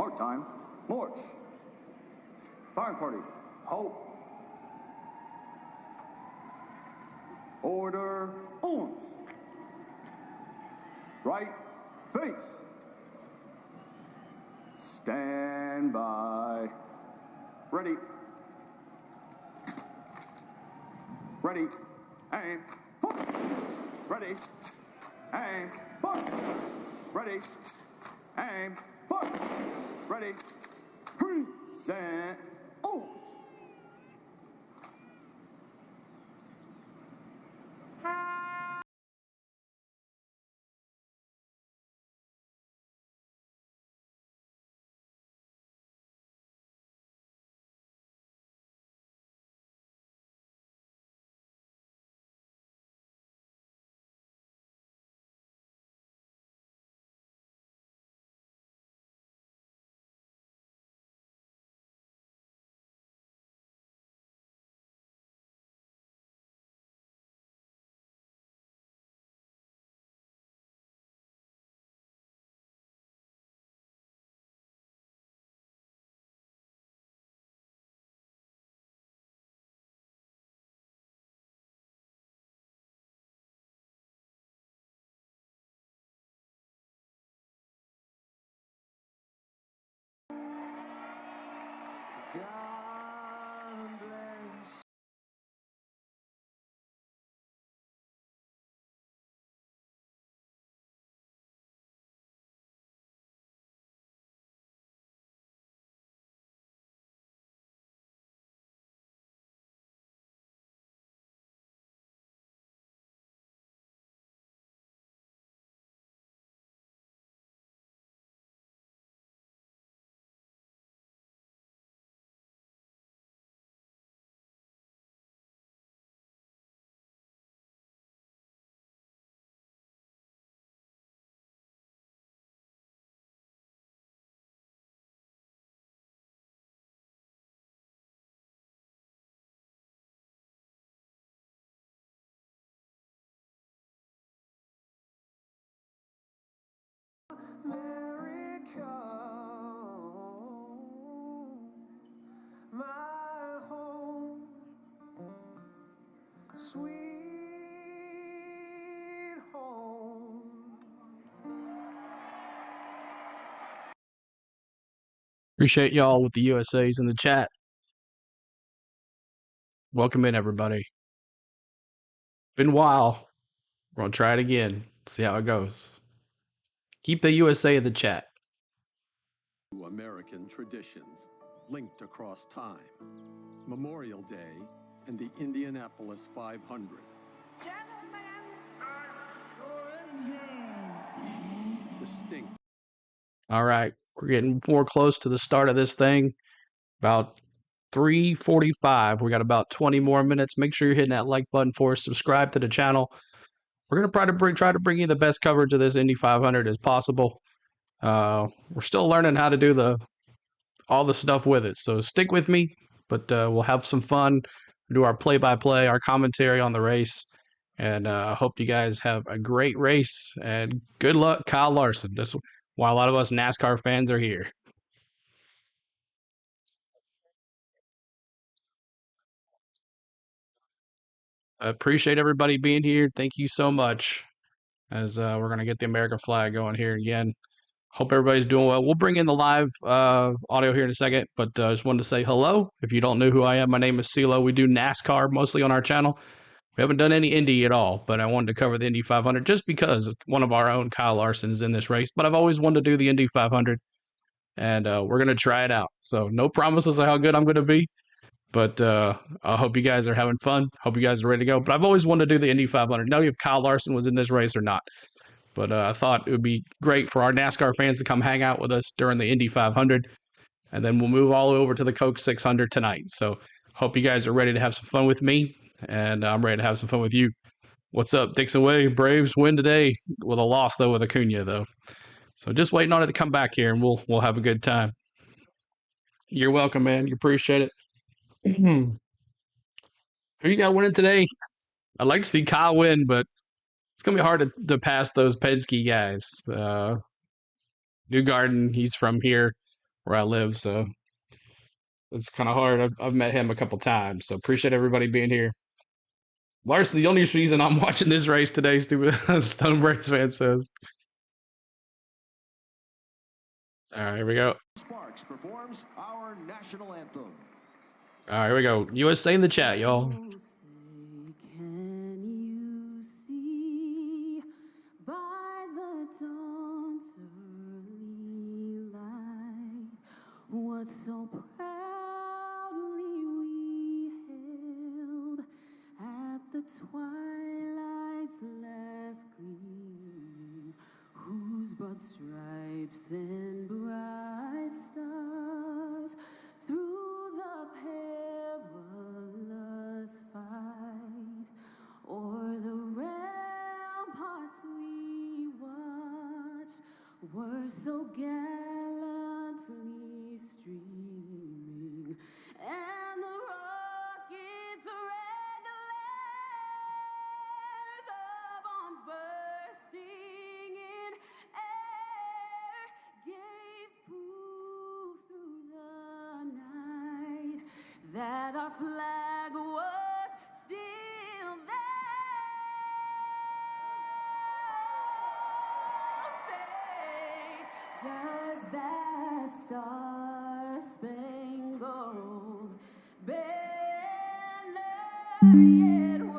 Mark time, march. Firing party, halt. Order, arms. Right, face. Stand by. Ready. Ready, and fire. Ready, and fire. Ready, and fire. Ready, freeze, and arms. God bless. America, my home, sweet home. Appreciate y'all with the USAs in the chat. Welcome in, everybody. Been a while. We're going to try it again, see how it goes. Keep the USA in the chat. American traditions linked across time. Memorial Day and the Indianapolis 500. Distinct. All right, we're getting more close to the start of this thing. About 3:45. We got about 20 more minutes. Make sure you're hitting that like button for us. Subscribe to the channel. We're gonna try to bring you the best coverage of this Indy 500 as possible. We're still learning how to do all the stuff with it, so stick with me. But we'll have some fun. Do our play-by-play, our commentary on the race, and I hope you guys have a great race and good luck, Kyle Larson. That's why a lot of us NASCAR fans are here. I appreciate everybody being here. Thank you so much. As we're going to get the American flag going here again. Hope everybody's doing well. We'll bring in the live audio here in a second, but I just wanted to say hello. If you don't know who I am, my name is CeeLo. We do NASCAR mostly on our channel. We haven't done any Indy at all, but I wanted to cover the Indy 500 just because one of our own, Kyle Larson, is in this race. But I've always wanted to do the Indy 500, and we're going to try it out. So no promises of how good I'm going to be. But I hope you guys are having fun. Hope you guys are ready to go. But I've always wanted to do the Indy 500. Know if Kyle Larson was in this race or not. But I thought it would be great for our NASCAR fans to come hang out with us during the Indy 500. And then we'll move all over to the Coke 600 tonight. So hope you guys are ready to have some fun with me. And I'm ready to have some fun with you. What's up, Dixon Way? Braves win today with a loss, though, with Acuna, though. So just waiting on it to come back here, and we'll have a good time. You're welcome, man. You appreciate it. Who you got winning today? I'd like to see Kyle win, but it's going to be hard to pass those Penske guys. Newgarden, he's from here. where I live, so it's kind of hard. I've met him a couple times, so appreciate everybody being here. Larson, the only reason I'm watching this race today, stupid Stone Braves fan says. All right, here we go. Sparks performs our national anthem. All right, here we go. USA in the chat, y'all. Can you see by the dawn's early light what so proudly we hailed at the twilight's last gleaming, whose broad stripes and bright stars through the perilous fight o'er the ramparts we watched were so gallantly streaming, and the rockets' red glare, the bombs bursting in air, gave proof through the night that our flag was still there. Say, does that star-spangled banner yet wave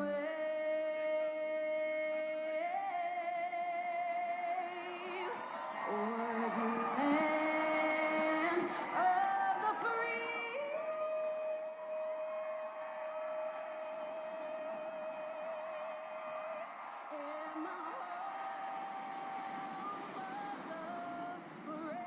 o'er the land of the free? And the home of the brave.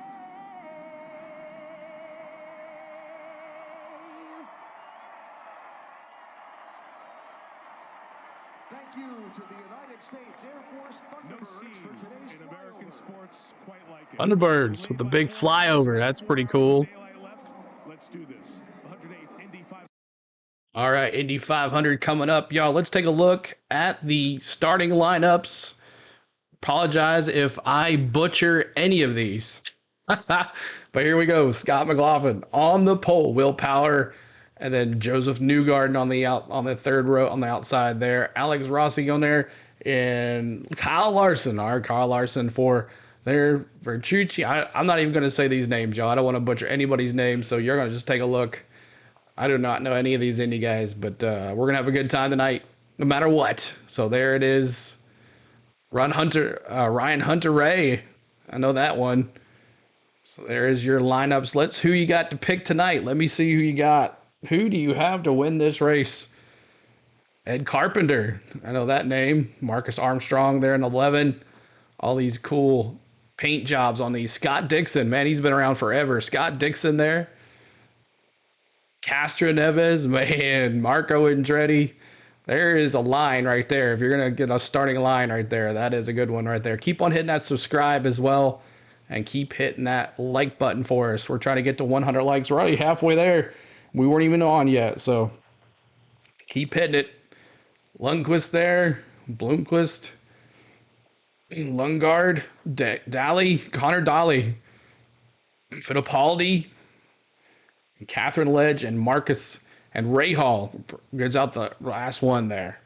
Thank you to the United States Air Force No Thunderbirds scene for today's in American flyover. sports quite like it. Thunderbirds with the big flyover. That's pretty cool. Let's do this. 108th Indy 5. All right, Indy 500 coming up, y'all. Let's take a look at the starting lineups. Apologize if I butcher any of these. But here we go. Scott McLaughlin on the pole, Will Power, and then Joseph Newgarden on the third row on the outside there. Alex Rossi on there, and Kyle Larson, our Kyle Larson for Vertucci. I'm not even going to say these names, y'all. I don't want to butcher anybody's name, so you're going to just take a look. I do not know any of these Indy guys, but we're going to have a good time tonight, no matter what. So there it is. Ryan Hunter Ray. I know that one. So there is your lineups. Who you got to pick tonight? Let me see who you got. Who do you have to win this race? Ed Carpenter. I know that name. Marcus Armstrong there in 11. All these cool paint jobs on these. Scott Dixon. Man, he's been around forever. Scott Dixon there. Castro Neves. Man, Marco Andretti. There is a line right there. If you're going to get a starting line right there, that is a good one right there. Keep on hitting that subscribe as well. And keep hitting that like button for us. We're trying to get to 100 likes. We're already halfway there. We weren't even on yet. So keep hitting it. Lundqvist there. Bloomquist. Lundgaard. Daly. Connor Daly. Fittipaldi. Catherine Ledge and Marcus and Ray Hall gets out the last one there.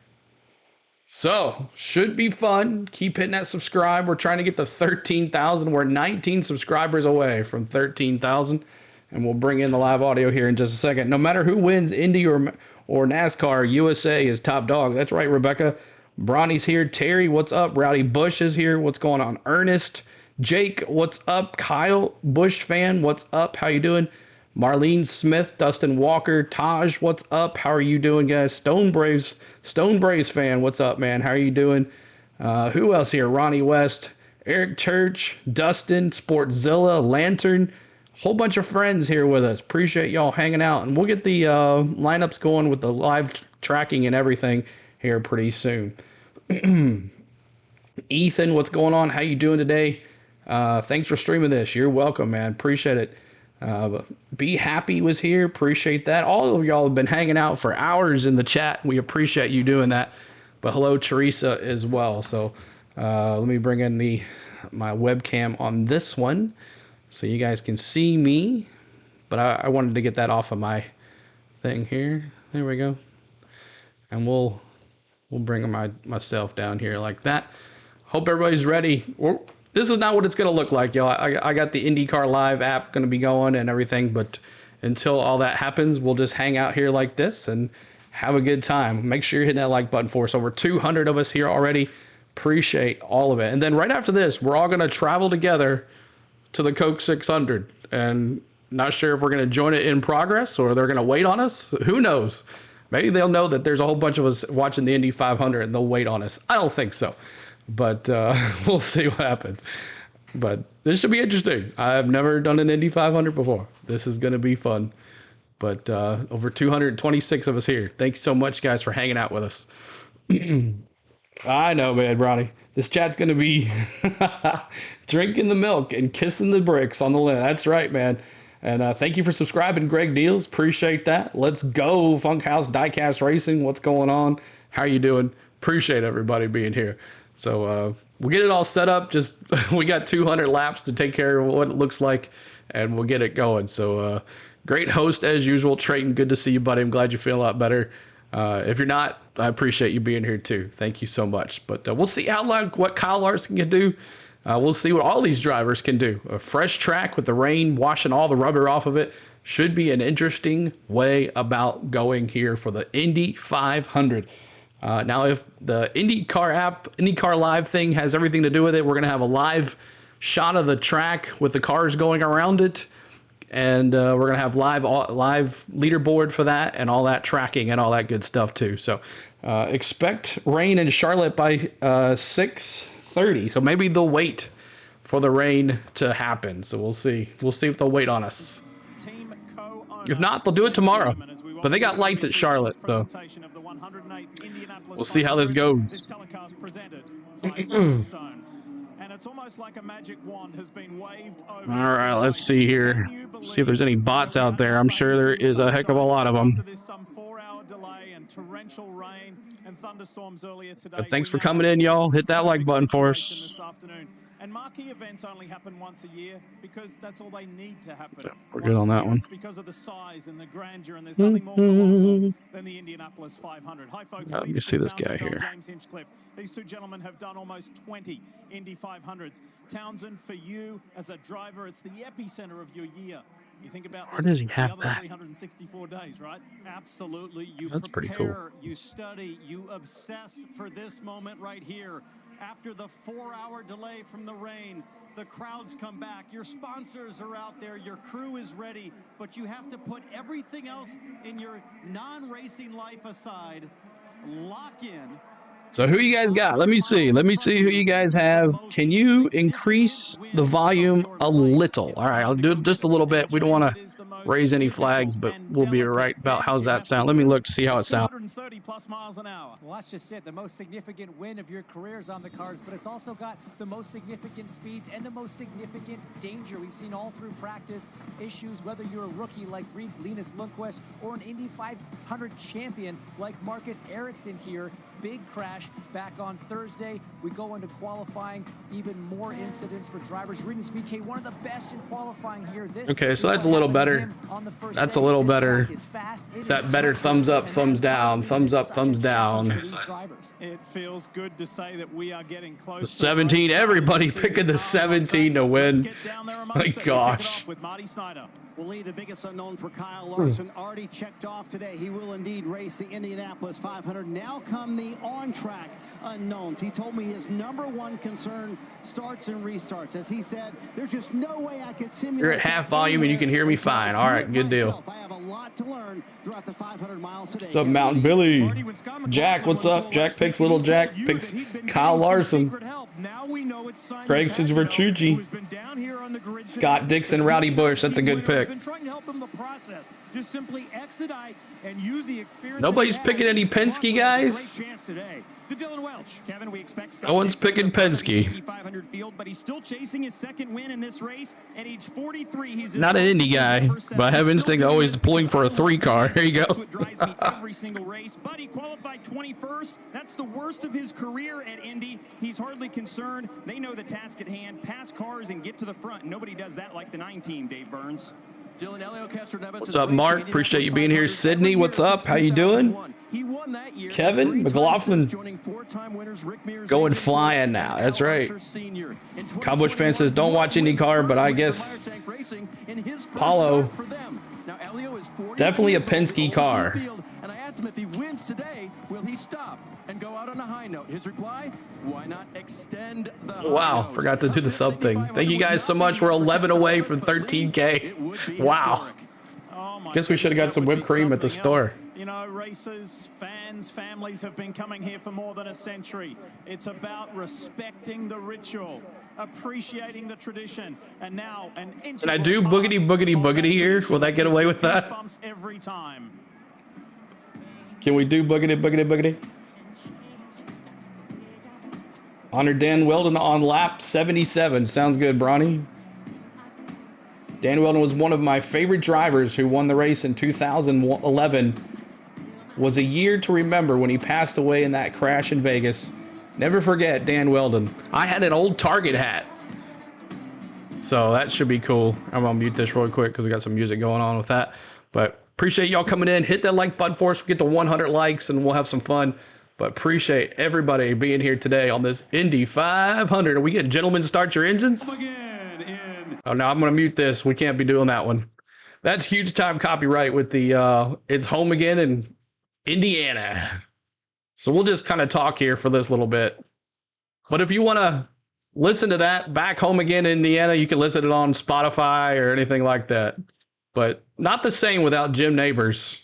So, should be fun. Keep hitting that subscribe. We're trying to get to 13,000. We're 19 subscribers away from 13,000. And we'll bring in the live audio here in just a second. No matter who wins, Indy or NASCAR, USA is top dog. That's right, Rebecca. Bronny's here. Terry, what's up? Rowdy Bush is here. What's going on? Ernest. Jake, what's up? Kyle, Bush fan, what's up? How you doing? Marlene Smith, Dustin Walker, Taj, what's up? How are you doing, guys? Stone Braves fan, what's up, man? How are you doing? Who else here? Ronnie West, Eric Church, Dustin, Sportzilla, Lantern, whole bunch of friends here with us. Appreciate y'all hanging out, and we'll get the lineups going with the live tracking and everything here pretty soon. Ethan, what's going on? How you doing today? Thanks for streaming this. You're welcome, man. Appreciate it. Be Happy was here. Appreciate that. All of y'all have been hanging out for hours in the chat. We appreciate you doing that. But hello, Teresa, as well. So let me bring in my webcam on this one. so you guys can see me. But I wanted to get that off of my thing here. There we go. And we'll bring myself down here like that. Hope everybody's ready. This is not what it's gonna look like, y'all. I got the IndyCar Live app gonna be going and everything, but until all that happens, we'll just hang out here like this and have a good time. Make sure you're hitting that like button for us. Over 200 of us here already. Appreciate all of it. And then right after this, we're all gonna travel together to the Coke 600, and not sure if we're going to join it in progress or they're going to wait on us. Who knows? Maybe they'll know that there's a whole bunch of us watching the Indy 500 and they'll wait on us. I don't think so, but we'll see what happens. But this should be interesting. I've never done an Indy 500 before. This is going to be fun. But over 226 of us here. Thanks so much, guys, for hanging out with us. I know, man, Ronnie. This chat's going to be drinking the milk and kissing the bricks on the lid. That's right, man. And thank you for subscribing, Greg Deals. Appreciate that. Let's go, Funkhouse Diecast Racing. What's going on? How are you doing? Appreciate everybody being here. So we'll get it all set up. Just we got 200 laps to take care of what it looks like, and we'll get it going. So great host as usual, Trayton. Good to see you, buddy. I'm glad you feel a lot better. If you're not, I appreciate you being here too. Thank you so much. But we'll see what Kyle Larson can do. We'll see what all these drivers can do. A fresh track with the rain washing all the rubber off of it should be an interesting way about going here for the Indy 500. Now, if the IndyCar app, IndyCar Live thing has everything to do with it, we're going to have a live shot of the track with the cars going around it. And we're going to have live leaderboard for that and all that tracking and all that good stuff too. So expect rain in Charlotte by 6:30. So maybe they'll wait for the rain to happen. So we'll see. We'll see if they'll wait on us. If not, they'll do it tomorrow. But they got lights at Charlotte, so we'll see how this goes. And it's almost like a magic wand has been waved over. All right, let's see here. See if there's any bots out there. I'm sure there is a heck of a lot of them. Some 4-hour delay and torrential rain and thunderstorms earlier today. But thanks for coming in, y'all. Hit that like button for us. And marquee events only happen once a year because that's all they need to happen. Yeah, we're good on that one. It's because of the size and the grandeur, and there's nothing more colossal than the Indianapolis 500. Hi, folks. Let me see this guy here. James Hinchcliffe. These two gentlemen have done almost 20 Indy 500s. Townsend, for you as a driver, it's the epicenter of your year. You think about where does he have the other that? 364 days, right? Absolutely. You That's pretty cool. You study, you obsess for this moment right here. After the 4-hour delay from the rain, the crowds come back, your sponsors are out there, your crew is ready, but you have to put everything else in your non-racing life aside, lock in. So who you guys got? Let me see. Let me see who you guys have. Can you increase the volume a little? All right, I'll do it just a little bit. We don't want to raise any flags, but we'll be right about how's that sound. Let me look to see how it sounds. 230 plus miles an hour. Well, that's just it. The most significant win of your careers on the cars, but it's also got the most significant speeds and the most significant danger. We've seen all through practice issues, whether you're a rookie like Linus Lundqvist or an Indy 500 champion like Marcus Ericsson here. Big crash back on Thursday. We go into qualifying, even more incidents for drivers. Rinus VK, one of the best in qualifying here. Okay, so that's a little better. That's a little better. Is that better? Thumbs up, thumbs down, thumbs up, thumbs down. It feels good to say that we are getting close. The 17, everybody picking the 17 to win. My gosh. Well, Lee, the biggest unknown for Kyle Larson already checked off today. He will indeed race the Indianapolis 500. Now come the on-track unknowns. He told me his #1 concern starts and restarts. As he said, there's just no way I could simulate. You're at half volume and you can hear me fine. All right, good deal. I have a lot to learn throughout the 500 miles today. What's up, Mountain Billy? Jack, what's up? Jack picks little Jack, picks Kyle Larson. Craig Vertucci. Scott Dixon, Rowdy Bush. That's a good pick. Been trying to help him the process. Just simply expedite and use the experience. Nobody's picking any Penske guys. Great chance today. To Dylan Welch. Kevin, we expect Scott No one's picking Penske. Indy 500 field, but he's still chasing his second win in this race. At age 43, he's not an Indy guy, but I have instinct always pulling for a 3-car. There you go. That's what drives me every single race. But he qualified 21st. That's the worst of his career at Indy. He's hardly concerned. They know the task at hand. Pass cars and get to the front. Nobody does that like the 9 team, Dave Burns. What's up, Mark? Appreciate you being here. Sydney, what's up? How you doing? Kevin, McLaughlin, going flying now. That's right. Cowboys fan says, don't watch IndyCar, but I guess Paulo, definitely a Penske car. And I asked him if he wins today, will he stop and go out on a high note? His reply, why not extend the high Wow, note? forgot to do the sub thing. Thank you guys so much. We're 11 away from 13K. Wow. Guess we should have got some whipped cream at the store. You know, racers, fans, families have been coming here for more than a century. It's about respecting the ritual, appreciating the tradition, and now an inch. Can I do boogity boogity boogity here? Will that get away with that? Every time. Can we do boogity boogity boogity? Honor Dan Weldon on lap 77. Sounds good, Bronny. Dan Weldon was one of my favorite drivers who won the race in 2011. Was a year to remember when he passed away in that crash in Vegas. Never forget Dan Weldon. I had an old Target hat. So that should be cool. I'm gonna mute this real quick because we got some music going on with that. But appreciate y'all coming in. Hit that like button for us. We'll get to 100 likes and we'll have some fun. But appreciate everybody being here today on this Indy 500. Are we getting gentlemen start your engines? Oh, no, I'm going to mute this. We can't be doing that one. That's huge time copyright with the it's home again in Indiana. So we'll just kind of talk here for this little bit. But if you want to listen to that back home again in Indiana, you can listen to it on Spotify or anything like that. But not the same without Jim Neighbors.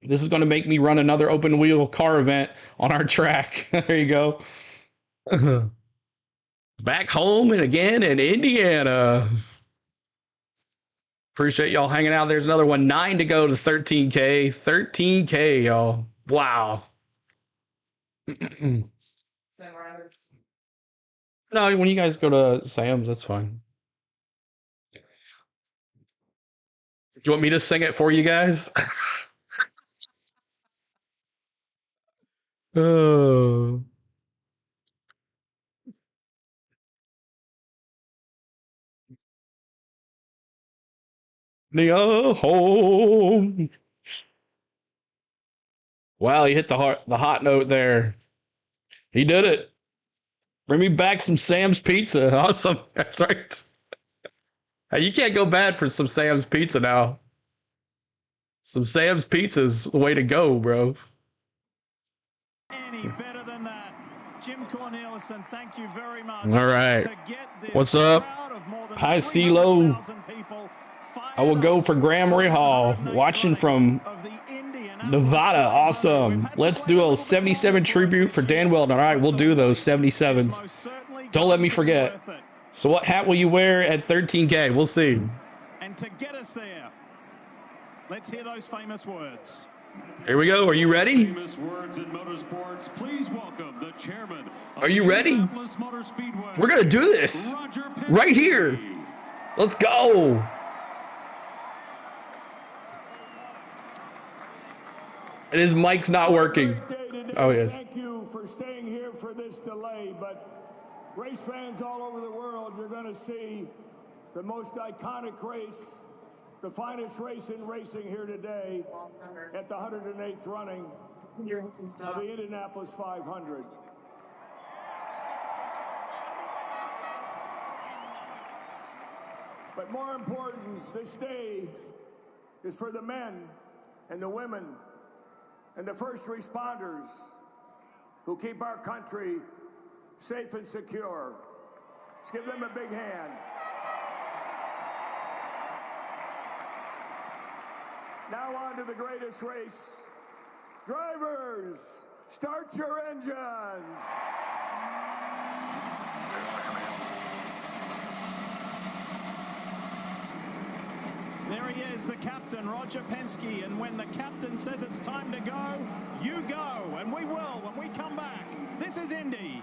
This is going to make me run another open wheel car event on our track. There you go. Back home and again in Indiana. Appreciate y'all hanging out. There's another one. 9 to go to 13K. 13K, y'all. Wow. No, when you guys go to Sam's, that's fine. Do you want me to sing it for you guys? Oh. Go home. Wow, he hit the hot note there. He did it. Bring me back some Sam's Pizza. Awesome. That's right. Hey, you can't go bad for some Sam's Pizza now. Some Sam's Pizza's the way to go, bro. Any better than that. Jim Cornelison, thank you very much. All right. What's up? Hi, CeeLo. I will go for Graham Rahal, watching from Nevada. Awesome. Let's do a 77 tribute for Dan Weldon. All right, we'll do those 77s. Don't let me forget. So what hat will you wear at 13K? We'll see. And to get us there, let's hear those famous words. Here we go. Are you ready? Famous words in motorsports. Please welcome the chairman. Are you ready? Indianapolis Motor Speedway. We're going to do this right here. Let's go. And his mic's not working. Oh, yes. Thank you for staying here for this delay, but race fans all over the world, you're going to see the most iconic race, the finest race in racing here today at the 108th running of the Indianapolis 500. But more important, this day is for the men and the women and the first responders who keep our country safe and secure. Let's give them a big hand. Now on to the greatest race. Drivers, start your engines. There he is, the captain, Roger Penske. And when the captain says it's time to go, you go. And we will when we come back. This is Indy.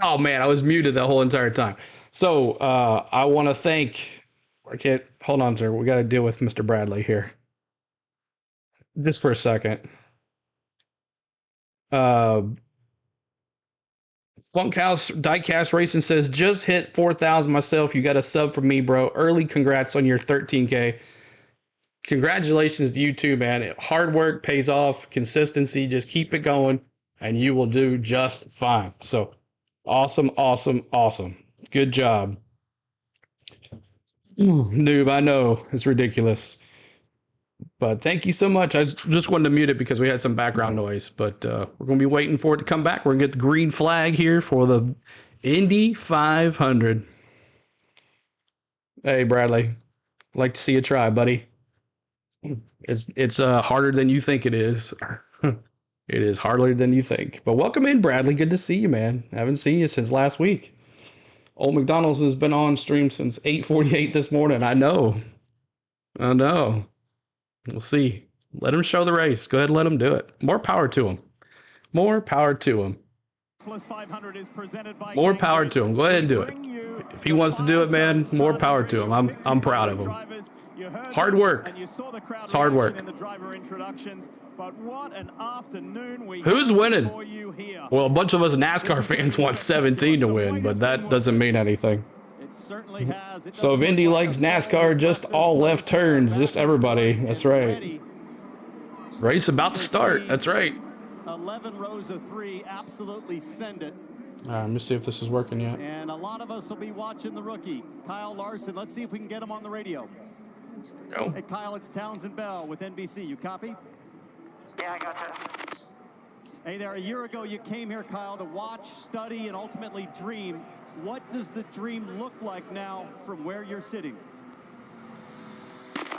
Oh man, I was muted the whole entire time. So I want to thank. I can't hold on, sir. We got to deal with Mr. Bradley here, just for a second. Uh, Funkhouse Diecast Racing says just hit 4,000 myself. You got a sub from me, bro. Early congrats on your 13K. Congratulations to you too, man. Hard work pays off. Consistency, just keep it going, and you will do just fine. So awesome, awesome, awesome. Good job. Noob, I know it's ridiculous. But thank you so much. I just wanted to mute it because we had some background noise. But we're going to be waiting for it to come back. We're going to get the green flag here for the Indy 500. Hey, Bradley. Like to see you try, buddy. It's harder than you think it is. It is harder than you think. But welcome in, Bradley. Good to see you, man. I haven't seen you since last week. Old McDonald's has been on stream since 8:48 this morning. I know. We'll see. Let him show the race. Go ahead and let him do it. More power to him. More power to him. Plus 500 is presented by More power to him. Go ahead and do it. If he wants to do it, man, more power to him. I'm proud of him. Hard work. It's hard work. In the driver introductions, but what an afternoon we Who's have winning? for you here. Well, a bunch of us NASCAR fans want 17 to win, but that doesn't mean anything. It certainly has. It So if doesn't Indy look like likes a soul NASCAR, has just left this all place. left turns, Back just and everybody. forth That's and right. ready Race about to to start. see That's right. 11 rows of 3 absolutely send it. All right, let me see if this is working yet. And a lot of us will be watching the rookie, Kyle Larson. Let's see if we can get him on the radio. Go. Hey, Kyle, it's Townsend Bell with NBC. You copy? Yeah, I gotcha. Hey there, a year ago you came here, Kyle, to watch, study, and ultimately dream. What does the dream look like now from where you're sitting? It's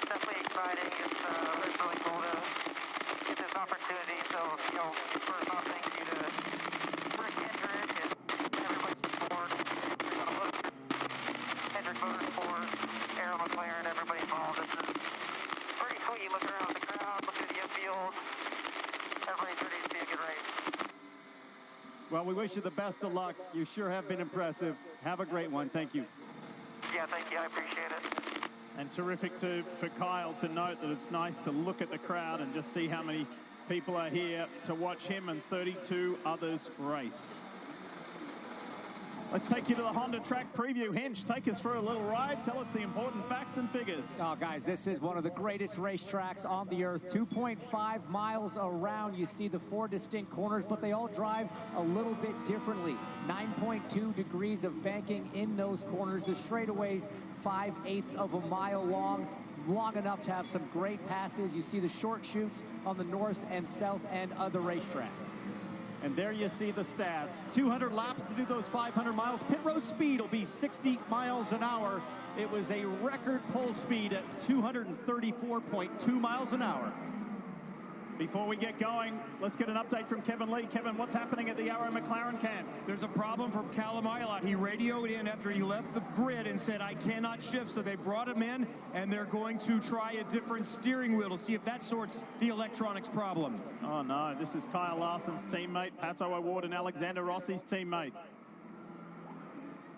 definitely exciting. It's really cool to get this opportunity. So, first off, thank you to Rick Hendrick and everybody aboard. Hendrick Motorsports, Arrow McLaren, everybody involved. This is pretty sweet. You look around the crowd, look at the infield. Everybody's ready to be a good race. Well, we wish you the best of luck. You sure have been impressive. Have a great one. Thank you. Yeah, thank you. I appreciate it. And terrific for Kyle to note that it's nice to look at the crowd and just see how many people are here to watch him and 32 others race. Let's take you to the Honda track preview. Hinch, take us for a little ride. Tell us the important facts and figures. Oh, guys, this is one of the greatest racetracks on the earth. 2.5 miles around. You see the 4 distinct corners, but they all drive a little bit differently. 9.2 degrees of banking in those corners. The straightaways, 5/8 of a mile long enough to have some great passes. You see the short chutes on the north and south end of the racetrack. And there you see the stats. 200 laps to do those 500 miles. Pit road speed will be 60 miles an hour. It was a record pole speed at 234.2 miles an hour. Before we get going, let's get an update from Kevin Lee. Kevin, what's happening at the Arrow McLaren camp? There's a problem for Callum Ilott. He radioed in after he left the grid and said, I cannot shift. So they brought him in, and they're going to try a different steering wheel to see if that sorts the electronics problem. Oh, no. This is Kyle Larson's teammate, Pato O'Ward and Alexander Rossi's teammate.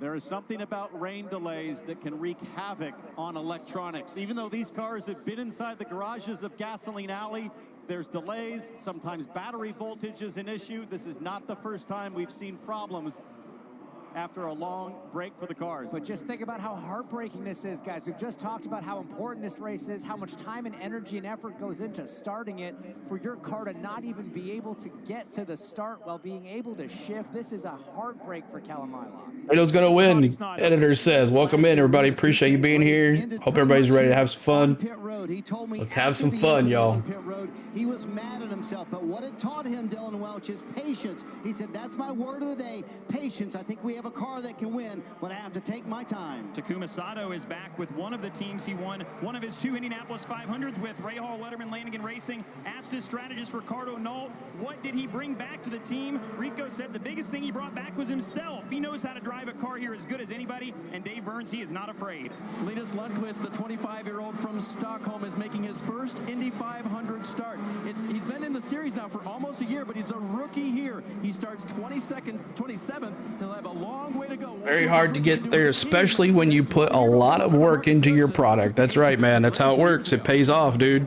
There is something about rain delays that can wreak havoc on electronics. Even though these cars have been inside the garages of Gasoline Alley, there's delays. Sometimes battery voltage is an issue. This is not the first time we've seen problems after a long break for the cars. But just think about how heartbreaking this is, guys. We've just talked about how important this race is, how much time and energy and effort goes into starting it. For your car to not even be able to get to the start while being able to shift, this is a heartbreak for Calamila. Toledo's gonna win. Editor says, welcome in, everybody. Appreciate you being here. Hope everybody's ready to have some fun. Let's have some fun, y'all. He was mad at himself, but what it taught him, Dylan Welch, is patience. He said, that's my word of the day, patience. I think we have a car that can win, but I have to take my time. Takuma Sato is back with one of the teams he won one of his 2 Indianapolis 500s with. Ray Hall, Letterman, Lanigan Racing asked his strategist Ricardo Knoll, what did he bring back to the team? Rico said the biggest thing he brought back was himself. He knows how to drive a car here as good as anybody, and Dave Burns, he is not afraid. Linus Lundqvist, the 25-year-old from Stockholm, is making his first Indy 500 start. He's been in the series now for almost a year, but he's a rookie here. He starts 27th. He'll have a long way to go. Very hard to get there, especially when you put a lot of work into your product. That's right, man. That's how it works. It pays off, dude.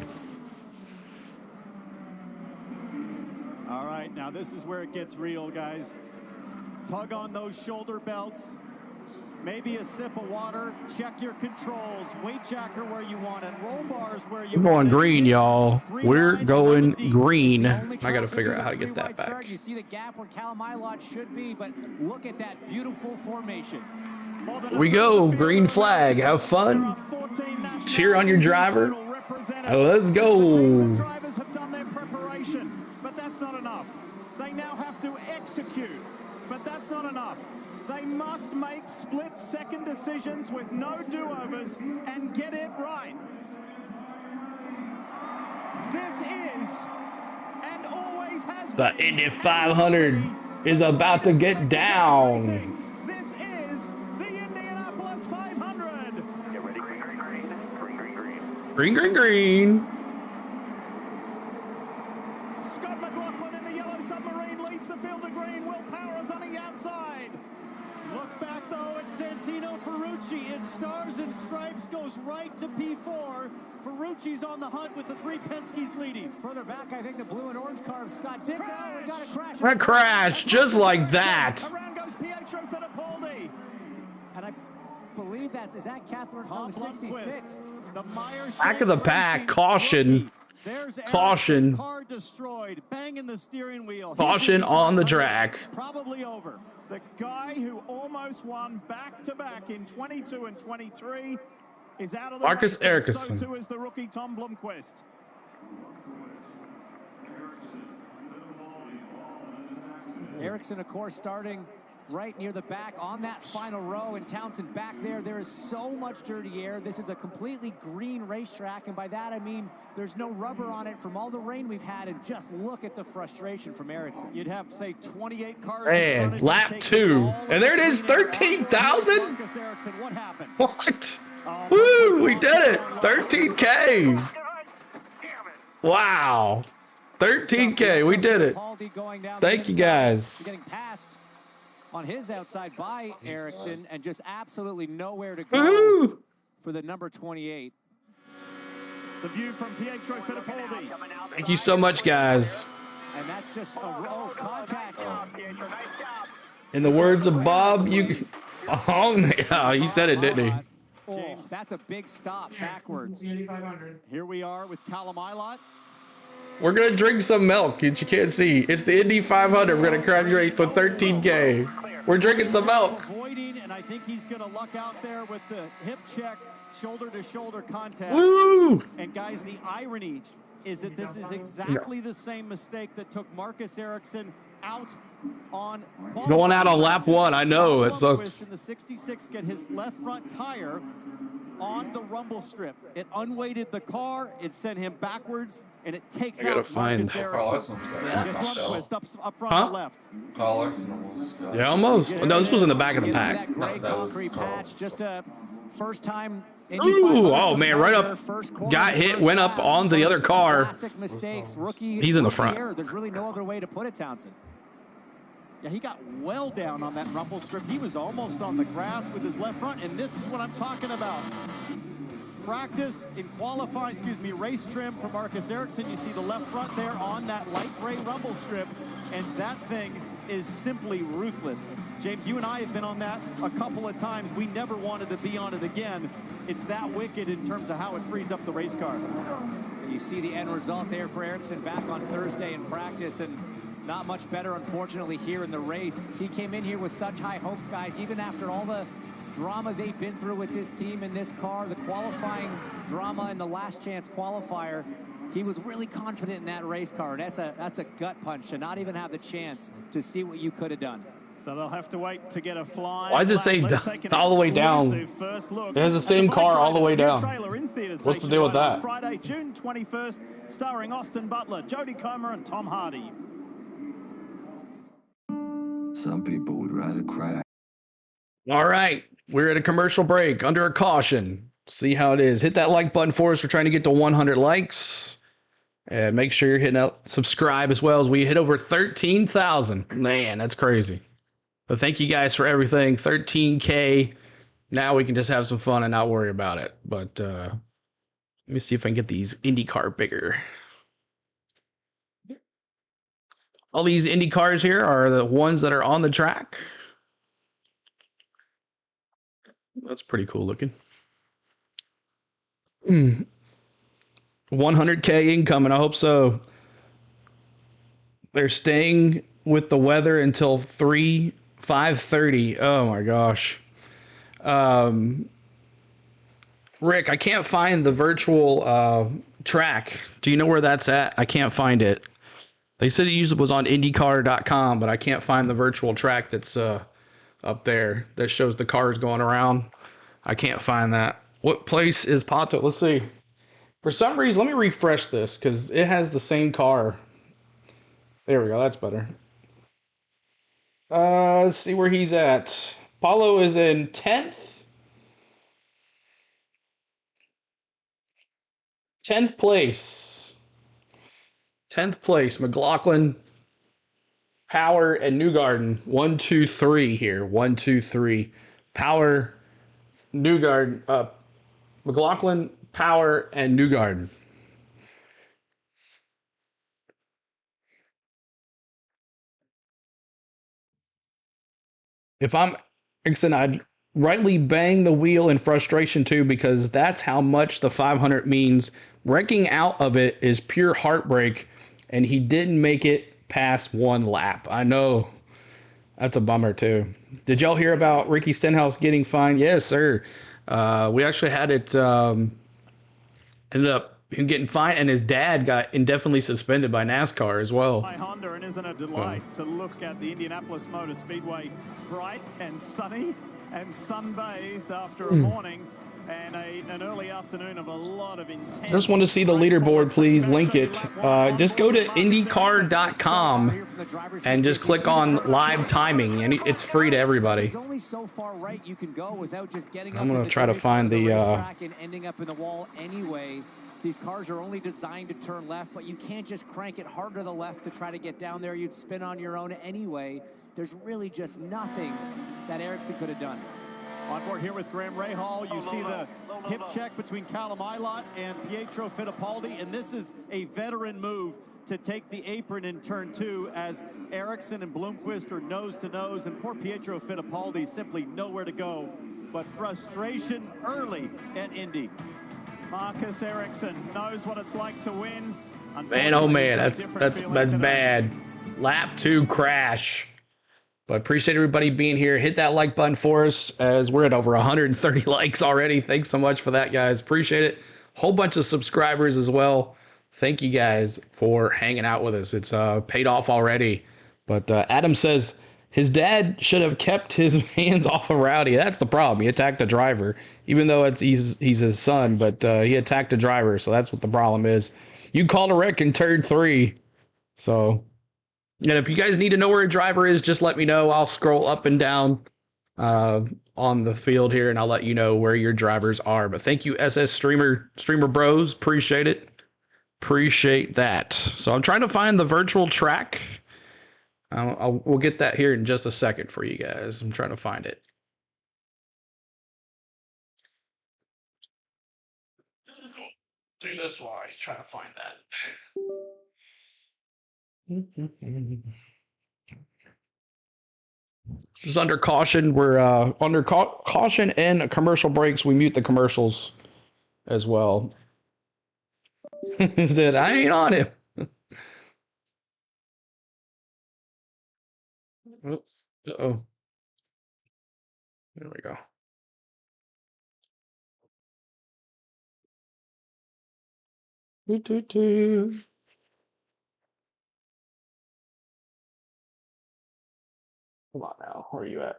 All right, now this is where it gets real, guys. Tug on those shoulder belts. Maybe a sip of water. Check your controls. Weight jacker where you want it. Roll bars where you We're want going it. green, y'all. We're going green. I gotta figure out how to get that back. You see the gap where Calamila should be, but look at that beautiful formation. Here we go. Green flag. Have fun. Cheer on your driver. Let's go. Drivers have done their preparation, but that's not enough. They now have to execute, but that's not enough. They must make split-second decisions with no do-overs and get it right. This is, and always has been, The Indy 500 is about to get down. This is the Indianapolis 500. Get ready, green, green, green, green, green, green. Green, green, green. Scott McLaughlin in the yellow submarine leads the field to green. Will Power is on the outside. Look back, though, at Santino Ferrucci. It stars and stripes, goes right to P4. Ferrucci's on the hunt with the 3 Penske's leading. Further back, I think the blue and orange car of Scott Dixon. Oh, we got a crash. That crashed just like that. Around goes Pietro Fittipaldi. And I believe is that Catherine Tom 66. Blomqvist, the Meyer Back of the pack. Racing Caution. rookie. There's Caution. Erickson, car destroyed, banging the steering wheel. Caution on the track. Probably over. The guy who almost won back-to-back in 22 and 23 is out of the Marcus race. Ericsson. So too is the rookie Tom Blomqvist. Ericsson, of course, starting right near the back on that final row, and Townsend back there. There is so much dirty air. This is a completely green racetrack, and by that I mean there's no rubber on it from all the rain we've had, and just look at the frustration from Ericsson. You'd have, say, 28 cars. Man, lap 2. And there it is, 13,000? Marcus Ericsson, what happened? What? Woo, we did it. 13K. Wow. 13K, we did it. Thank you, guys. Getting passed on his outside by Ericsson, and just absolutely nowhere to go Woo! for the number 28. The view from Pietro Fittipaldi. Thank you so much, guys. And that's just a contact. In the words of Bob, you... Oh, yeah, he said it, didn't he? Oh, that's a big stop backwards. Here we are with Calamila. We're going to drink some milk, which you can't see. It's the Indy 500. We're going to graduate for 13K. We're drinking some milk. Avoiding, and I think he's going to luck out there with the hip check, shoulder-to-shoulder contact. Woo! And guys, the irony is that this is exactly the same mistake that took Marcus Ericsson out on going out on lap 1. I know it sucks. In the 66, get his left front tire on the rumble strip. It unweighted the car. It sent him backwards, and it takes out Marcus Ericsson. Just Lundqvist up front on the left. Yeah, almost. No, this was in the back of the pack. That gray concrete patch, just a first time. Ooh, oh man, right up. Got hit, went up on the other car. Classic mistakes. Rookie. He's in the front. There's really no other way to put it, Townsend. Yeah, he got well down on that rumble strip. He was almost on the grass with his left front, and this is what I'm talking about. Practice in qualifying, race trim for Marcus Ericsson. You see the left front there on that light gray rumble strip, and that thing is simply ruthless. James, you and I have been on that a couple of times. We never wanted to be on it again. It's that wicked in terms of how it frees up the race car. You see the end result there for Ericsson back on Thursday in practice, and not much better, unfortunately, here in the race. He came in here with such high hopes, guys, even after all the drama they've been through with this team in this car, the qualifying drama in the last chance qualifier. He was really confident in that race car. That's a gut punch to not even have the chance to see what you could have done. So they'll have to wait to get a fly. Why does it say all the way down? It has the same car all the way down. What's the deal with that? Friday, June 21st, starring Austin Butler, Jodie Comer, and Tom Hardy. Some people would rather cry. All right, we're at a commercial break under a caution. See how it is. Hit that like button for us. We're trying to get to 100 likes. And make sure you're hitting out subscribe as well as we hit over 13,000. Man, that's crazy. But thank you guys for everything. 13K. Now we can just have some fun and not worry about it. But let me see if I can get these IndyCar bigger. All these Indy cars here are the ones that are on the track. That's pretty cool looking. 100K incoming. I hope so. They're staying with the weather until 5:30. Oh my gosh. Rick, I can't find the virtual track. Do you know where that's at? I can't find it. They said it was on IndyCar.com, but I can't find the virtual track that's up there that shows the cars going around. I can't find that. What place is Pato? Let's see. For some reason, let me refresh this because it has the same car. There we go. That's better. Let's see where he's at. Paulo is in 10th. 10th place. 10th place. McLaughlin, Power, and Newgarden. 1, 2, 3 here. 1, 2, 3. Power, Newgarden, McLaughlin, Power, and Newgarden. If I'm Ericsson, I'd rightly bang the wheel in frustration too, because that's how much the 500 means. Wrecking out of it is pure heartbreak, and he didn't make it past one lap. I know. That's a bummer too. Did y'all hear about Ricky Stenhouse getting fined? Yes, sir. We actually had it ended up him getting fined, and his dad got indefinitely suspended by NASCAR as well. By Honda, and isn't it a delight to look at the Indianapolis Motor Speedway bright and sunny and sunbathed after a morning and an early afternoon of a lot of intense. Just want to see the leaderboard, please link it. Just go to IndyCar.com and just click on live timing, and it's free to everybody. There's only so far right you can go without just getting I'm going to try to find the racetrack and ending up in the wall anyway. These cars are only designed to turn left, but you can't just crank it hard to the left to try to get down there. You'd spin on your own anyway. There's really just nothing that Ericsson could have done. On board here with Graham Rahal, you see the hip check between Callum Ilott and Pietro Fittipaldi, and this is a veteran move to take the apron in turn 2 as Ericsson and Bloomquist are nose to nose, and poor Pietro Fittipaldi simply nowhere to go, but frustration early at Indy. Marcus Ericsson knows what it's like to win. Man, oh man, that's bad. Lap 2 crash. But appreciate everybody being here. Hit that like button for us as we're at over 130 likes already. Thanks so much for that, guys. Appreciate it. Whole bunch of subscribers as well. Thank you guys for hanging out with us. It's paid off already. But Adam says his dad should have kept his hands off of Rowdy. That's the problem. He attacked a driver, even though he's his son. But he attacked a driver, so that's what the problem is. You called a wreck in turn 3. So, and if you guys need to know where a driver is, just let me know. I'll scroll up and down on the field here, and I'll let you know where your drivers are. But thank you, SS Streamer Bros. Appreciate it. Appreciate that. So I'm trying to find the virtual track. We'll get that here in just a second for you guys. I'm trying to find it. Do this while I try to find that. Just under caution. We're under caution and commercial breaks. We mute the commercials as well. Instead, I ain't on it. Uh-oh. There we go. Come on now. Where are you at?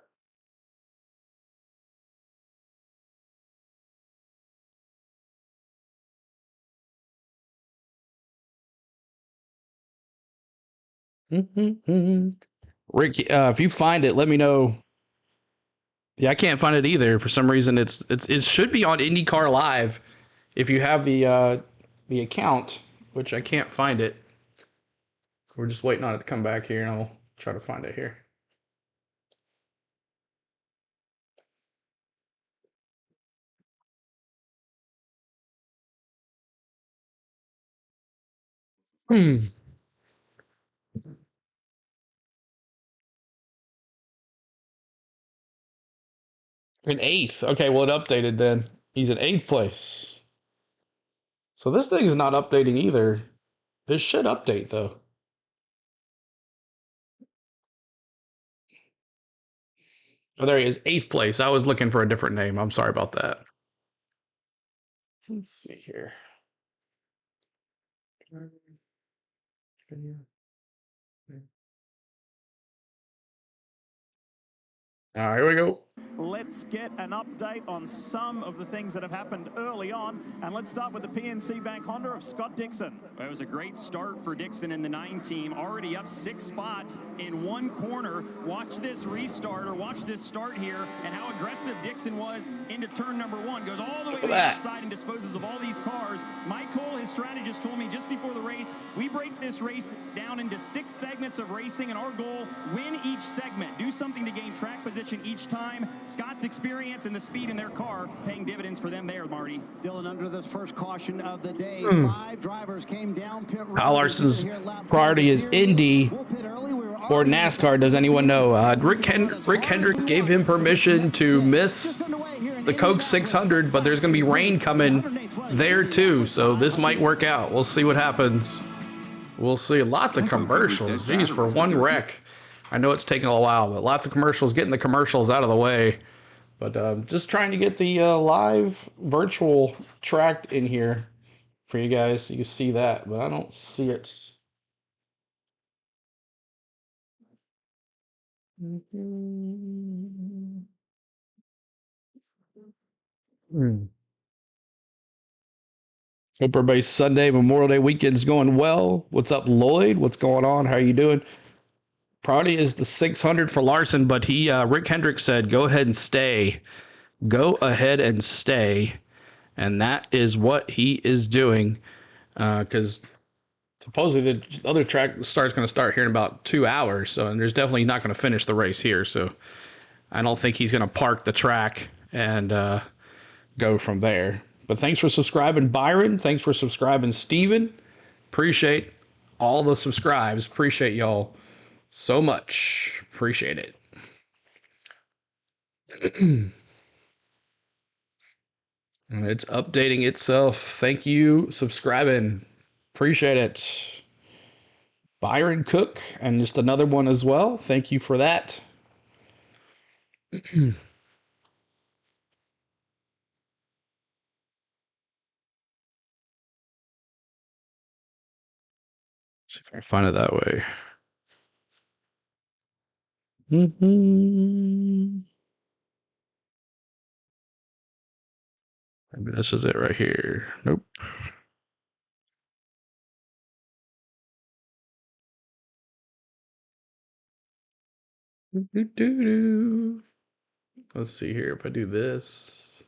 Rick, if you find it, let me know. Yeah, I can't find it either. For some reason, it should be on IndyCar Live if you have the account, which I can't find it. We're just waiting on it to come back here, and I'll try to find it here. An eighth. Okay, well, it updated then. He's in 8th place. So this thing is not updating either. This should update, though. Oh, there he is. 8th place. I was looking for a different name. I'm sorry about that. Let's see here. All right, here we go. Let's get an update on some of the things that have happened early on. And let's start with the PNC Bank Honda of Scott Dixon. It was a great start for Dixon in the 9 team, already up 6 spots in 1 corner. Watch this restart, or watch this start here, and how aggressive Dixon was into turn number 1. Goes all the way to the outside and disposes of all these cars. Mike Cole, his strategist, told me just before the race, we break this race down into 6 segments of racing, and our goal, win each segment. Do something to gain track position each time. Scott's experience and the speed in their car paying dividends for them there, Marty. Dylan, under this first caution of the day, 5 drivers came down pit road. Kyle Larson's priority is Indy or NASCAR. Does anyone know? Rick Hendrick gave him permission to miss the Coke 600, but there's going to be rain coming there too, so this might work out. We'll see what happens. We'll see. Lots of commercials. Geez, for one wreck. I know it's taking a while, but lots of commercials, getting the commercials out of the way. But just trying to get the live virtual track in here for you guys so you can see that, but I don't see it. Hope everybody's Sunday, Memorial Day weekend's going well. What's up, Lloyd? What's going on? How are you doing? Priority is the 600 for Larson, but Rick Hendrick said, go ahead and stay. Go ahead and stay. And that is what he is doing. Because supposedly the other track start's going to start here in about 2 hours. So, and there's definitely not going to finish the race here. So I don't think he's going to park the track and go from there. But thanks for subscribing, Byron. Thanks for subscribing, Steven. Appreciate all the subscribes. Appreciate y'all so much. Appreciate it. And it's updating itself. Thank you, subscribing. Appreciate it. Byron Cook, and just another one as well. Thank you for that. See if I can find it that way. Maybe this is it right here. Nope. Let's see here if I do this.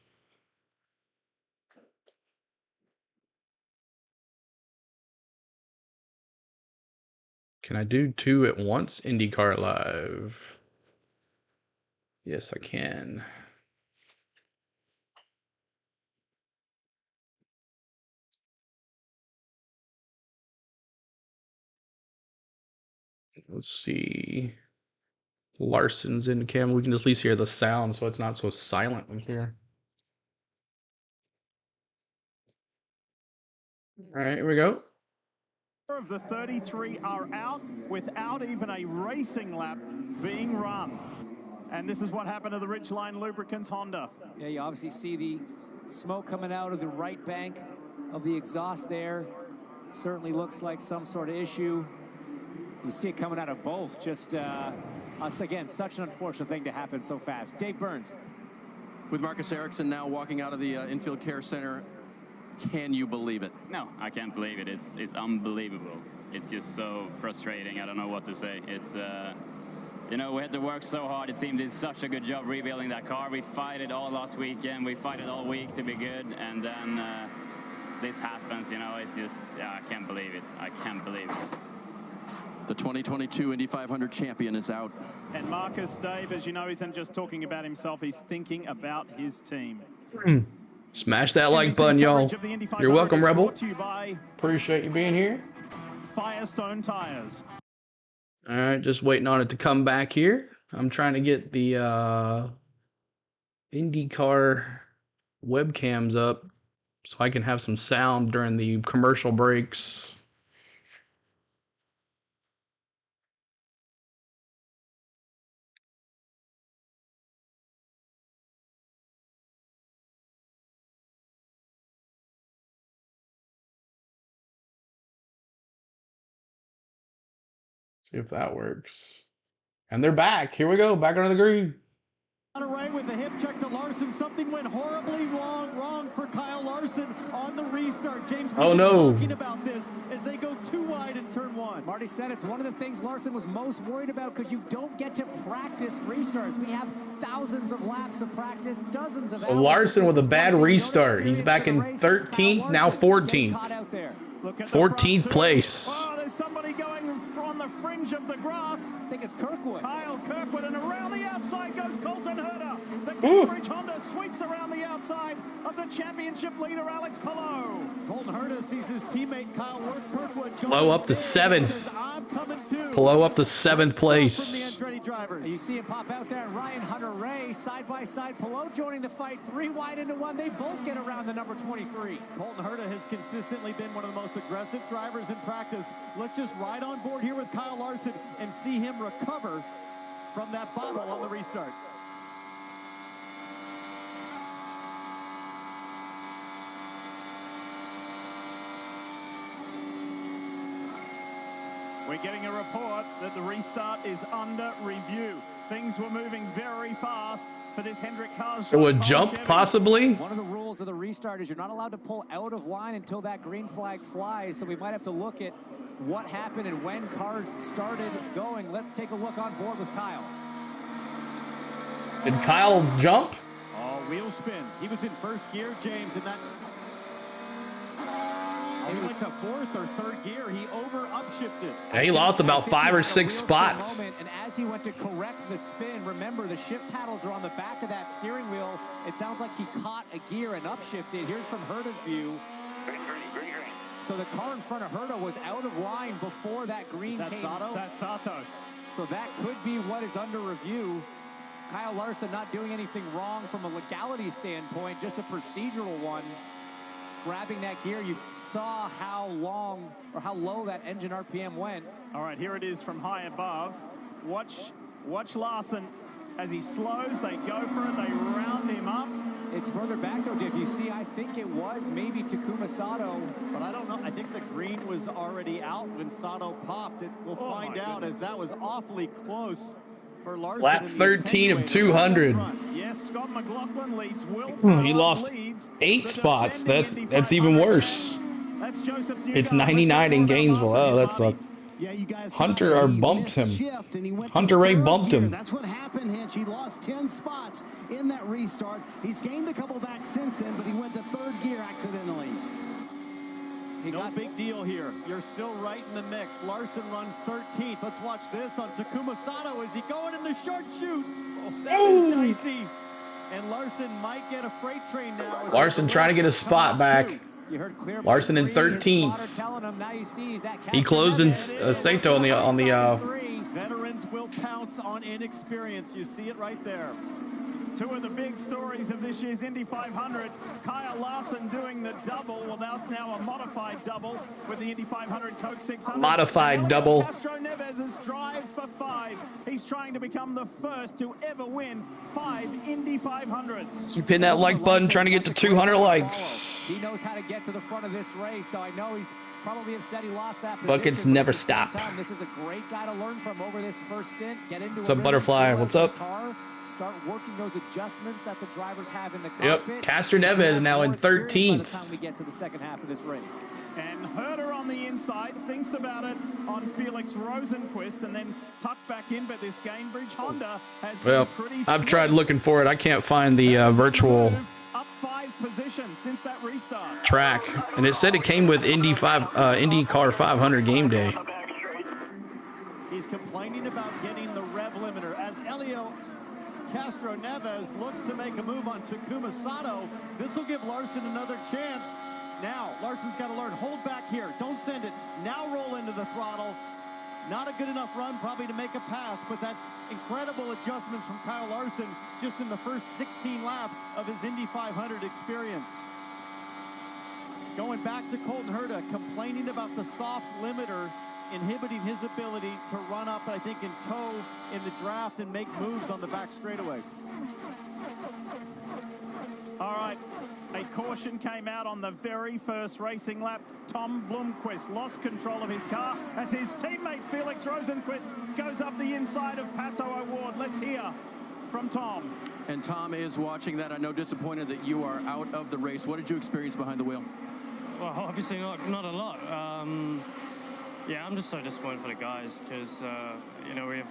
Can I do 2 at once? IndyCar Live. Yes, I can. Let's see. Larson's in cam. We can just at least hear the sound so it's not so silent in here. All right, here we go. Of the 33 are out without even a racing lap being run. And this is what happened to the Ridgeline Lubricants Honda. Yeah, you obviously see the smoke coming out of the right bank of the exhaust there. Certainly looks like some sort of issue. You see it coming out of both. Just, again, such an unfortunate thing to happen so fast. Dave Burns. With Marcus Ericsson now walking out of the infield care center, can you believe it? No, I can't believe it. It's unbelievable. It's just so frustrating. I don't know what to say. It's, you know, we had to work so hard. The team did such a good job rebuilding that car. We fight it all last weekend. We fight it all week to be good. And then this happens, you know, it's just, I can't believe it. I can't believe it. The 2022 Indy 500 champion is out. And Marcus, Dave, as you know, isn't just talking about himself. He's thinking about his team. Smash that like button, y'all. You're welcome, Rebel. Appreciate you being here. Firestone Tires. All right, just waiting on it to come back here. I'm trying to get the IndyCar webcams up so I can have some sound during the commercial breaks. See if that works. And they're back. Here we go. Back under the green. Right with the hip check to Larson. Something went horribly wrong for Kyle Larson on the restart. James, oh no! Talking about this as they go too wide in turn 1. Marty said it's one of the things Larson was most worried about because you don't get to practice restarts. We have thousands of laps of practice, dozens of hours. So Larson with a bad restart. He's back in 13th, now 14th. 14th place. Oh, there's somebody going on the fringe of the grass. I think it's Kirkwood. Kyle Kirkwood, and around the outside goes Colton Herter. The Cambridge Honda sweeps around the outside of the championship leader, Alex Palou. Colton Herta sees his teammate Kyle Kirkwood Palou up to 7th. Palou up to 7th place. You see him pop out there, and Ryan Hunter-Reay side by side. Palou joining the fight, 3 wide into 1. They both get around the number 23. Colton Herta has consistently been one of the most aggressive drivers in practice. Let's just ride on board here with Kyle Larson and see him recover from that bobble on the restart. We're getting a report that the restart is under review. Things were moving very fast for this Hendrick Cars. So a jump, possibly? One of the rules of the restart is you're not allowed to pull out of line until that green flag flies, so we might have to look at what happened and when cars started going. Let's take a look on board with Kyle. Did Kyle jump? Oh, wheel spin. He was in first gear, James, and that... He went to 4th or 3rd gear. He upshifted. Yeah, he lost about 5 or 6 spots. And as he went to correct the spin, remember the shift paddles are on the back of that steering wheel. It sounds like he caught a gear and upshifted. Here's from Herta's view. Green. So the car in front of Herta was out of line before that green came. Sato? That's Sato. So that could be what is under review. Kyle Larson not doing anything wrong from a legality standpoint, just a procedural one. Grabbing that gear, you saw how long or how low that engine RPM went. All right, here it is from high above. Watch Larson as he slows. They go for it. They round him up. It's further back though, Diff. You see, I think it was maybe Takuma Sato. But I don't know. I think the green was already out when Sato popped it. We'll find out as that was awfully close. Lap 13 of 200. Yes, Scott McLaughlin leads. He lost 8 spots. That's even worse. It's 99 in Gainesville. Oh, that sucks. Hunter bumped him. Hunter-Reay bumped him. That's what happened, Hinch. He lost 10 spots in that restart. He's gained a couple back since then, but he went to 3rd gear accidentally. No big deal here. You're still right in the mix. Larson runs 13th. Let's watch this on Takuma Sato. Is he going in the short chute? Oh, that is dicey. And Larson might get a freight train now. Larson trying to get a spot back. You heard clear Larson in 13th. He closed in Sato on the Veterans will pounce on inexperience. You see it right there. Two of the big stories of this year's Indy 500, Kyle Larson doing the double. Well, that's now a modified double with the Indy 500 Coke 600. Modified double. Castro Neves's drive for 5. He's trying to become the first to ever win 5 Indy 500s. Keep hitting that like button, trying to get to 200 likes. He knows how to get to the front of this race, so I know he's probably upset he lost that position. Buckets never stop. This is a great guy to learn from over this first stint. Get into What's up, Butterfly? What's up? Start working those adjustments that the drivers have in the cockpit. Yep, Castro Neves now in 13th. By the time we get to the second half of this race. And Herder on the inside thinks about it on Felix Rosenquist and then tucked back in, but this Gainbridge Honda has been pretty I've tried looking for it. I can't find the virtual up 5 positions since that restart. Track, and it said it came with IndyCar 500 game day. He's complaining about getting the rev limiter as Elio Castro Neves looks to make a move on Takuma Sato. This will give Larson another chance. Now, Larson's got to learn. Hold back here. Don't send it. Now roll into the throttle. Not a good enough run probably to make a pass, but that's incredible adjustments from Kyle Larson just in the first 16 laps of his Indy 500 experience. Going back to Colton Herta, complaining about the soft limiter inhibiting his ability to run up, I think, in tow in the draft and make moves on the back straightaway. All right, a caution came out on the very first racing lap. Tom Blomqvist lost control of his car as his teammate Felix Rosenquist goes up the inside of Pato O'Ward. Let's hear from Tom. And Tom is watching that. I know disappointed that you are out of the race. What did you experience behind the wheel? Well, obviously not a lot. Yeah, I'm just so disappointed for the guys because, you know, we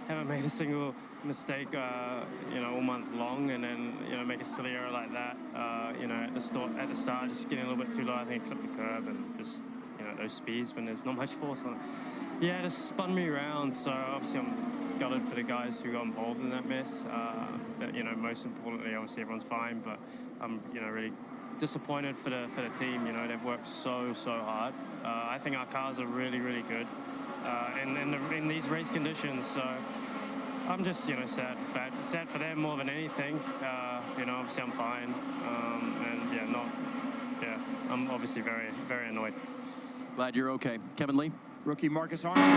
haven't made a single mistake, you know, all month long, and then, you know, make a silly error like that, you know, at the start, just getting a little bit too low. I think I clipped the curb and just, you know, those speeds when there's not much force on it. Yeah, it just spun me around. So obviously I'm gutted for the guys who got involved in that mess. But, you know, most importantly, obviously everyone's fine, but I'm, you know, really disappointed for the team. You know, they've worked so hard. I think our cars are really good in these race conditions. So I'm just, you know, sad for them more than anything. You know, obviously I'm fine, and yeah, I'm obviously very annoyed. Glad you're okay. Kevin Lee. Rookie Marcus Armstrong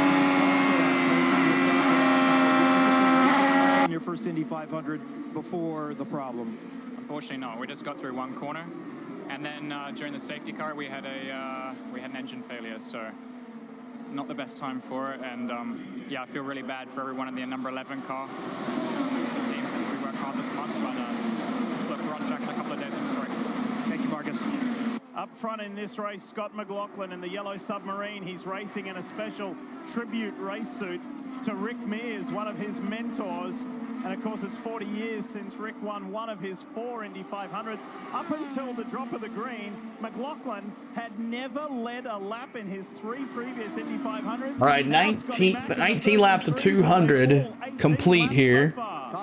in your first Indy 500 before the problem. Unfortunately not. We just got through one corner, and then during the safety car we had an engine failure, so not the best time for it. And yeah, I feel really bad for everyone in the number 11 car. The team, we worked hard this month, but look, we're on track in a couple of days in the break. Thank you, Marcus. Up front in this race, Scott McLaughlin in the yellow submarine. He's racing in a special tribute race suit to Rick Mears, one of his mentors. And of course, it's 40 years since Rick won one of his 4 Indy 500s. Up until the drop of the green, McLaughlin had never led a lap in his 3 previous Indy 500s. All right, 19 laps of 200 complete here.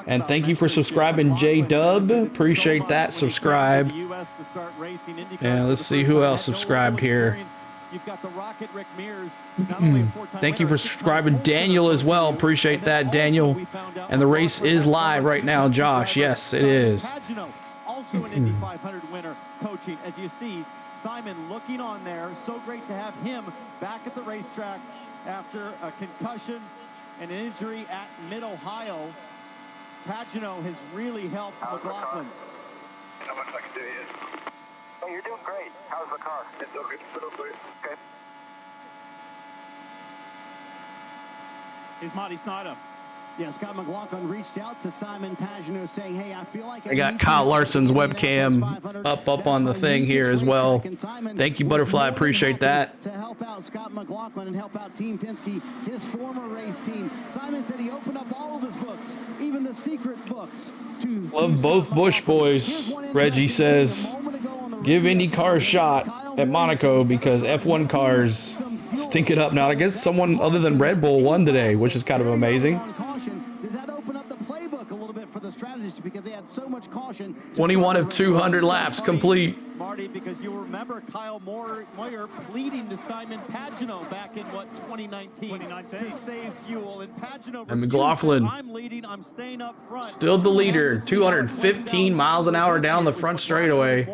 And thank you for subscribing, J-Dub. Appreciate that. Subscribe. And let's see who else subscribed here. You've got the Rocket Rick Mears. Thank you for subscribing, Daniel, as well. Appreciate that, Daniel. And the race is live right now, Josh. Yes, it is. Also an Indy 500 winner coaching. As you see, Simon looking on there. So great to have him back at the racetrack after a concussion and an injury at Mid-Ohio. Pagano has really helped McLaughlin. How much I can do is. Oh, you're doing great. How's the car? It's okay. Okay. Here's Marty Snyder. Yeah, Scott McLaughlin reached out to Simon Pagano saying, hey, I feel like I got Kyle Larson's webcam up on the thing here as well. Thank you, Butterfly. Appreciate that. To help out Scott McLaughlin and help out Team Penske, his former race team. Simon said he opened up all of his books, even the secret books. Love both Bush boys, Reggie says. A moment ago on the give IndyCar a shot at Monaco because F1 cars stink it up now. I guess someone other than Red Bull won today, which is kind of amazing. Does that open up the playbook a little bit for the strategists because they had so much caution? 21 of 200 laps complete. Marty, because you'll remember Kyle Moyer pleading to Simon Pagenaud back in, 2019 to save fuel. And Pagenaud And McLaughlin, I'm leading, I'm staying up front. still the leader, 215 miles an hour down the front straightaway.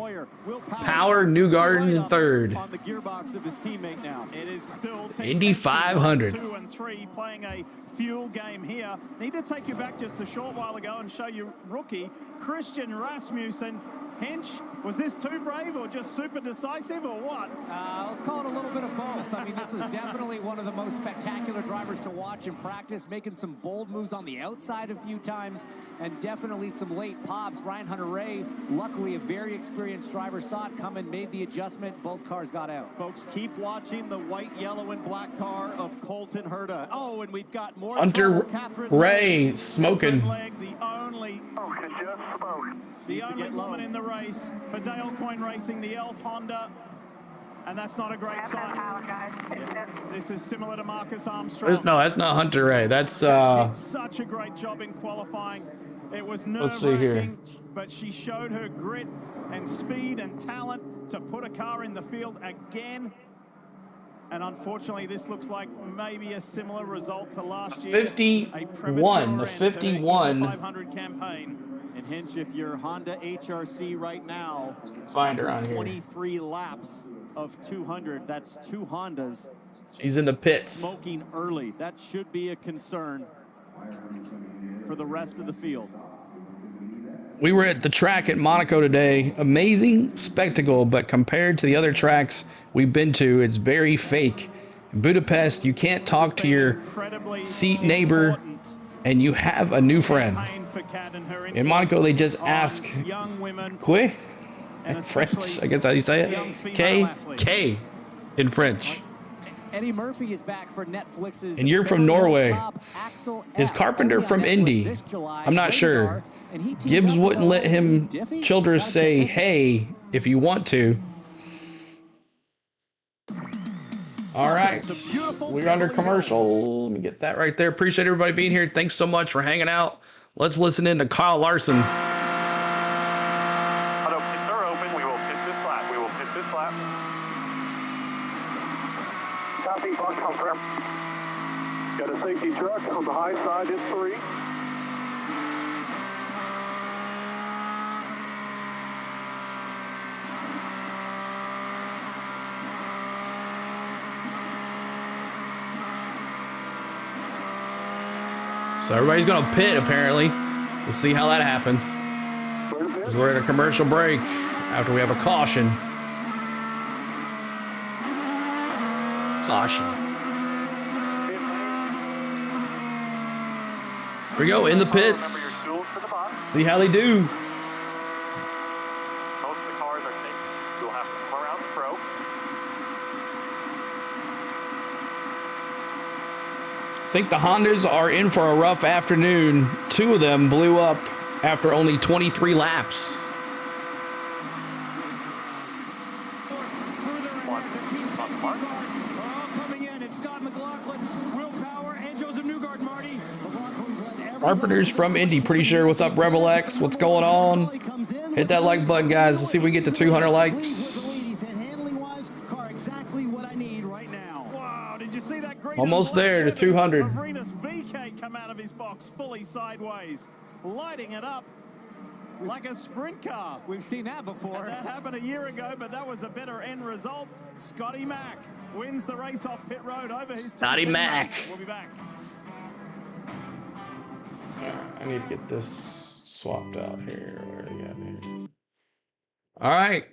Power Newgarden in third. On the gearbox of his teammate now. It is still Indy 500. 2 and 3 playing a fuel game here. Need to take you back just a short while ago and show you rookie Christian Rasmussen. Hench, was this too brave or just super decisive or what? Let's call it a little bit of both. I mean, this was definitely one of the most spectacular drivers to watch in practice, making some bold moves on the outside a few times, and definitely some late pops. Ryan Hunter-Reay, luckily a very experienced driver, saw it coming, made the adjustment. Both cars got out. Folks, keep watching the white, yellow, and black car of Colton Herta. Oh, and we've got more. Hunter-Reay smoking. The only woman in the race for Dale Coyne Racing, the Elf Honda. And that's not a great sign. This is similar to Marcus Armstrong. No, that's not Hunter-Reay. That's did such a great job in qualifying. It was nerve-wracking, but she showed her grit and speed and talent to put a car in the field again. And unfortunately, this looks like maybe a similar result to last year. 51. The 51. 500 campaign. And Hinch, if you're Honda HRC right now, find her on here. 23 laps of 200. That's 2 Hondas. She's in the pits. Smoking early. That should be a concern for the rest of the field. We were at the track at Monaco today. Amazing spectacle, but compared to the other tracks we've been to, it's very fake. In Budapest, you can't talk to your seat neighbor and you have a new friend. In Monaco, they just ask, "Quoi?" in French, I guess how you say it. K in French. Eddie Murphy is back for Netflix's. And you're from Norway. Is Carpenter from Indy? I'm not sure. Gibbs wouldn't let him Childress say hey if you want to. All right, we're under commercial. Let me get that right there. Appreciate everybody being here. Thanks so much for hanging out. Let's listen in to Kyle Larson. Auto pits are open. We will pit this lap. We will pit this lap. Copy, box confirm. Got a safety truck on the high side, it's 3. So everybody's gonna pit apparently. We'll see how that happens. Because we're at a commercial break after we have a caution. Caution. Here we go in the pits. See how they do. Most of the cars are safe. We'll have to come around the pro. I think the Hondas are in for a rough afternoon. 2 of them blew up after only 23 laps. Carpenter's from Indy, pretty sure. What's up, Rebel X? What's going on? Hit that like button, guys. Let's see if we get to 200 likes. Almost there to 200. Avrinas VK come out of his box fully sideways, lighting it up like a sprint car. We've seen that before. And that happened a year ago, but that was a better end result. Scotty Mack wins the race off pit road over his Scotty Mack. We'll be back. I need to get this swapped out here. Where are they at here? All right.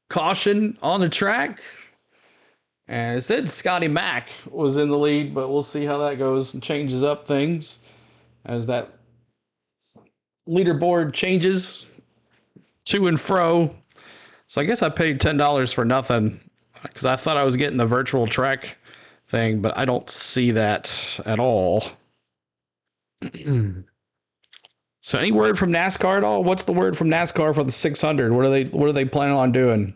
Caution on the track. And it said Scotty Mack was in the lead, but we'll see how that goes and changes up things as that leaderboard changes to and fro. So I guess I paid $10 for nothing because I thought I was getting the virtual track thing, but I don't see that at all. So any word from NASCAR at all? What's the word from NASCAR for the 600? What are they planning on doing?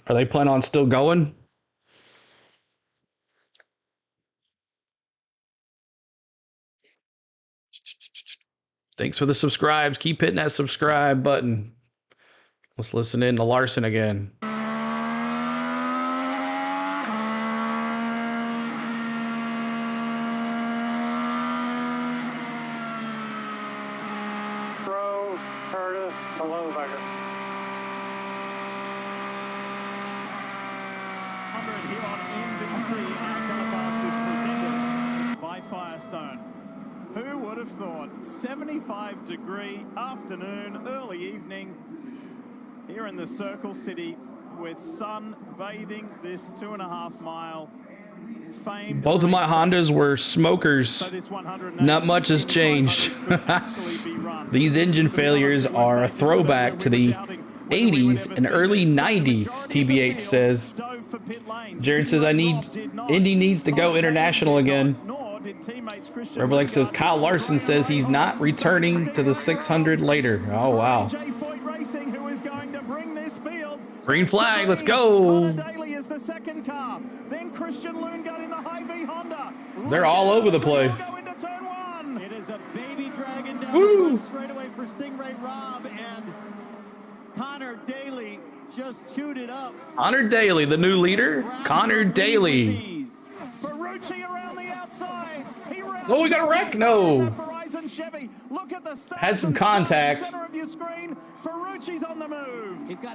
Are they planning on still going? Thanks for the subscribes. Keep hitting that subscribe button. Let's listen in to Larson again. Pro, Curtis, hello, Becker. 100 here on NBC. Our telecast is presented by Firestone. Who would have thought? 75-degree afternoon, early evening here in the Circle City with sun bathing this 2.5-mile famed. Both of my Hondas were smokers. So this 100 Not much has changed. These engine failures are a throwback to the 80s and early 90s, TBH says. Jared says, Indy needs to go international again. Rebelix says, Kyle Larson says he's not returning to the 600 later. Oh, wow. Green flag, let's go. They're all over the place. It is a baby dragon down Woo! the front straightaway for Stingray Robb, and Connor Daly just chewed it up. Connor Daly, the new leader. Connor Daly. Oh, we got a wreck? No. Had some contact. He's got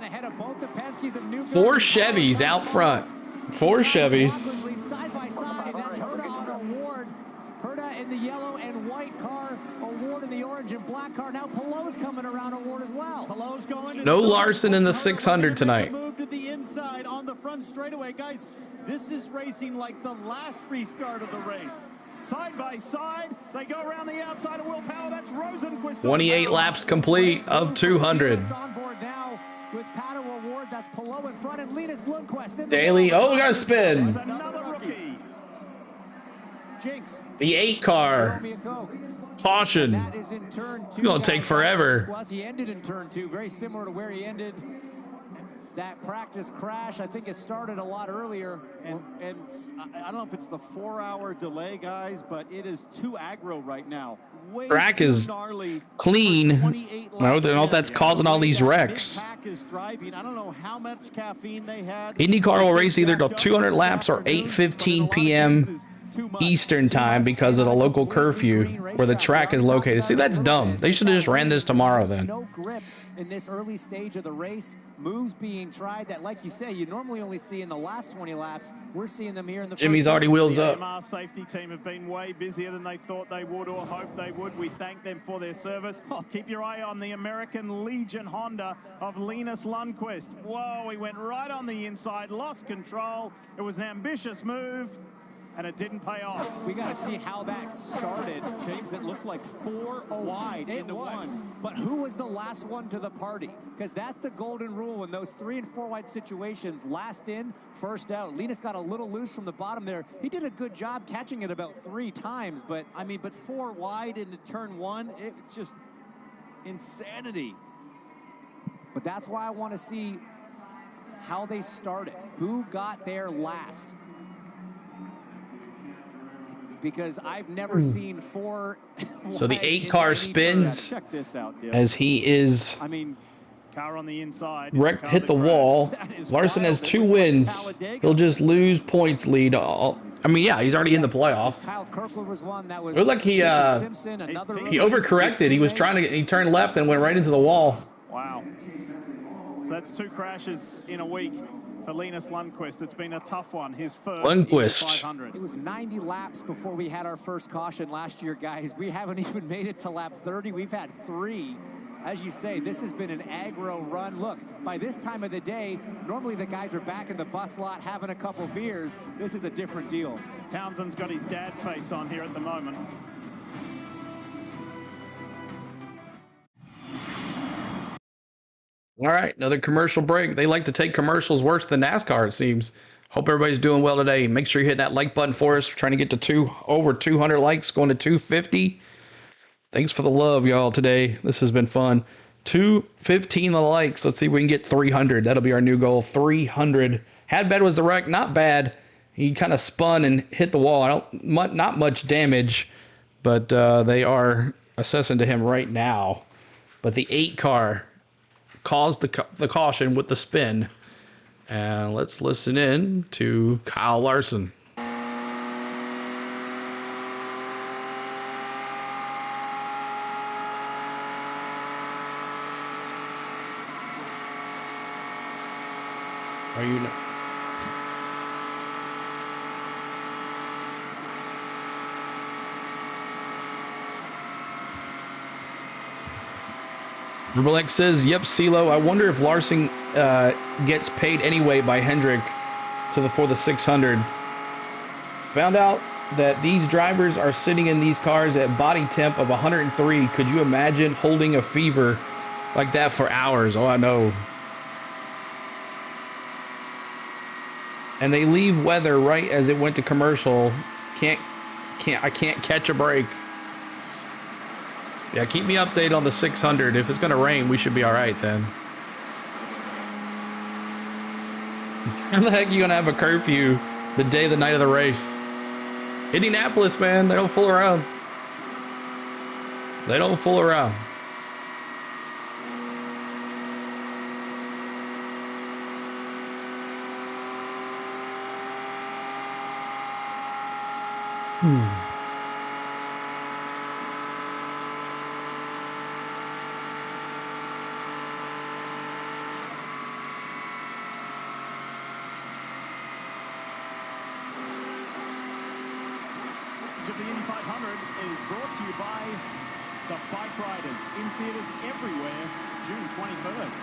ahead of both the Penske's and New 4 Chevys out front. 4 Chevys. side by side. That's Herta on Award. Herta in the yellow and white car. Award in the orange and black car. Now Pelot's coming around Award as well. Pelot's going to No Larson in the 600 tonight. move to the inside on the front straightaway. Guys, this is racing like the last restart of the race. Side by side, they go around the outside of Will Power. That's Rosenquist. 28 laps complete of 200. On board now with Pato Award. That's Pelot in front and Linus Lundqvist. Daly, oh, we got a spin. Another rookie. Jinx. The 8 car. Caution. That is in turn 2. It's going to take forever. Was he ended in turn 2, very similar to where he ended that practice crash. I think it started a lot earlier. And I don't know if it's the 4-hour delay, guys, but it is too aggro right now. Way Track too is gnarly. clean. I don't know if that's causing all these wrecks. Pack is driving. I don't know how much caffeine they had. IndyCar will race either till 200 laps or 8:15 p.m. Eastern time because of the local curfew where the track is located. See, that's dumb. They should have just ran this tomorrow then. No grip in this early stage of the race. Moves being tried that, like you say, you normally only see in the last 20 laps. We're seeing them here in the Jimmy's first already wheels up. The AMR safety team have been way busier than they thought they would or hoped they would. We thank them for their service. Keep your eye on the American Legion Honda of Linus Lundqvist. Whoa, he went right on the inside, lost control. It was an ambitious move, and it didn't pay off. We got to see how that started. James, it looked like 4 wide into one. But who was the last one to the party? Because that's the golden rule in those 3 and 4 wide situations. Last in, first out. Linus got a little loose from the bottom there. He did a good job catching it about 3 times, but I mean, but 4 wide into turn 1, it's just insanity. But that's why I want to see how they started. Who got there last? Because I've never seen 4. So the 8 car spins Check this out, Dale. as he is I mean, car on the inside. wrecked, hit the wall. Larson has 2 wins. He'll just lose points lead. I mean, yeah, he's already in the playoffs. Kyle Kirkland was one that was. It looked like he overcorrected. He was he turned left and went right into the wall. Wow. So that's 2 crashes in a week for Linus Lundqvist. It's been a tough one. His first Lundqvist. 500. It was 90 laps before we had our first caution last year, guys. We haven't even made it to lap 30. We've had 3. As you say, this has been an aggro run. Look, by this time of the day, normally the guys are back in the bus lot having a couple beers. This is a different deal. Townsend's got his dad face on here at the moment. All right, another commercial break. They like to take commercials worse than NASCAR, it seems. Hope everybody's doing well today. Make sure you hit that like button for us. We're trying to get to over 200 likes, going to 250. Thanks for the love, y'all, today. This has been fun. 215 likes. Let's see if we can get 300. That'll be our new goal. 300. Hadbed was the wreck. Not bad. He kind of spun and hit the wall. Not much damage, but they are assessing to him right now. But the 8 car caused the caution with the spin. And let's listen in to Kyle Larson. Are you not? Rubelek says, yep, CeeLo. I wonder if Larson gets paid anyway by Hendrick for the 600. Found out that these drivers are sitting in these cars at body temp of 103. Could you imagine holding a fever like that for hours? Oh, I know. And they leave weather right as it went to commercial. I can't catch a break. Yeah, keep me updated on the 600. If it's gonna rain, we should be all right then. How the heck are you gonna have a curfew the night of the race? Indianapolis, man, they don't fool around. They don't fool around. Of the Indy 500 is brought to you by the Bike Riders in theaters everywhere June 21st.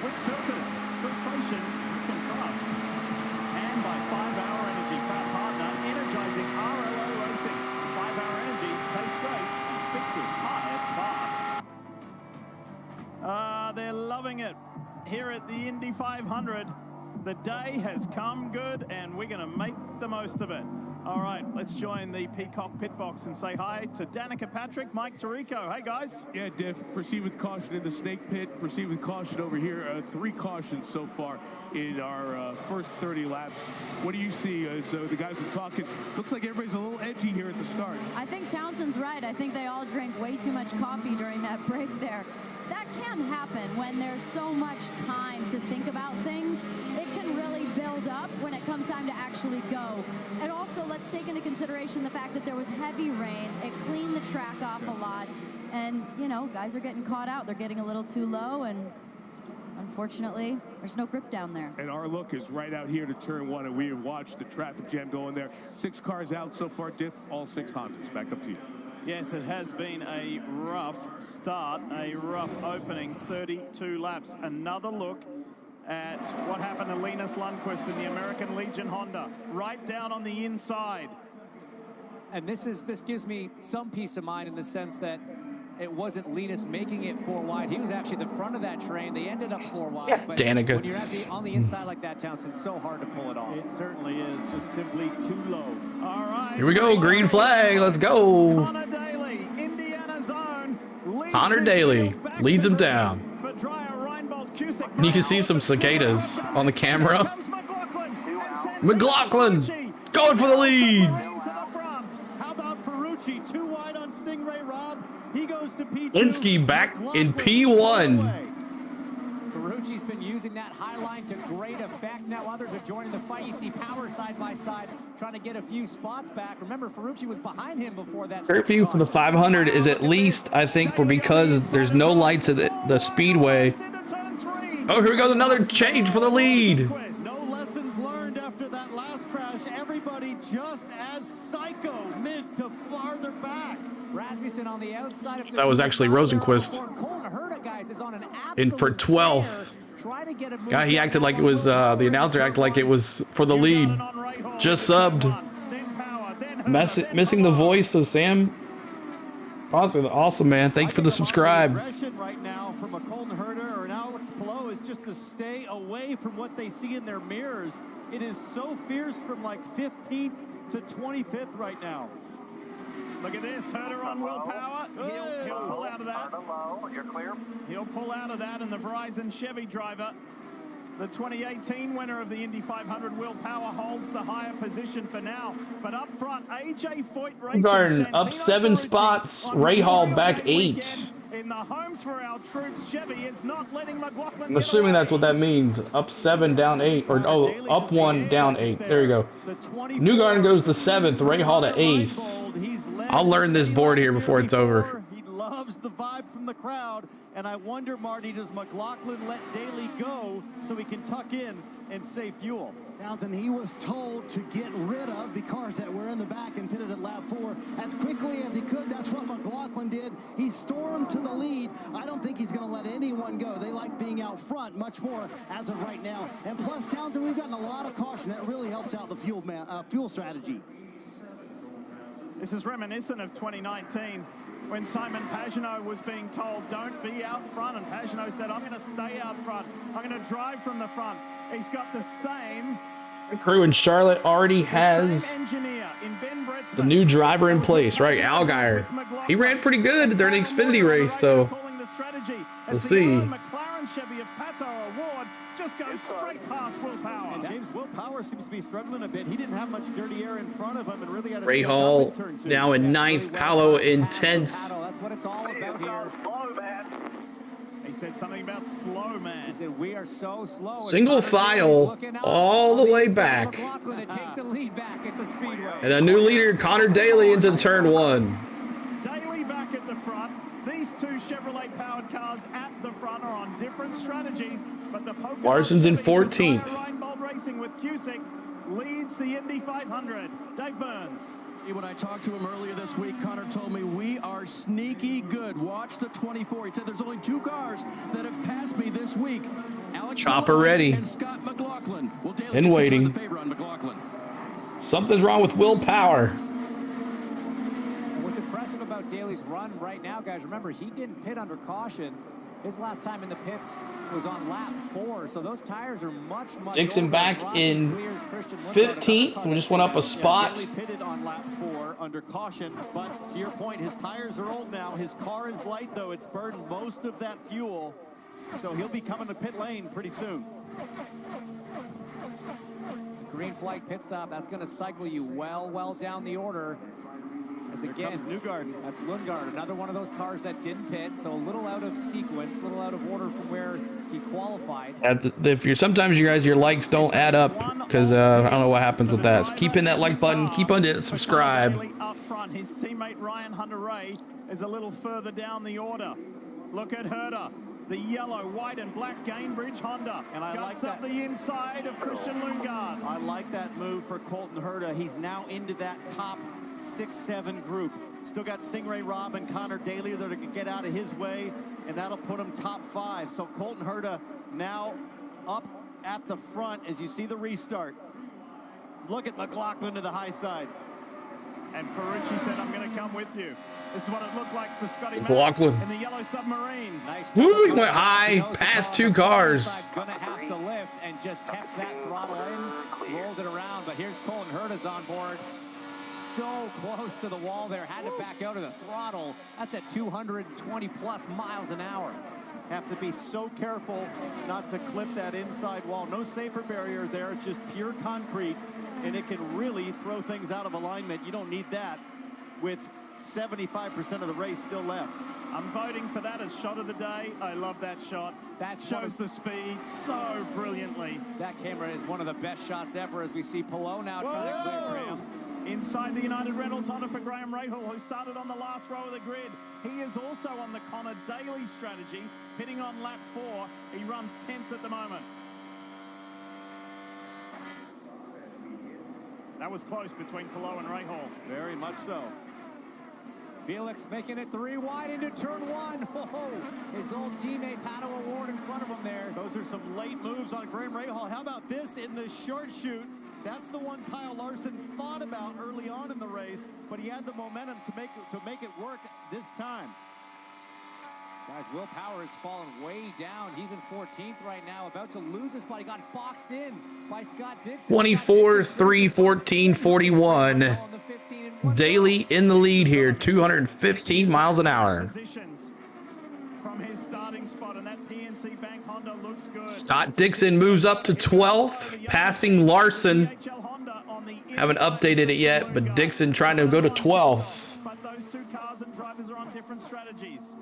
Wix Filters, filtration you can trust. And by 5-Hour Energy, proud partner, energizing RLO racing. 5-Hour Energy tastes great, fixes tired fast. They're loving it here at the Indy 500. The day has come good, and we're going to make the most of it. All right, let's join the Peacock pit box and say hi to Danica Patrick, Mike Tirico. Hey, guys. Yeah, Diff, proceed with caution in the snake pit. Proceed with caution over here. 3 cautions so far in our first 30 laps. What do you see? So the guys were talking. Looks like everybody's a little edgy here at the start. I think Townsend's right. I think they all drank way too much coffee during that break there. That can happen when there's so much time to think about things. It can really build up when it comes time to actually go. And also, let's take into consideration the fact that there was heavy rain. It cleaned the track off a lot. And, you know, guys are getting caught out. They're getting a little too low, and unfortunately, there's no grip down there. And our look is right out here to turn 1, and we have watched the traffic jam going there. 6 cars out so far, Diff, all 6 Hondas. Back up to you. Yes, it has been a rough start, a rough opening, 32 laps. Another look at what happened to Linus Lundqvist in the American Legion Honda, right down on the inside. And this gives me some peace of mind in the sense that it wasn't Linus making it 4 wide. He was actually the front of that train. They ended up 4 wide. But Danica. when you're on the inside like that, Townsend, so hard to pull it off. It certainly is, just simply too low. All right. Here we go, green flag. Let's go. Connor Daly, Indiana zone. Connor Daly leads him down. And you can see some cicadas on the camera. McLaughlin going for the lead. How about Ferrucci? 2 wide on Stingray, Rob. He goes to P2. Linsky back in P1. Ferrucci's been using that high line to great effect. Now others are joining the fight. You see Power side by side trying to get a few spots back. Remember, Ferrucci was behind him before that. Curfew for the 500 is at least, I think, because there's no lights at the speedway. Oh, here goes another change for the lead. No lessons learned after that last crash. Everybody just as psycho, mid to farther back. Rasmussen on the outside of That was actually Rosenquist in for 12th. Yeah, he acted like it was, the announcer acted like it was for the lead. Just subbed. Missing the voice of Sam. Awesome, man. Thank you for the subscribe. Right now from a Colton Herter or an Alex Palou is just to stay away from what they see in their mirrors. It is so fierce from like 15th to 25th right now. Look at this, Herder on willpower. He'll pull out of that. You're clear. He'll pull out of that, and the Verizon Chevy driver, the 2018 winner of the Indy 500, Will Power, holds the higher position for now. But up front, AJ Foyt Racing. Garden up 7 spots. Ray Hall back 8. In the homes for our troops, Chevy is not letting McLaughlin. I'm assuming that's what that means. Up 7, down 8, or up 1, down 8. There you go. Newgarden goes to 7th. Ray Hall to 8th. I'll learn this board here before it's over. He loves the vibe from the crowd, and I wonder, Marty, does McLaughlin let Daly go so he can tuck in and save fuel? Townsend, he was told to get rid of the cars that were in the back and pitted at lap 4 as quickly as he could. That's what McLaughlin did. He stormed to the lead. I don't think he's going to let anyone go. They like being out front much more as of right now. And plus, Townsend, we've gotten a lot of caution. That really helps out the fuel strategy. This is reminiscent of 2019 when Simon Pagenaud was being told, don't be out front. And Pagenaud said, I'm going to stay out front. I'm going to drive from the front. He's got the same crew in Charlotte already has the new driver in place, right? Allgaier. He ran pretty good during the Xfinity race, so we'll see. McLaren Chevy of Pato Award just goes straight past Will Power. And James Will Power seems to be struggling a bit. He didn't have much dirty air in front of him and really had a Ray Hall now in 9th, Paolo in 10th. That's what it's all about here. He said something about slow, man. He said, we are so slow. Single file all the way back. To take the lead back at the speedway. And a new leader, Connor Daly, into turn 1. Daly back at the front. These two Chevrolet-powered cars at the front are on different strategies, but the Larson's in 14th. Reinbold Racing with Cusick leads the Indy 500. Dave Burns. When I talked to him earlier this week, Connor told me we are sneaky good. Watch the 24. He said there's only 2 cars that have passed me this week. Alex Chopper ready. And Scott McLaughlin. Well, Daly and waiting. The favor on McLaughlin. Something's wrong with Will Power. What's impressive about Daly's run right now, guys, remember, he didn't pit under caution. His last time in the pits was on lap 4, so those tires are much Dixon back in 15th. We just went up a spot. Daly pitted on lap 4 under caution, but to your point, his tires are old now. His car is light, though. It's burned most of that fuel, so he'll be coming to pit lane pretty soon. Green flag pit stop, that's going to cycle you well down the order. As again, comes Newgarden. That's Lundgaard, another one of those cars that didn't pit, so a little out of sequence, a little out of order from where he qualified. If you're sometimes you guys your likes don't add up because I don't know what happens with that. So keep in that like button, keep on it, subscribe. Up front, his teammate Ryan Hunter-Ray is a little further down the order. Look at Herder. The yellow, white, and black Gainbridge Honda. And I like up that. The inside of Christian Lundgaard. I like that move for Colton Herta. He's now into that top 6-7 group. Still got Stingray Robb and Connor Daly that are going to get out of his way, and that'll put him top 5. So Colton Herta now up at the front as you see the restart. Look at McLaughlin to the high side. And Ferrucci said, I'm going to come with you. This is what it looked like for Scotty McLaughlin in the yellow submarine. Nice. Ooh, he went high, past 2 cars. Going to have to lift and just kept that throttle in, rolled it around. But here's Colton Herta's on board. So close to the wall there, had to back out of the throttle. That's at 220 plus miles an hour. Have to be so careful not to clip that inside wall. No safer barrier there, it's just pure concrete, and it can really throw things out of alignment. You don't need that with 75% of the race still left. I'm voting for that as shot of the day. I love that shot. That shows the speed so brilliantly. That camera is one of the best shots ever as we see Palou now trying to clear Graham. Inside the United Rentals Honda for Graham Rahal, who started on the last row of the grid. He is also on the Connor Daly strategy, pitting on lap 4. He runs 10th at the moment. That was close between Palou and Rahal. Very much so. Felix making it 3 wide into turn 1. Oh, his old teammate Pato Award in front of him there. Those are some late moves on Graham Rahal. How about this in the short shoot? That's the one Kyle Larson thought about early on in the race, but he had the momentum to make it work this time. Guys, Will Power has fallen way down. He's in 14th right now, about to lose his spot. He got boxed in by Scott Dixon. 24, 3, 14, 41. Daly in the lead here, 215 miles an hour. From his starting spot, and that PNC Bank Honda looks good. Scott Dixon moves up to 12th, passing Larson. Haven't updated it yet, but Dixon trying to go to 12th. But those two cars and drivers are on different strategies.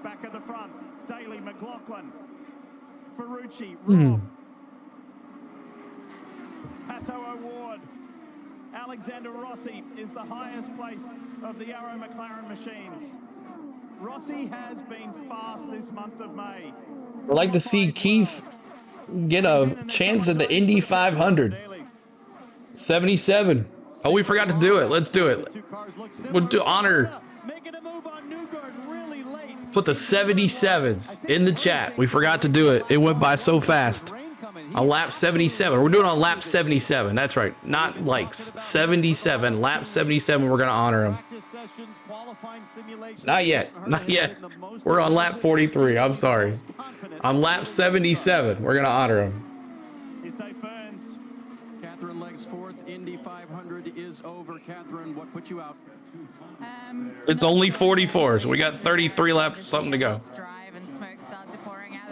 Back at the front, Daly, McLaughlin, Ferrucci, Robb, Pato O'Ward, Alexander Rossi is the highest placed of the Arrow McLaren machines. Rossi has been fast this month of May. I'd like to see Keith get a chance at the Indy 500. 77. Oh, we forgot to do it. Let's do it. We'll do honor. Put the 77s in the chat. We forgot to do it. It went by so fast. On lap 77. We're doing on lap 77. That's right. Not likes. 77. Lap 77. We're going to honor him. Not yet. Not yet. We're on lap 43. I'm sorry. On lap 77. We're going to honor him. Catherine Legg's fourth. Indy 500 is over. Catherine, what put you out? It's only 44, so we got 33 laps, something to go.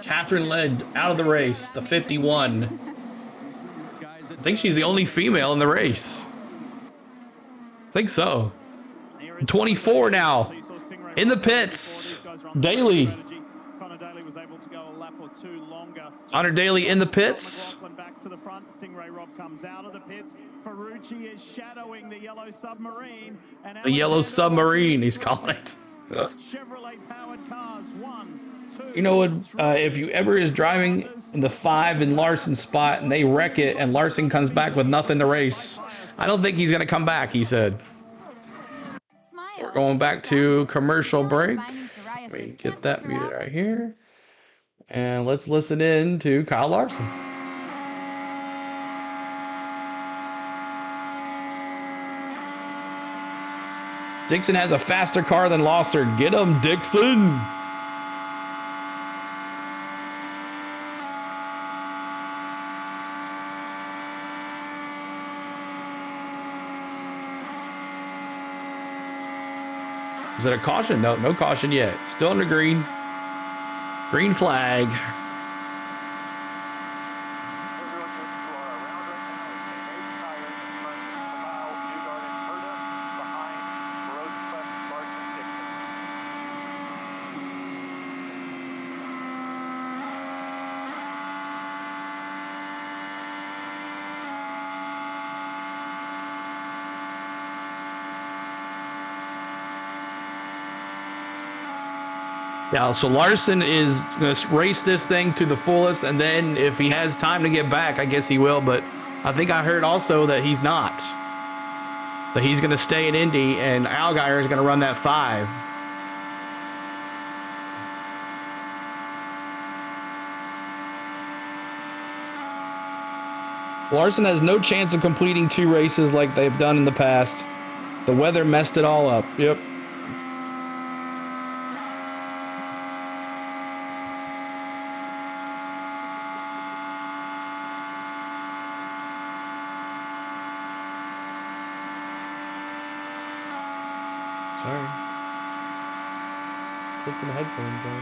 Catherine led out of the race, the 51. I think she's the only female in the race. I think so. 24 now. In the pits. Daly. Connor Daly in the pits. Back to the front. Stingray Robb comes out of the pits. Ferrucci is shadowing the yellow submarine. And the yellow submarine, he's calling it. Chevrolet powered cars. 1, 2. You know what? If you ever is driving in the 5 in Larson's spot and they wreck it and Larson comes back with nothing to race, I don't think he's going to come back, he said. So we're going back to commercial break. Let me get that muted right here. And let's listen in to Kyle Larson. Dixon has a faster car than Larson. Get him, Dixon! Is it a caution? No, no caution yet. Still in the green. Green flag. Yeah, so Larson is going to race this thing to the fullest, and then if he has time to get back, I guess he will, but I think I heard also that he's not. That he's going to stay in Indy, and Allgaier is going to run that 5. Larson has no chance of completing 2 races like they've done in the past. The weather messed it all up. Yep. Sorry. Put some headphones on.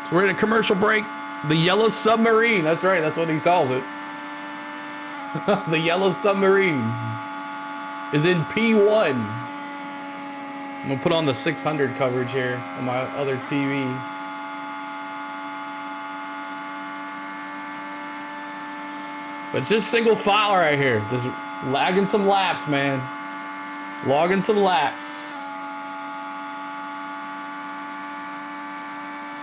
So we're in a commercial break. The Yellow Submarine. That's right. That's what he calls it. The Yellow Submarine is in P1. I'm going to put on the 600 coverage here on my other TV. But just single file right here. Just lagging some laps, man. Logging some laps.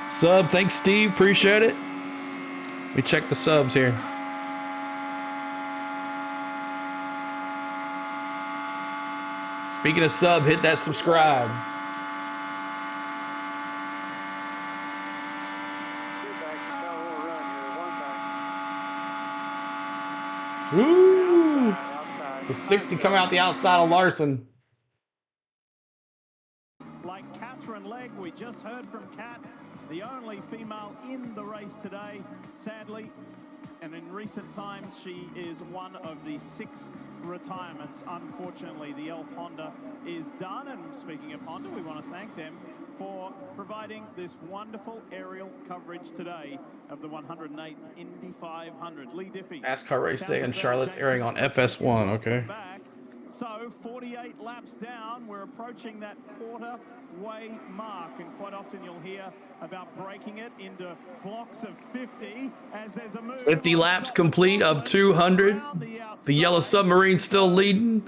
Sub, thanks Steve, appreciate it. Let me check the subs here. Speaking of sub, hit that subscribe. 60 coming out the outside of Larson. Like Catherine Legg, we just heard from Kat, the only female in the race today, sadly. And in recent times, she is one of the 6 retirements. Unfortunately, the Elf Honda is done. And speaking of Honda, we want to thank them for providing this wonderful aerial coverage today of the 108th Indy 500. Lee Diffie. NASCAR race day in Charlotte's airing on FS1. Okay. So 48 laps down, we're approaching that quarter-way mark, and quite often you'll hear about breaking it into blocks of 50 as there's a move. 50 laps complete of 200. The Yellow Submarine still leading.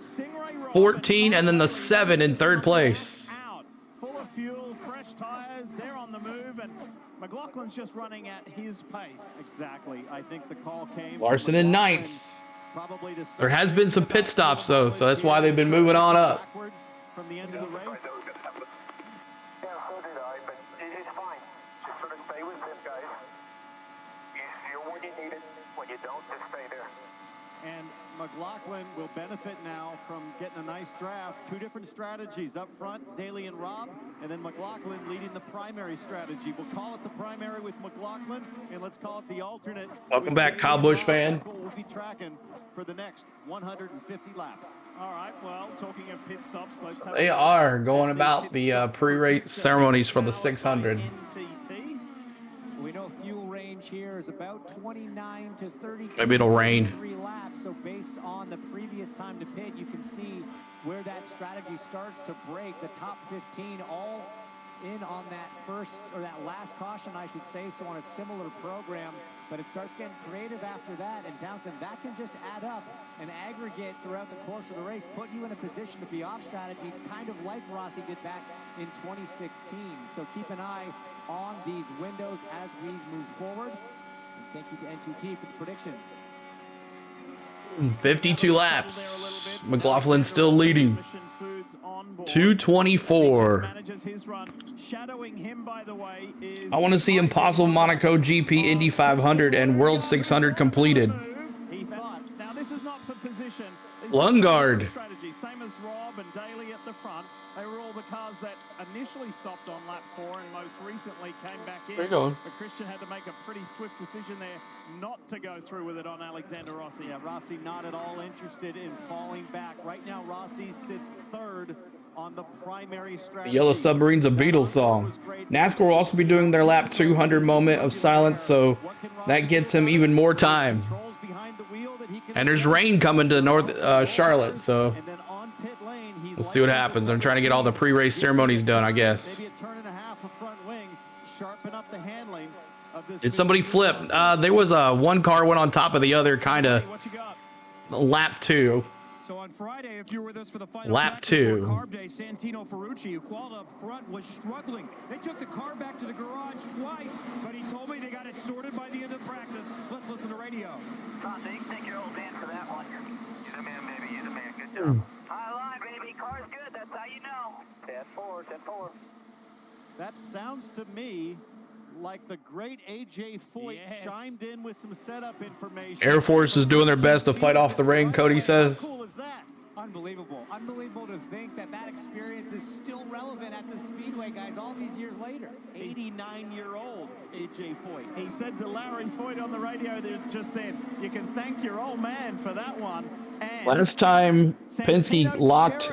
14, and then the 7 in third place. Full of fuel, fresh tires, they're on the move, and McLaughlin's just running at his pace. Exactly. I think the call came. Larson in 9th. There has been some pit stops though, so that's why they've been moving on up. From the end of the race. Yeah, so did I, but it's fine. Just sort of stay with them, guys. You're when you need it. When you don't, just stay there. And McLaughlin will benefit now from getting a nice draft. 2 different strategies up front, Daly and Robb, and then McLaughlin leading the primary strategy. We'll call it the primary with McLaughlin, and let's call it the alternate. Welcome back, Kyle Busch fan. That's what we'll be tracking for the next 150 laps. All right, well, talking of pit stops, let's have They are going about the pre-race ceremonies for the 600. NTT. We know fuel range here is about 29 to 32. Maybe it'll rain. 3 laps. So based on the previous time to pit, you can see where that strategy starts to break. The top 15 all in on that first, or that last caution, I should say, so on a similar program. But it starts getting creative after that, and Townsend, that can just add up and aggregate throughout the course of the race, put you in a position to be off strategy, kind of like Rossi did back in 2016. So keep an eye on these windows as we move forward. And thank you to NTT for the predictions. 52 laps. McLaughlin still leading. 224. I want to see Impossible Monaco GP Indy 500 and World 600 completed. Now this is not for position. Lundgaard. Strategy, same as Robb and Daly at the front. They were all the cars that initially stopped on lap 4 and most recently came back in. Where you going? But Christian had to make a pretty swift decision there not to go through with it on Alexander Rossi. Yeah, Rossi not at all interested in falling back. Right now, Rossi sits 3rd on the primary strategy. Yellow Submarine's a Beatles song. NASCAR will also be doing their lap 200 moment of silence, so that gets him even more time. And there's rain coming to North Charlotte, so we'll see what happens. I'm trying to get all the pre-race ceremonies done, I guess. Maybe a turn and a half of front wing, sharpen up the handling of this. Did somebody flip? There was one car went on top of the other, kind of lap 2. So on Friday, if you were with us for the final lap 2. Carb Day, Santino Ferrucci, who qualified up front, was struggling. They took the car back to the garage twice, but he told me they got it sorted by the end of practice. Let's listen to radio. Fonzo, you can thank your old man for that one. You're the man, baby. You're the man. Good job. High line, baby. Car's good. That's how you know. 10-4, 10-4. That sounds to me like the great AJ Foyt chimed in with some setup information. Air Force is doing their best to fight off the rain, Cody says. How cool is that? Unbelievable. Unbelievable to think that that experience is still relevant at the Speedway, guys, all these years later. 89-year-old AJ Foyt. He said to Larry Foyt on the radio just then, you can thank your old man for that one. And last time Penske locked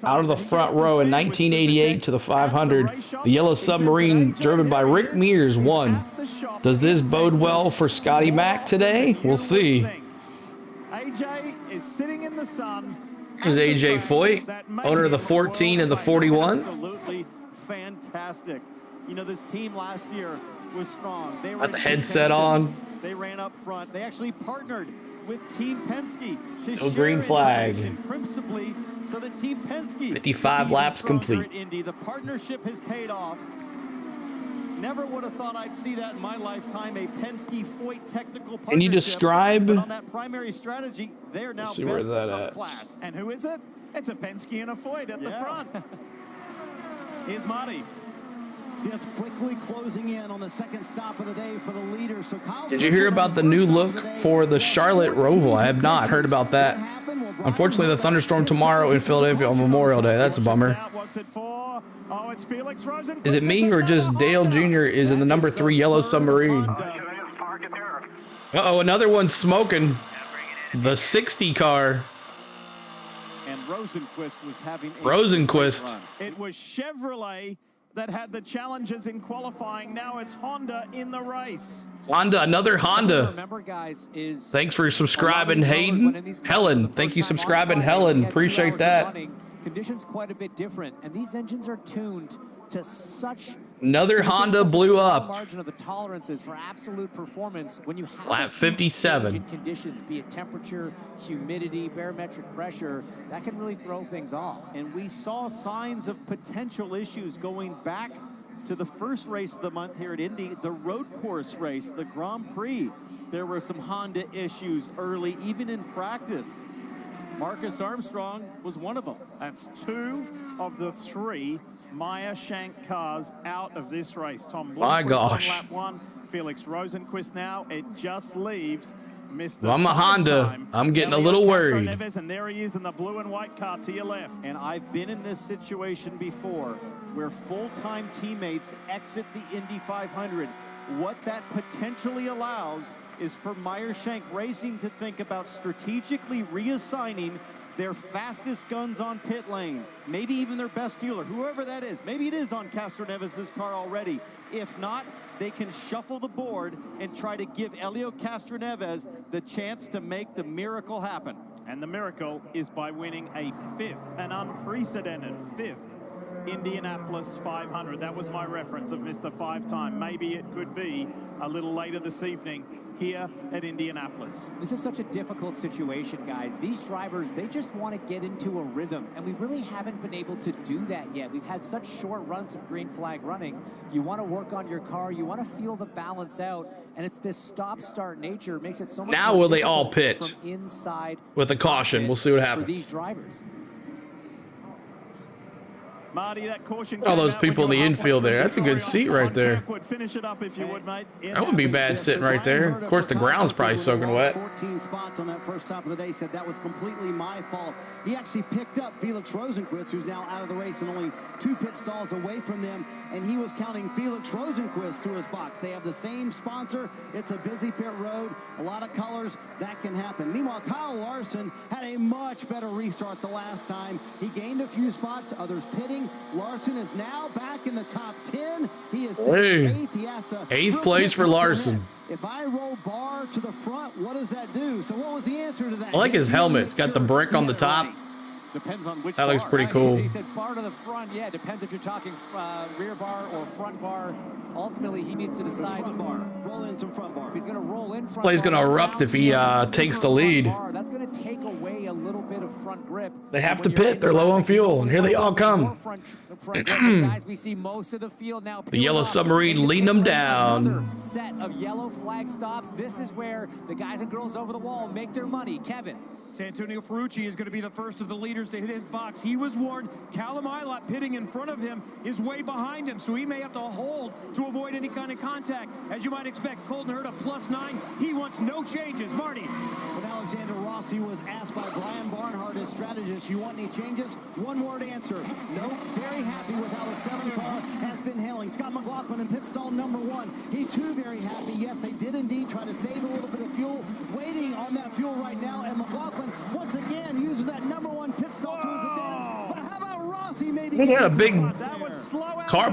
out of the front row in 1988 to the 500, the Yellow Submarine, driven by Rick Mears, won. Does this bode well for Scotty Mack today? We'll see. AJ is sitting in the sun. Here's AJ Foyt, owner of the 14 and the 41. Absolutely fantastic. You know, this team last year was strong. They were got the headset on. They ran up front. They actually partnered with Team Penske to Still share green flag. principally so that Team Penske 55 laps complete. at Indy. The partnership has paid off. Never would have thought I'd see that in my lifetime, a Penske-Foyt technical partnership. Can you describe? But on that primary strategy, they're now see best where that of at. class. And who is it? It's a Penske and a Foyt at the front. Here's Marty. It's quickly closing in on the second stop of the day for the leader. So Kyle, did you hear about the new look for the Charlotte Roval? I have not heard about that. Unfortunately, the thunderstorm tomorrow in Philadelphia on Memorial Day. That's a bummer. What's it for? Oh, it's Felix Rosenquist. Is it me or just Dale Jr. is in the number 3 yellow submarine? Uh-oh, another one's smoking. The 60 car. And Rosenquist was having a Rosenquist. It was Chevrolet that had the challenges in qualifying. Now it's Honda in the race. Honda, another Honda. Remember, guys, is Thanks for subscribing, Hayden. Helen, thank you subscribing, Helen. Appreciate that. Conditions quite a bit different, and these engines are tuned to such Another Honda blew up. margin of the tolerances for absolute performance when you have Lap 57. conditions, be it temperature, humidity, barometric pressure, that can really throw things off. And we saw signs of potential issues going back to the first race of the month here at Indy, the road course race, the Grand Prix. There were some Honda issues early, even in practice. Marcus Armstrong was one of them. That's 2 of the 3 Meyer Shank cars out of this race. Tom My Blomqvist gosh. on lap 1. Felix Rosenquist now. It just leaves Mr. Well, I'm a Honda. Five-time I'm getting a Elio little Castro worried. Neves, and there he is in the blue and white car to your left. And I've been in this situation before where full-time teammates exit the Indy 500. What that potentially allows is for Meyer Shank Racing to think about strategically reassigning their fastest guns on pit lane, maybe even their best fueler, whoever that is. Maybe it is on Castro Neves' car already. If not, they can shuffle the board and try to give Elio Castro Neves the chance to make the miracle happen. And the miracle is by winning a 5th, an unprecedented 5th Indianapolis 500. That was my reference of Mr. 5-time. Maybe it could be a little later this evening here at Indianapolis. This is such a difficult situation, guys. These drivers, they just want to get into a rhythm, and we really haven't been able to do that yet. We've had such short runs of green flag running. You want to work on your car, you want to feel the balance out, and it's this stop-start nature makes it so much Now more will they all difficult pit from inside with a caution? We'll see what for happens. these drivers. Marty, that caution All came those out when people in you the were infield halfway there. through That's a the good story seat on right there. Kirkwood. Finish it up if you would, mate. That would be bad sitting right there. Of course, the ground's probably soaking wet. 14 spots on that first top of the day, said that was completely my fault. He actually picked up Felix Rosenquist, who's now out of the race and only 2 pit stalls away from them, and he was counting Felix Rosenquist to his box. They have the same sponsor. It's a busy pit road, a lot of colors. That can happen. Meanwhile, Kyle Larson had a much better restart the last time. He gained a few spots, others pitting. Larson is now back in the top 10. He is Hey. 8th. He has to 8th place for Larson. If I roll bar to the front, what does that do? So what was the answer to that? I like his helmet. It's got the brick on the top. Depends on which That looks bar. pretty Right, cool. He said bar to the front. Yeah, depends if you're talking rear bar or front bar. Ultimately, he needs to decide. Front bar. Roll in some front bar. If he's going to roll in front Play's bar, gonna that erupt sounds if he like a takes the super lead. front bar. That's going to take away a little bit of front grip. They have And to when you're pit. They're low on inside, fuel, and here they all more come. front grip. Guys, we see most of the field now. The yellow submarine leading them down. Another set of yellow flag stops. This is where the guys and girls over the wall make their money. Kevin. Santonio Ferrucci is going to be the first of the leaders to hit his box. He was warned. Callum Ilott pitting in front of him is way behind him, so he may have to hold to avoid any kind of contact. As you might expect, Colton Herta +9. He wants no changes. Marty. When Alexander Rossi was asked by Brian Barnhart, his strategist, you want any changes? One word answer. No. Very happy with how the 7 car has been handling. Scott McLaughlin in pit stall number 1. He too very happy. Yes, they did indeed try to save a little bit of fuel. Waiting on that fuel right now, and McLaughlin once again uses that number 1 pit stall to his advantage. But how about Rossi maybe? They had a big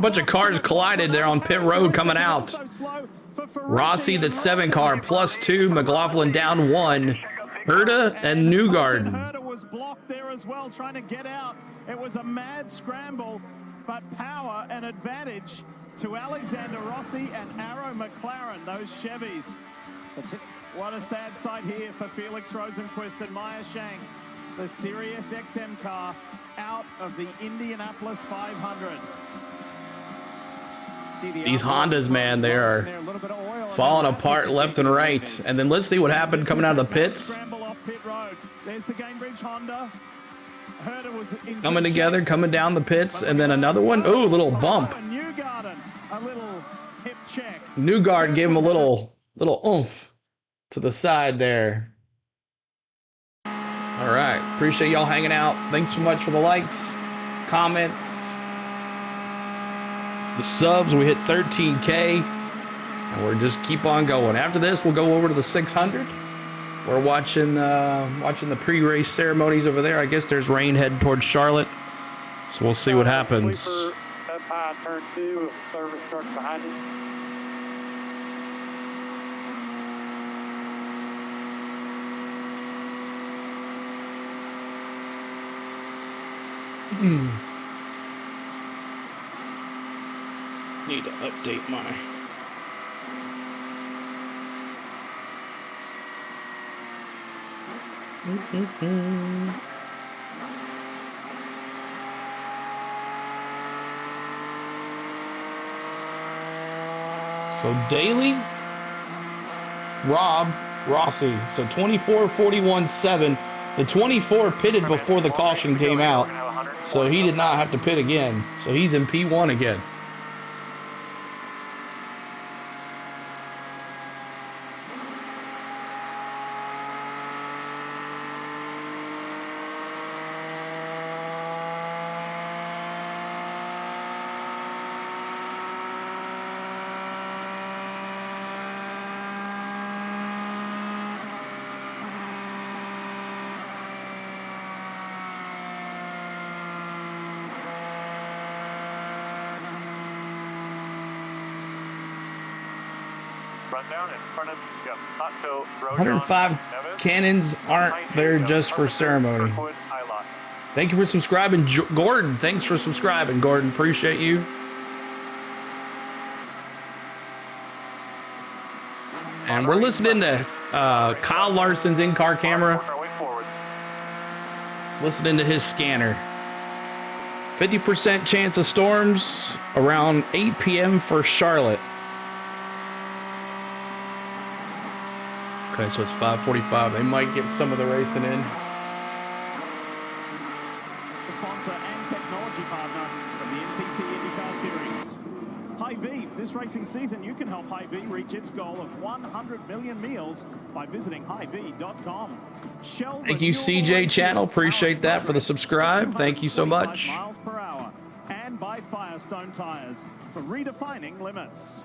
bunch of cars collided there on pit road coming out. Rossi, the 7 car, +2. McLaughlin down 1. Herta and Newgarden. Herta was blocked there as well, trying to get out. It was a mad scramble, but power and advantage to Alexander Rossi and Arrow McLaren, those Chevys. What a sad sight here for Felix Rosenquist and Meyer Shank. The Sirius XM car out of the Indianapolis 500. These Hondas, man, they are falling apart left and right. And then let's see what happened coming out of the pits. Scramble off pit road. There's the Gamebridge Honda. Herta was in Coming good together, shape. coming down the pits, and then another one. Ooh, little bump. Newgarden, a little hip check. Newgarden gave him a little oomph to the side there. All right. Appreciate y'all hanging out. Thanks so much for the likes, comments, the subs. We hit 13K, and we're just keep on going. After this, we'll go over to the 600. We're watching the pre-race ceremonies over there. I guess there's rain heading towards Charlotte, so we'll see what happens. Sweeper up high, turn 2, service truck behind you. Need to update my. So Daly, Rob, Rossi. So 24-41-7. The 24 pitted before the caution came out, so he did not have to pit again. So he's in P1 again. Down in front of you. Hot toe, 105 cannons aren't there just for ceremony. Thank you for subscribing, Gordon. Thanks for subscribing, Gordon. Appreciate you. And we're listening to Kyle Larson's in-car camera. Listening to his scanner. 50% chance of storms around 8 p.m. for Charlotte. Okay, so it's 5:45. They might get some of the racing in. The sponsor and technology partner of the NTT INDYCAR Series. Hy-Vee. This racing season, you can help Hy-Vee reach its goal of 100 million meals by visiting hyvee.com. Thank you, CJ Channel. Appreciate that for the subscribe. Thank you so much. Miles per hour. And by Firestone Tires for redefining limits.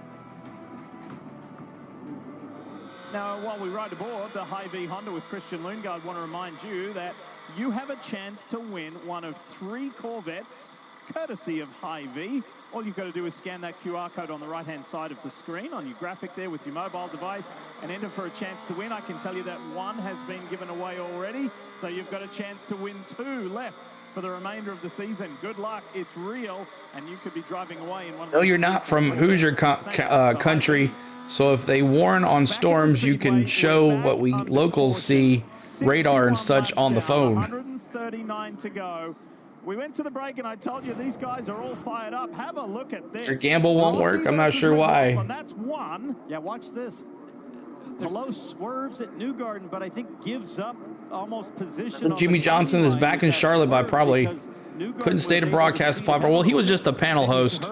Now, while we ride aboard the Hy-Vee Honda with Christian Lundgaard, I want to remind you that you have a chance to win one of 3 Corvettes, courtesy of Hy-Vee. All you've got to do is scan that QR code on the right-hand side of the screen on your graphic there with your mobile device and enter for a chance to win. I can tell you that 1 has been given away already, so you've got a chance to win 2 left for the remainder of the season. Good luck. It's real, and you could be driving away in one of No, you're not from Hoosier country. So if they warn on storms, you can show what we locals see, radar and such on the phone. 139 to go. We went to the break, and I told you these guys are all fired up. Have a look at this. Your gamble won't work. I'm not sure why. That's 1. Yeah, watch this. Pelot swerves at Newgarden, but I think gives up almost position. Jimmy Johnson is back in Charlotte by probably couldn't stay to broadcast the 5. Well, he was just a panel host.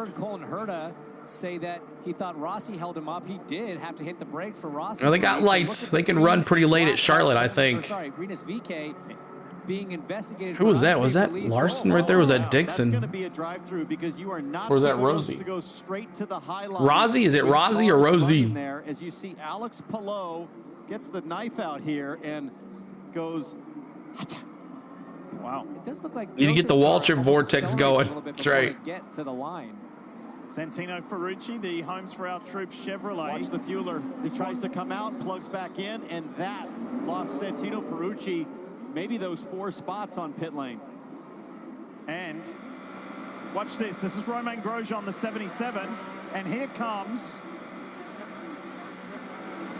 Say that he thought Rossi held him up. He did have to hit the brakes for Rossi. No, they got lights. They can run pretty late at Charlotte, I think. Sorry, Rinus VK being investigated. Who was that? Was that Larson right there? Was that Dixon? That's going to be a drive-through because you are not. Or was that Rosie? To go straight to the high line. Rosie? Is it Rosie or Rosie? There, as you see, Alex Pelot gets the knife out here and goes. Wow, it does look like you need to get the Waltrip vortex going. That's right. Get to the line. Santino Ferrucci, the Homes for Our Troops Chevrolet. Watch the fueler. He tries to come out, plugs back in, and that lost Santino Ferrucci maybe those 4 spots on pit lane. And watch this. This is Romain Grosjean, the 77. And here comes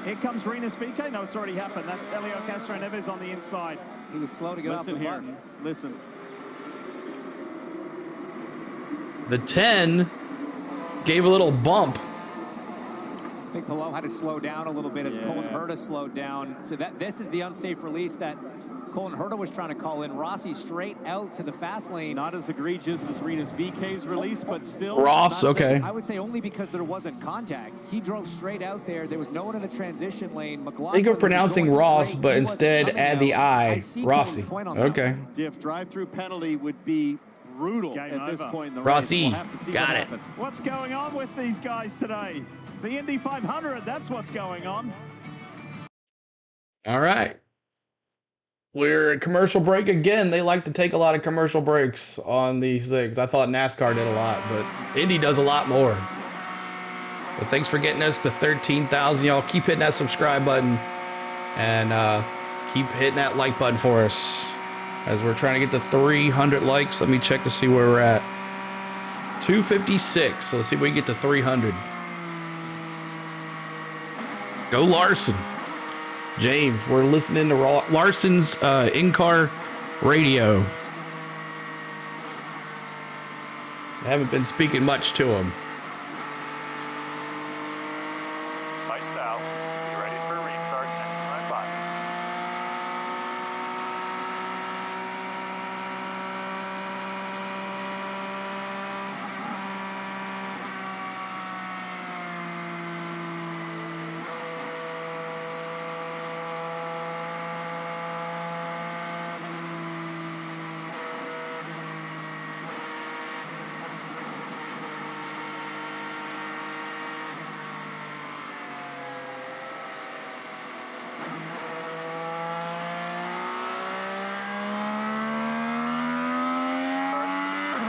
Rinus VK. No, it's already happened. That's Helio Castro Neves on the inside. He was slow to get off the button. Listen. The 10 gave a little bump. I think Pelot had to slow down a little bit as Colton Herta slowed down. So this is the unsafe release that Colton Herta was trying to call in. Rossi straight out to the fast lane. Not as egregious as Rena's VK's release, but still. Ross, okay. I would say only because there wasn't contact. He drove straight out there. There was no one in the transition lane. McLaughlin Think of pronouncing Ross, but instead add the I. Rossi. Okay. Diff drive-through penalty would be brutal at this point in the Rossi, race. We'll have to see got what it. happens. What's going on with these guys today? The Indy 500, that's what's going on. All right. We're at commercial break again. They like to take a lot of commercial breaks on these things. I thought NASCAR did a lot, but Indy does a lot more. But thanks for getting us to 13,000. Y'all keep hitting that subscribe button and keep hitting that like button for us as we're trying to get to 300 likes. Let me check to see where we're at. 256. So let's see if we can get to 300. Go Larson. James, we're listening to Larson's in-car radio. I haven't been speaking much to him. Lights out. Be ready for restart next time by.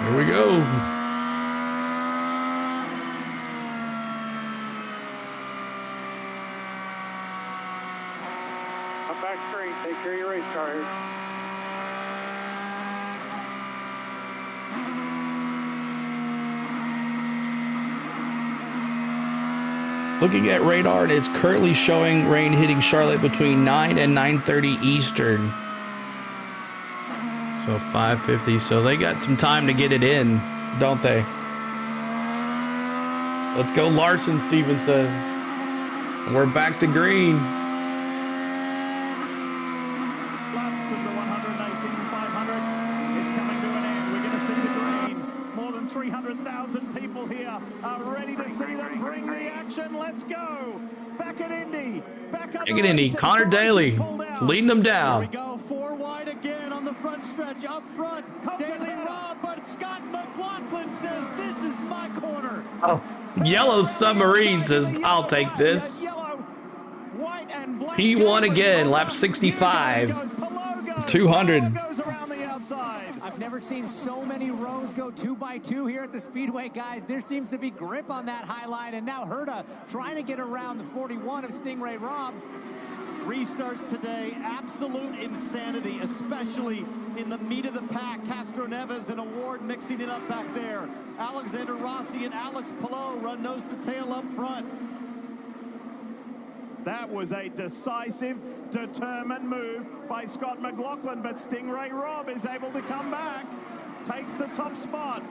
Here we go. Come back straight. Take care of your race car here. Looking at radar, and it's currently showing rain hitting Charlotte between 9 and 9:30 Eastern. So 5:50. So they got some time to get it in, don't they? Let's go Larson, Steven says. And we're back to green. Laps of the 118,500. It's coming to an end. We're going to see the green. More than 300,000 people here are ready to see them bring the action. Let's go. Back at Indy. Back at Indy. Connor Daly leading them down. Here we go. 4 wide again on the front stretch. Up front, Daly Robb, but Scott McLaughlin says, this is my corner. Oh, Yellow Submarine says, I'll take this. He won again, lap 65. 200. I've never seen so many rows go 2 by 2 here at the Speedway, guys. There seems to be grip on that high line, and now Herta trying to get around the 41 of Stingray Robb. Restarts today, absolute insanity, especially in the meat of the pack. Castro Neves and Award mixing it up back there. Alexander Rossi and Alex Palou run nose to tail up front. That was a decisive, determined move by Scott McLaughlin, but Stingray Robb is able to come back, takes the top spot.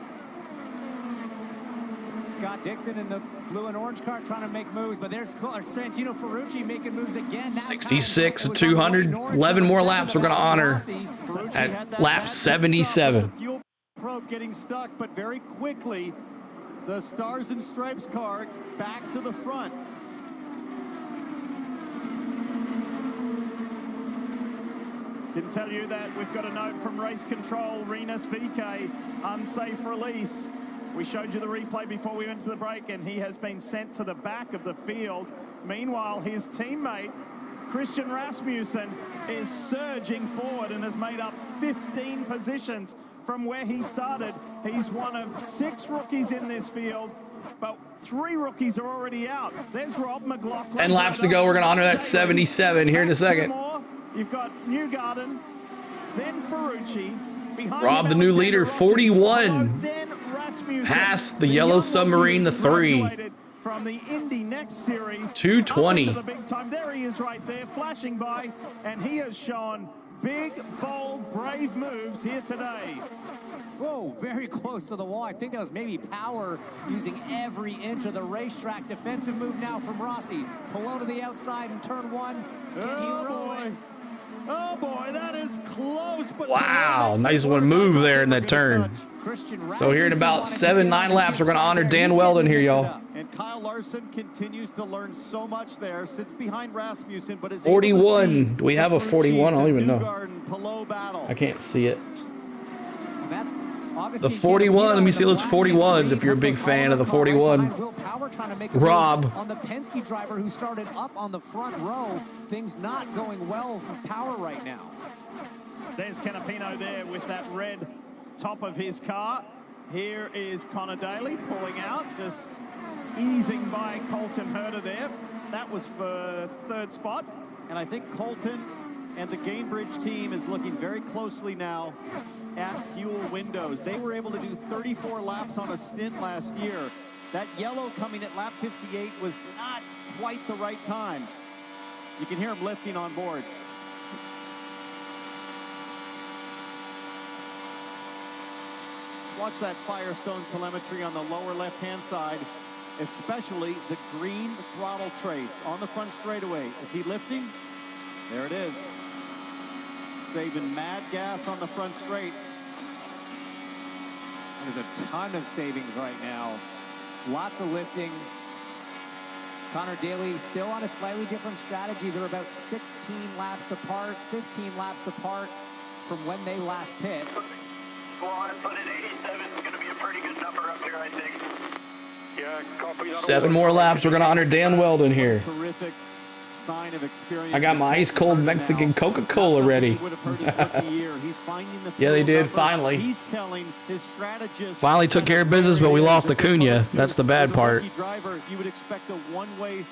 Scott Dixon in the blue and orange car trying to make moves, but there's Santino Ferrucci making moves again. 66 to 200. 11 more laps we're going to honor at lap 77. Fuel probe getting stuck, but very quickly, the Stars and Stripes car back to the front. Can tell you that we've got a note from race control, Renus VK, unsafe release. We showed you the replay before we went to the break, and he has been sent to the back of the field. Meanwhile, his teammate, Christian Rasmussen, is surging forward and has made up 15 positions from where he started. He's one of 6 rookies in this field, but 3 rookies are already out. There's Rob McLaughlin. 10 laps to go. We're going to honor that 77 here in a second. You've got Newgarden, then Ferrucci. Rob, the new leader, 41. Past the Yellow Submarine, the 3. From the Indy Next Series. 220. The big time. There he is right there, flashing by, and he has shown big, bold, brave moves here today. Whoa, very close to the wall. I think that was maybe Power using every inch of the racetrack. Defensive move now from Rossi. Palou to the outside in turn 1. Can he roll it? Oh boy, that is close. But Wow, nice one move there in that turn. So here in about 7-9 laps, we're going to honor Dan Weldon here, y'all. And Kyle Larson continues to learn so much there. Sits behind Rasmussen, but is 41. Do we have a 41? I don't even know. know. I can't see it. That's The 41. Let me see those 41s if you're a big fan of the 41. Rob. On the Penske driver who started up on the front row, things not going well for Power right now. There's Canapino there with that red top of his car. Here is Connor Daly pulling out, just easing by Colton Herter there. That was for third spot. And I think Colton and the Gainbridge team is looking very closely now at fuel windows. They were able to do 34 laps on a stint last year. That yellow coming at lap 58 was not quite the right time. You can hear him lifting on board. Watch that Firestone telemetry on the lower left-hand side, especially the green throttle trace on the front straightaway. Is he lifting? There it is. Saving mad gas on the front straight. There's a ton of savings right now. Lots of lifting. Connor Daly still on a slightly different strategy. They're about 16 laps apart, 15 laps apart from when they last pit. Well, I put in 87 is going to be a pretty good number up here, I think. Yeah, copy. 7 more laps. We're going to honor Dan Weldon here. Terrific sign of experience. I got my ice cold Mexican Coca-Cola ready. Yeah, they did finally. He's telling his strategist. Finally took care of business, but we lost Acuna. That's the bad part. Driver, you would expect a one-way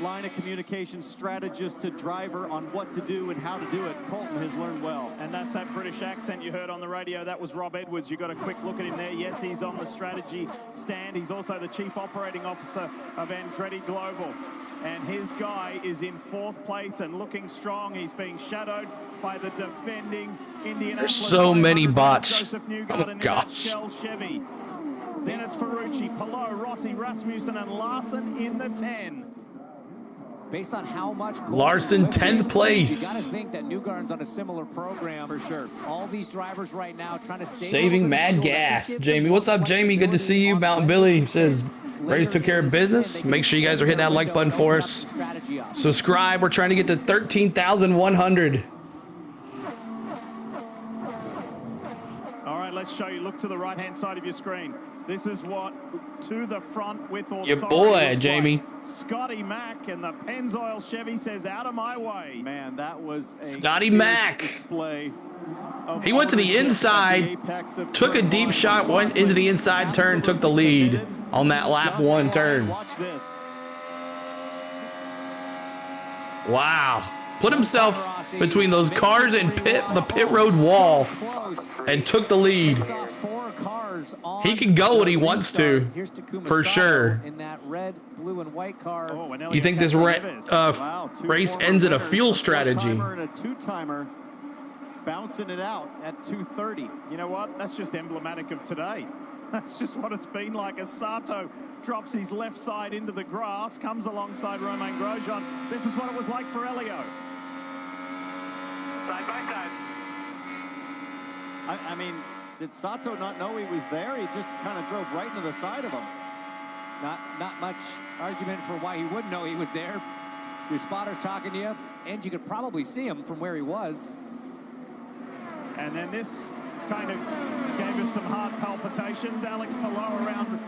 line of communication, strategist to driver on what to do and how to do it. Colton has learned well. And that's that British accent you heard on the radio. That was Rob Edwards. You got a quick look at him there. Yes, he's on the strategy stand. He's also the Chief Operating Officer of Andretti Global. And his guy is in 4th place and looking strong. He's being shadowed by the defending Indianapolis. There's so many bots. Joseph Oh, Newgarden gosh. in that Shell Chevy. Then it's Ferrucci, Palou, Rossi, Rasmussen, and Larson in the 10. Based on how much Larson, 10th place. You got to think that Newgarden's on a similar program. For sure. All these drivers right now trying to save Saving mad gas. Jamie, what's up, Jamie? Good to see you. Mountain Billy says, Race took care of business. Make sure you guys are hitting that like button for us. Subscribe. We're trying to get to 13,100. All right, let's show you. Look to the right-hand side of your screen. This is what to the front with authority. Your boy, looks Jamie. like. Scotty Mack and the Pennzoil Chevy says, out of my way. Man, that was a Scotty Mack. display. He went to the inside, took a deep shot, went into the inside turn, took the lead on that lap 1 turn. Watch this. Wow. Put himself between those cars and the pit road wall and took the lead. He can go when he wants to, for sure. In that red, blue, and white car. You think this race ends in a fuel strategy? And a 2-timer bouncing it out at 2:30. You know what? That's just emblematic of today. That's just what it's been like as Sato drops his left side into the grass, comes alongside Romain Grosjean. This is what it was like for Elio. Side by side. I mean, did Sato not know he was there? He just kind of drove right into the side of him. Not much argument for why he wouldn't know he was there. Your spotter's talking to you, and you could probably see him from where he was. And then this kind of gave us some heart palpitations. Alex Palou around.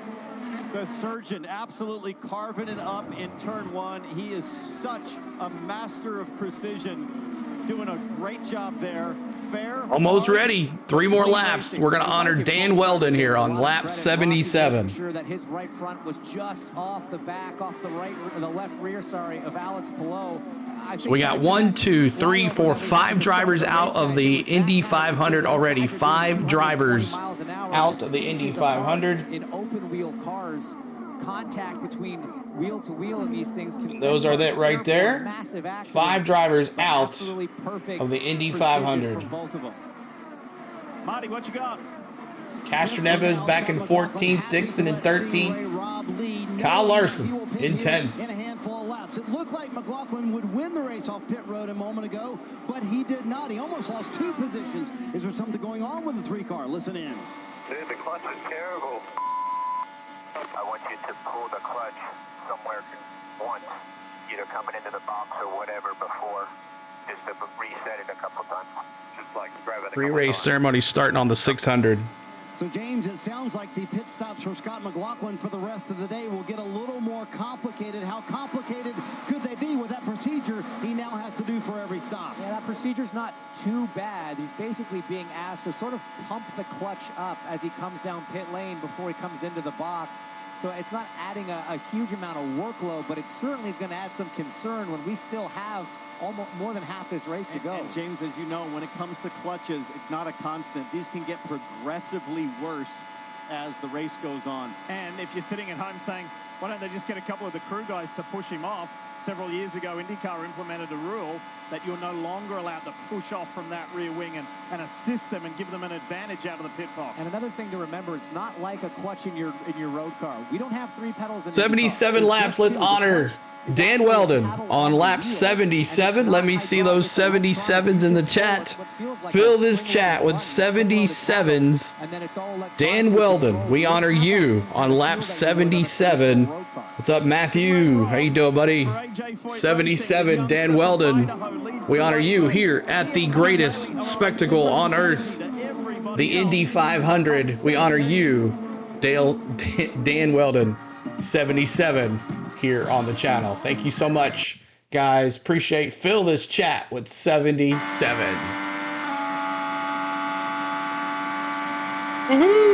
The surgeon absolutely carving it up in turn 1. He is such a master of precision, doing a great job there. Fair. Almost ready. 3 more laps. We're going to honor Dan Weldon here on lap 77. Sure that his right front was just off the back, off the left rear, of Alex Palou. So we got 1, 2, 3, 4, 5 drivers out of the Indy 500 already. 5 drivers out of the Indy 500. In open wheel cars, contact between wheel to wheel in these things can Those are that right there. 5 drivers out of the Indy 500. From both of them. Marty, what you got? Castroneves back in 14th, Dixon in 13th, Kyle Larson in 10th. softs. It looked like McLaughlin would win the race off pit road a moment ago, but he did not. He almost lost 2 positions. Is there something going on with the 3-car? Listen in. Dude, the clutch is terrible. I want you to pull the clutch somewhere once, either coming into the box or whatever before, just to reset it a couple times. Just like grab it. Pre-race ceremony starting on the 600. So, James, it sounds like the pit stops for Scott McLaughlin for the rest of the day will get a little more complicated. How complicated could they be with that procedure he now has to do for every stop? Yeah, that procedure's not too bad. He's basically being asked to sort of pump the clutch up as he comes down pit lane before he comes into the box. So it's not adding a huge amount of workload, but it certainly is going to add some concern when we still have almost more than half this race to go. And James, as you know, when it comes to clutches, it's not a constant. These can get progressively worse as the race goes on. And if you're sitting at home saying, why don't they just get a couple of the crew guys to push him off? Several years ago, IndyCar implemented a rule that you're no longer allowed to push off from that rear wing and assist them and give them an advantage out of the pit box. And another thing to remember, it's not like a clutch in your road car. We don't have 3 pedals in 77 laps. Let's honor Dan Weldon on lap 77. Let me see those 77s in the chat. Fill this chat with 77s. Dan Weldon, we honor you on lap 77. What's up, Matthew? How you doing, buddy? 77, Dan Weldon. We honor you here at the greatest spectacle on earth, the Indy 500. We honor you, Dan Weldon, 77, here on the channel. Thank you so much, guys. Appreciate. Fill this chat with 77. Woohoo!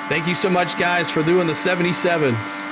Thank you so much, guys, for doing the 77s.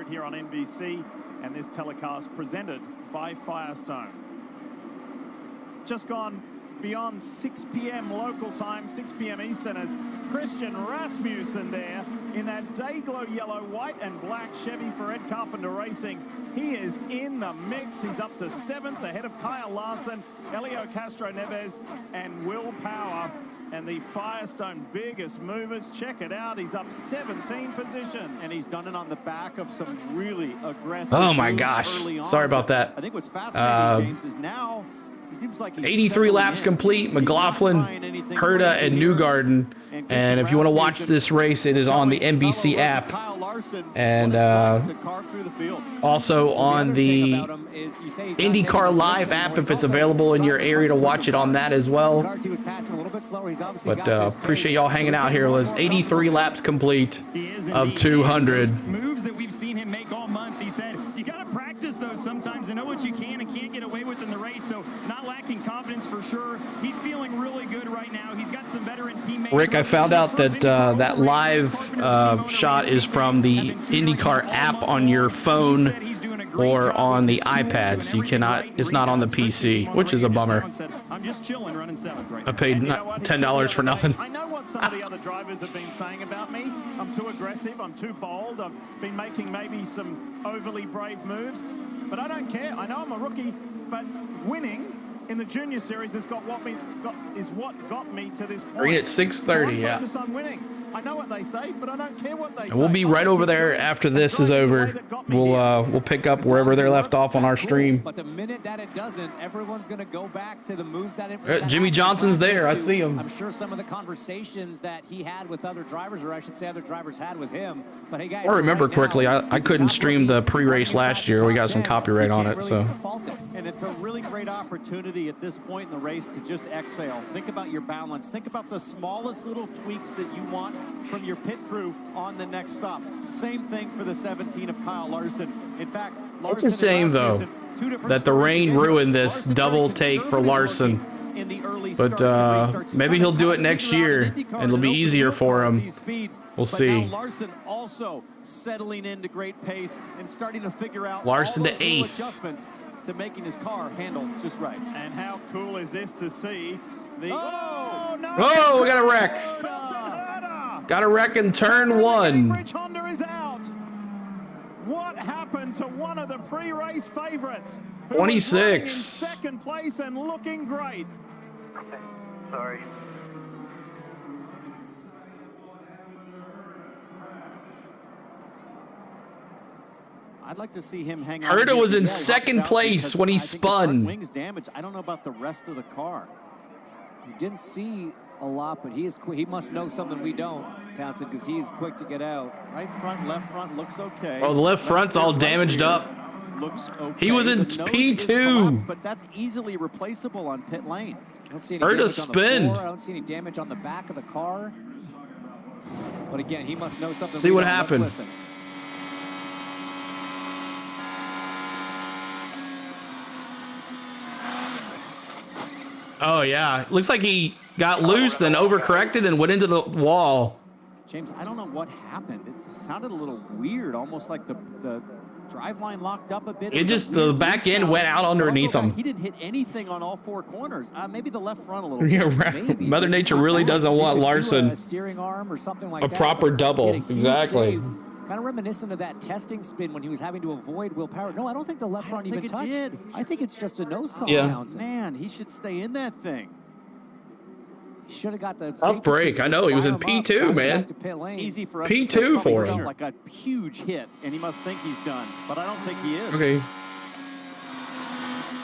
Here on NBC, and this telecast presented by Firestone. just gone beyond 6 p.m. local time, 6 p.m. Eastern, as Christian Rasmussen there in that day-glow yellow, white and black Chevy for Ed Carpenter Racing. He is in the mix. He's up to 7th ahead of Kyle Larson, Elio Castro Neves, and Will Power. And the Firestone biggest movers, check it out. He's up 17 positions. And he's done it on the back of some really aggressive Oh my moves gosh. early on. Sorry about that. I think what's fascinating, James, is now he seems like he's 83 laps complete. McLaughlin, Herta, and Newgarden. And if you want to watch this race, it is on the NBC app. And also on the IndyCar Live app if it's available in your area to watch it on that as well. But appreciate y'all hanging out here, Liz. 83 laps complete of 200. Moves that we've seen him make all month. He said, you got to practice those sometimes to know what you can and can't get away with in the race. So not lacking confidence for sure. He's feeling really good right now. He's got some veteran teammates. Rick, I found out that that live shot is from the IndyCar app on your phone or on the iPad. So you cannot, it's not on the PC, which is a bummer. I'm just chilling, running 7th right now. I paid $10 for nothing. I know what some of the other drivers have been saying about me. I'm too aggressive, I'm too bold, I've been making maybe some overly brave moves, but I don't care. I know I'm a rookie, but winning in the Junior Series is what got me to this point. Green at 6:30, yeah. Focused on winning. I know what they say, but I don't care what they say. And we'll be right over there after this is over. We'll pick up wherever they're left off on our stream. But the minute that it doesn't, everyone's going to go back to the moves that it. Jimmy Johnson's there. I see him. I'm sure some of the conversations that he had with other drivers, or I should say other drivers had with him. But hey, guys, I remember correctly, I couldn't stream the pre-race last year. We got some copyright on it, so. And it's a really great opportunity at this point in the race to just exhale. Think about your balance. Think about the smallest little tweaks that you want from your pit crew on the next stop. Same thing for the 17 of Kyle Larson. In fact, It's a shame, though, that the rain ruined this double take for Larson. But maybe he'll do it next year, and it'll be easier for him. We'll see. Larson also settling into great pace and starting to figure out Larson all to those little 8th. adjustments to making his car handle just right. And how cool is this to see? Oh, no! Oh, we got a wreck. Got a wreck in turn 1. Rich Honda is out. What happened to one of the pre-race favorites? 26. In second place and looking great. Sorry. I'd like to see him hang on. Herta was in second place when he spun. Wings damage. I don't know about the rest of the car. You didn't see a lot, but he is quick. He must know something we don't, Townsend, because he is quick to get out. Right front, left front looks okay. Oh, the left front's all damaged up. Looks okay. He was in The nose is P2. collapsed, but that's easily replaceable on pit lane. I don't see any Herta damage spinned. on the floor. I don't see any damage on the back of the car. But again, he must know something. See we what don't. Let's happened. listen. Oh, yeah. Looks like he got loose, then overcorrected and went into the wall. James, I don't know what happened. It sounded a little weird, almost like the driveline locked up a bit. It just, the back end went out underneath him. He didn't hit anything on all 4 corners. Maybe the left front a little bit. Yeah, right. Mother Nature really doesn't want Larson a steering arm or something like a that, proper but double. get a huge Exactly. save. Kind of reminiscent of that testing spin when he was having to avoid Will Power. No, I don't think the left front even touched. Did. I think it's just a nose call, Yeah. Townsend. Man, he should stay in that thing. He should have got the Tough break. I know. He was in P2, man. Easy for us P2 to say, for felt him. like a huge hit, and he must think he's done, but I don't think he is. Okay.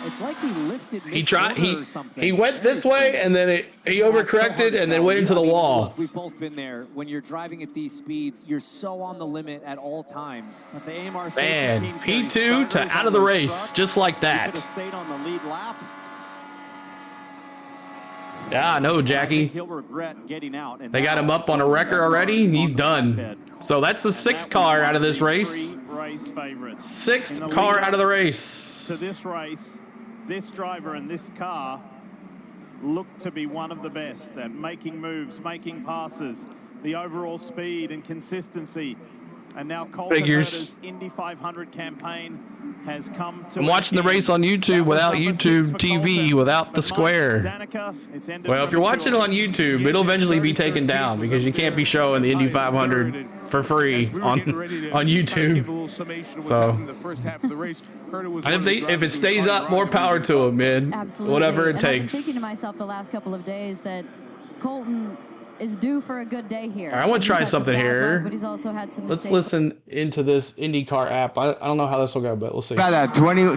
It's like he lifted. He tried. or something. He went this way, and then he overcorrected, and then went into the wall. Look, we've both been there. When you're driving at these speeds, you're so on the limit at all times. But the AMR Man, safety team P2 to out of the race, just like He could have that. stayed on the lead lap. Yeah, I know, I Jackie. think he'll regret getting out. And They got now him up on a wrecker already. He's done. So that's the 6th car out of this race. Race favorites. 6th car out of the race. To this race, this driver and this car look to be one of the best at making moves, making passes, the overall speed and consistency. And now Colton Figures. Herta's Indy 500 campaign has come to I'm watching the race on YouTube without YouTube TV, without the square. Well, if you're watching it on YouTube, it'll eventually be taken down because you can't be showing the Indy 500 for free on YouTube. So, and if it stays up, more power to them, man. Absolutely. Whatever it and I've been takes. thinking to myself the last couple of days that Colton is due for a good day here. All right, I want to try something here. But he's also had some Let's mistakes. listen into this IndyCar app. I don't know how this will go, but we'll see. Got that 20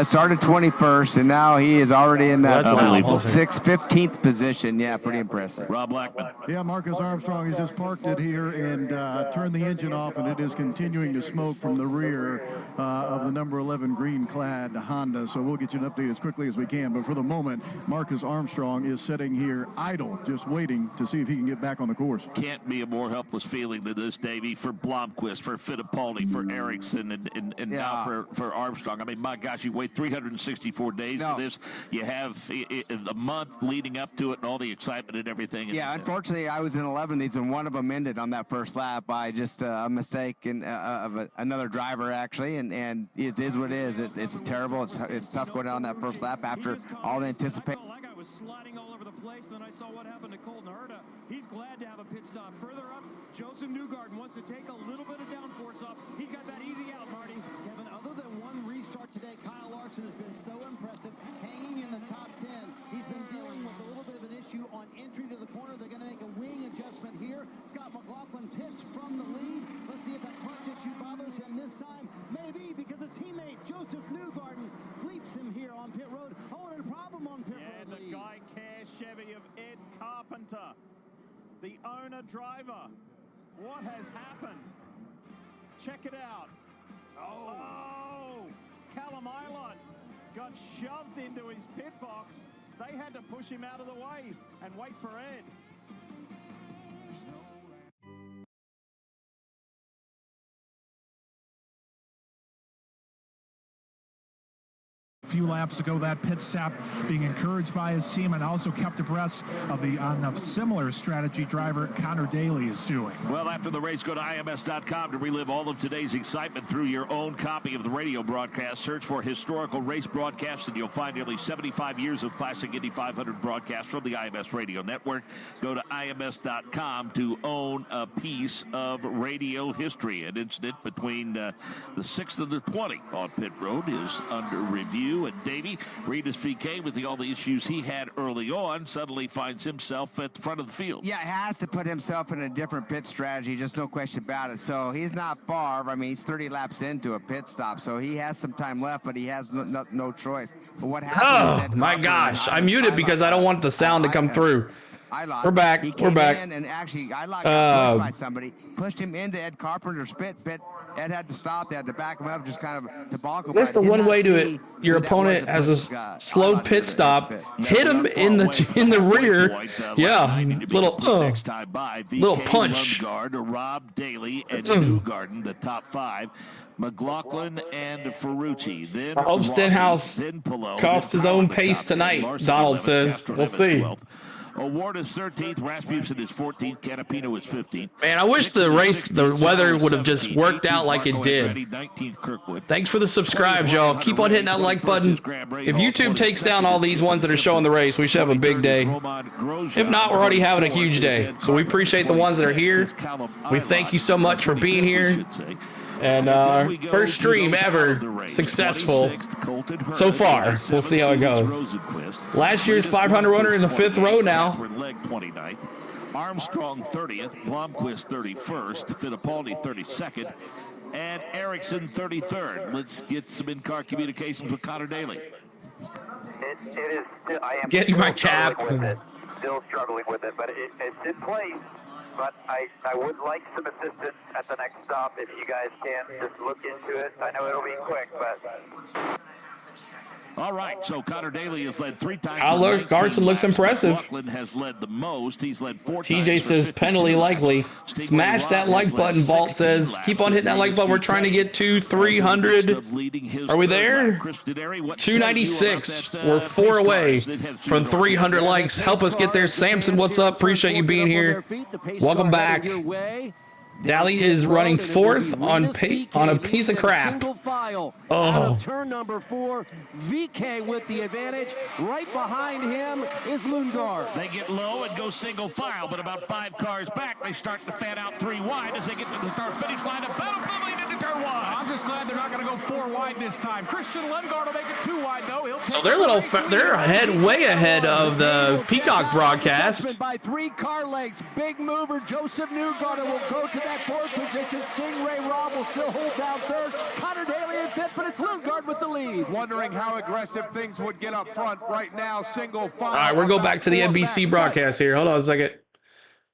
started 21st, and now he is already in that 15th position. Yeah, pretty impressive. Rob Blackman. Yeah, Marcus Armstrong has just parked it here and turned the engine off, and it is continuing to smoke from the rear of the number 11 green-clad Honda. So we'll get you an update as quickly as we can. But for the moment, Marcus Armstrong is sitting here idle, just waiting to see if he can get back on the course. Can't be a more helpless feeling than this, Davey, for Blomqvist, for Fittipaldi, for Ericsson, and now for Armstrong. I mean, my gosh, you wait 364 days for this. You have the month leading up to it and all the excitement and everything. Yeah, unfortunately, I was in 11th, and one of them ended on that first lap by just a mistake of another driver, actually, and it is what it is. It's terrible. It's tough going down that first lap after all the anticipation. That guy was sliding all over the place, and then I saw what happened to Colton Herta. He's glad to have a pit stop. Further up, Joseph Newgarden wants to take a little bit of downforce off. He's got that easy out, Marty. Kevin, other than one restart today, Kyle Larson has been so impressive, hanging in the top 10. He's been dealing with a little bit of an issue on entry to the corner. They're going to make a wing adjustment here. Scott McLaughlin pits from the lead. Let's see if that clutch issue bothers him this time. Maybe because a teammate, Joseph Newgarden, leaps him here on pit road. Oh, and a problem on pit road. And the Guy Care Chevy of Ed Carpenter, the owner-driver. What has happened? Check it out. Oh! Callum Eilert got shoved into his pit box. They had to push him out of the way and wait for Ed. A few laps ago, that pit stop being encouraged by his team and also kept abreast of the similar strategy driver Connor Daly is doing. Well, after the race, go to IMS.com to relive all of today's excitement through your own copy of the radio broadcast. Search for historical race broadcasts, and you'll find nearly 75 years of classic Indy 500 broadcasts from the IMS Radio Network. Go to IMS.com to own a piece of radio history. An incident between the 6th and the 20 on pit road is under review. And Davey, Reedus VK, with all the issues he had early on, suddenly finds himself at the front of the field. Yeah, he has to put himself in a different pit strategy, just no question about it. So he's not far. I mean, he's 30 laps into a pit stop, so he has some time left, but he has no choice. But what happened? Oh, my gosh. I muted because I don't want the sound to come through. We're back. We're back. And actually, got pushed by somebody. Pushed him into Ed Carpenter's pit. Ed had to stop. They had to back him up, just kind of toboggan. That's the one way to it. Your opponent has a slow pit stop, hit him in the rear. Yeah, little punch. Rob Daly and Newgarden, the top 5. McLaughlin and Ferrucci. Then I hope Stenhouse cost his own pace tonight, Donald says. We'll see. Award is 13th. Rasmussen is 14th. Canapino is 15th. Man, I wish the weather would have just worked out like it did. Thanks for the subscribes, y'all. Keep on hitting that like button. If YouTube takes down all these ones that are showing the race, we should have a big day. If not, we're already having a huge day. So we appreciate the ones that are here. We thank you so much for being here. And first stream ever successful so far. We'll see how it goes. Last year's 500 runner in the 5th row now. Armstrong 30th, Blomqvist 31st, Fittipaldi 32nd, and Ericsson 33rd. Let's get some in-car communications with Connor Daly. It is still, I am Get my cap. Still struggling with it, but it's in place. But I would like some assistance at the next stop if you guys can just look into it. I know it'll be quick, but... All right, so Connor Daly has led 3 times. Garson looks impressive. McLaughlin has led the most. He's led 4 times. TJ says penalty likely. Smash that like button, Vault says. Keep on hitting that like button. We're trying to get to 300. Are we there? 296. We're 4 away from 300 likes. Help us get there. Samson, what's up? Appreciate you being here. Welcome back. Daly is running fourth on a piece of crap. Single file out Oh, of turn number 4. VK with the advantage. Right behind him is Lundgaard. They get low and go single file, but about 5 cars back, they start to fan out 3 wide as they get to the start finish line. A battle for the lead into turn 1. I'm just glad they're not going to go 4 wide this time. Christian Lundgaard will make it 2 wide though. so they're way ahead of the Peacock broadcast. By 3 car lengths. Big mover Joseph Newgarden will go to that 4th position. Stingray Robb will still hold down 3rd. Connor Daly in 5th, but it's Lundgaard with the lead. Wondering how aggressive things would get up front right now. Single file. All right, we'll go back to the NBC broadcast here. Hold on a second.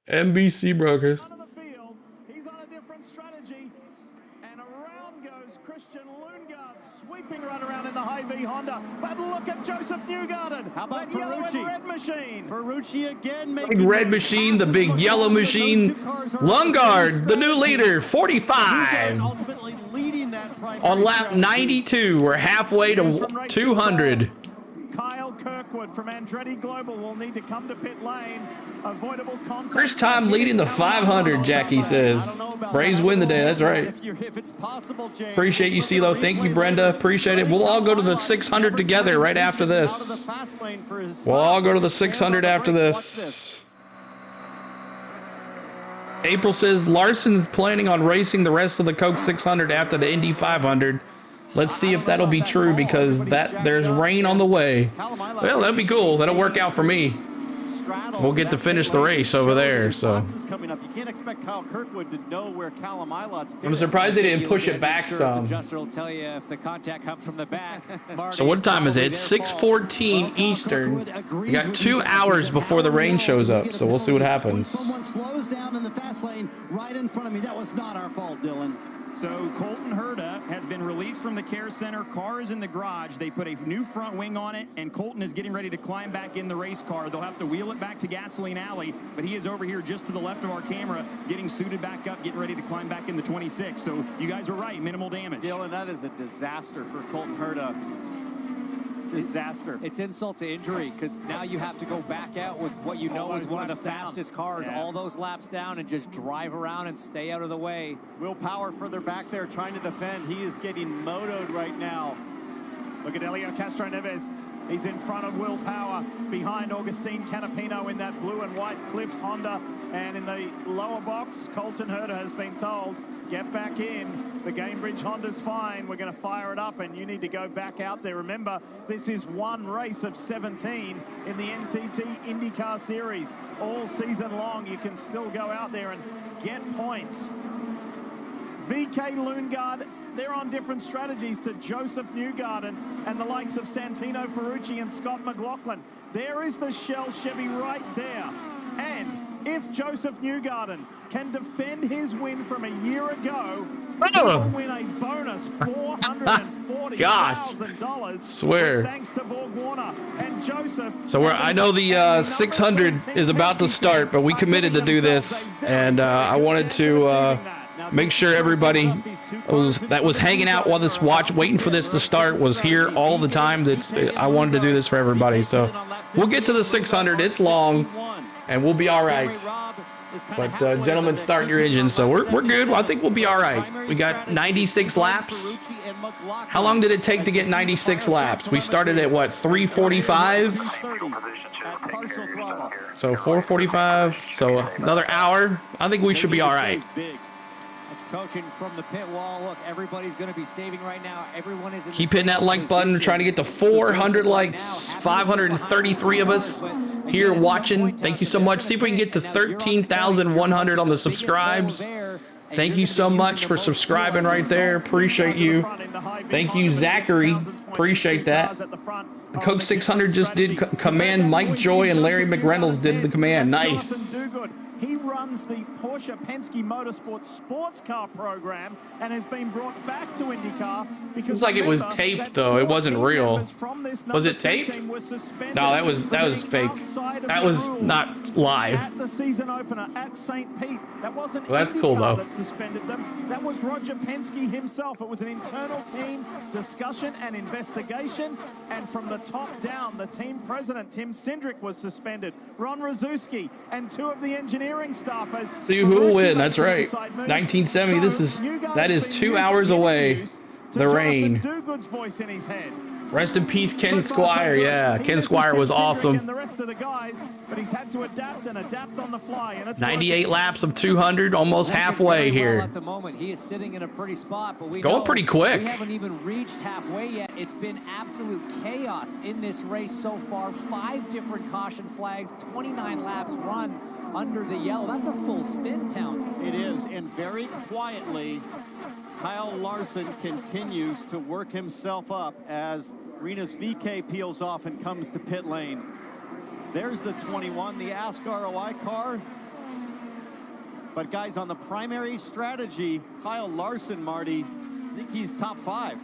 NBC broadcast. He's on a different strategy. And around goes Christian Lundgaard, sweeping right around in the Hy-Vee Honda. But look at Joseph Newgarden. How about that yellow Ferrucci? and red machine. Ferrucci again Big making red machine, the big yellow machine. Lundgaard, the new leader, 45. ultimately leading that On lap 92, we're halfway to 200. Kyle Kirkwood from Andretti Global will need to come to pit lane. Avoidable contact. First time leading the 500, Jackie says. Braves win the day, that's right. If it's possible, James. Appreciate you, CeeLo. Thank you, Brenda. Appreciate it. We'll all go to the 600 together right after this. We'll all go to the 600 after this. April says Larson's planning on racing the rest of the Coke 600 after the Indy 500. Let's see if that'll be true because there's rain on the way. Well, that'd be cool. That'll work out for me. We'll get to finish the race over there. So Coming up. You can't expect Kyle Kirkwood to know where Callum Ilot's I'm surprised they didn't push it back some. Adjuster will tell you if the contact comes from the back. So what time is it? It's 6:14 Eastern. We got 2 hours before the rain shows up, so we'll see what happens. Someone slows down in the fast lane right in front of me. That was not our fault, Dylan. So Colton Herta has been released from the care center. Car is in the garage. They put a new front wing on it, and Colton is getting ready to climb back in the race car. They'll have to wheel it back to Gasoline Alley, but he is over here just to the left of our camera, getting suited back up, getting ready to climb back in the 26. So you guys are right, minimal damage. Dylan, that is a disaster for Colton Herta. Disaster. It's insult to injury because now you have to go back out with what you know is one of the fastest cars, all those laps down, and just drive around and stay out of the way. Will Power further back there trying to defend. He is getting motoed right now. Look at Elio Castro Neves. He's in front of Will Power, behind Augustine Canapino in that blue and white Cliffs Honda. And in the lower box, Colton Herta has been told, get back in. The Gamebridge Honda's fine. We're going to fire it up, and you need to go back out there. Remember, this is one race of 17 in the NTT INDYCAR Series. All season long, you can still go out there and get points. VK Lundgaard, they're on different strategies to Joseph Newgarden and the likes of Santino Ferrucci and Scott McLaughlin. There is the Shell Chevy right there. And if Joseph Newgarden can defend his win from a year ago, he will win a bonus $440,000. Swear. Thanks to Borg Warner and Joseph. So I know the 600 is about to start, but we committed to do this, and I wanted to make sure everybody that was hanging out while waiting for this to start was here all the time. I wanted to do this for everybody. So we'll get to the 600. It's long, and we'll be all right. But gentlemen, start your engines. So we're good. I think we'll be all right. We got 96 laps. How long did it take to get 96 laps? We started at what, 3:45? So 4:45. So another hour. I think we should be all right. Coaching from the pit wall. Look, everybody's going to be saving right now. Everyone is in Keep hitting that like button. Trying to get to 400 likes. 533 of us here watching. Thank you so much. See if we can get to 13,100 on the subscribes. Thank you so much for subscribing right there. Appreciate you. Thank you, Zachary. Appreciate that. The Coke 600 just did command. Mike Joy and Larry McReynolds did the command. Nice. He runs the Porsche Penske Motorsport sports car program and has been brought back to IndyCar because Looks like it was taped though. It wasn't real. Was it taped? No, that was fake. That was not live. At the season opener at St. Pete. That wasn't well, that's cool though. That suspended them. That was Roger Penske himself. It was an internal team discussion and investigation, and from the top down, the team president Tim Cindric was suspended. Ron Rzuski and 2 of the engineering staff staffers. See who will win. That's right. 1970. That is 2 hours away. The rain. Duguid's voice in his head. Rest in peace, Ken Squire. Yeah, Ken Squire was awesome. The rest of the guys, but he's had to adapt on the fly. And 98 laps of 200, almost halfway here. At the moment, he is sitting in a pretty spot, but going pretty quick. We haven't even reached halfway yet. It's been absolute chaos in this race so far. 5 different caution flags, 29 laps run under the yellow. That's a full stint, Towns. It is, and very quietly, Kyle Larson continues to work himself up as Rinus VeeKay peels off and comes to pit lane. There's the 21, the Ask ROI car. But guys, on the primary strategy, Kyle Larson, Marty, I think he's top 5.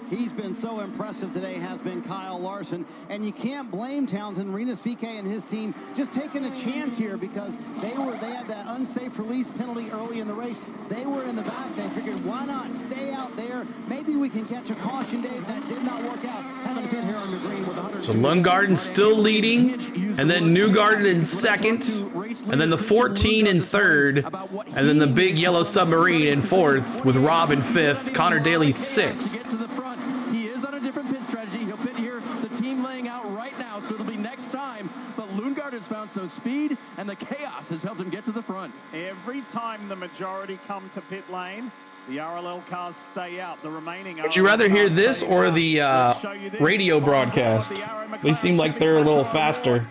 He's been so impressive today, has been Kyle Larson. And you can't blame Townsend, Rinus VeeKay and his team just taking a chance here because they had that unsafe release penalty early in the race. They were in the back. They figured, why not stay out there? Maybe we can catch a caution, Dave. That did not work out. Having to pit here on the green with 100. So Lundgaard still leading, and then Newgarden in second, and then the 14 in third, and then the big yellow submarine in fourth with Rob in fifth, Connor Daly sixth. So it'll be next time, but Lundgaard has found some speed, and the chaos has helped him get to the front. Every time the majority come to pit lane, the RLL cars stay out. The remaining. Would you rather hear this or the radio broadcast? They seem like they're a little faster.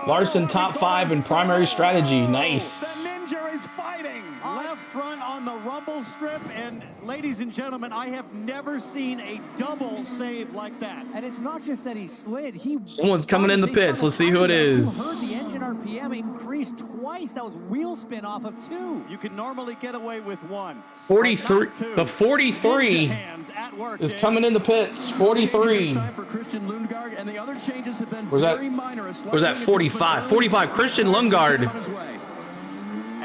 Larson top 5 in primary strategy. Nice. The Ninja is fighting. Left front on the rumble strip, and ladies and gentlemen, I have never seen a double save like that. And it's not just that he slid. Someone's coming in the pits. Let's see who it is. You heard the engine RPM increased twice. That was wheel spin off of 2. You can normally get away with 1. 43. The 43 is coming in the pits. 43. For Christian Lundgaard, and the other changes have been Where's that? very minor. Where's that 45? 45. Christian Lundgaard.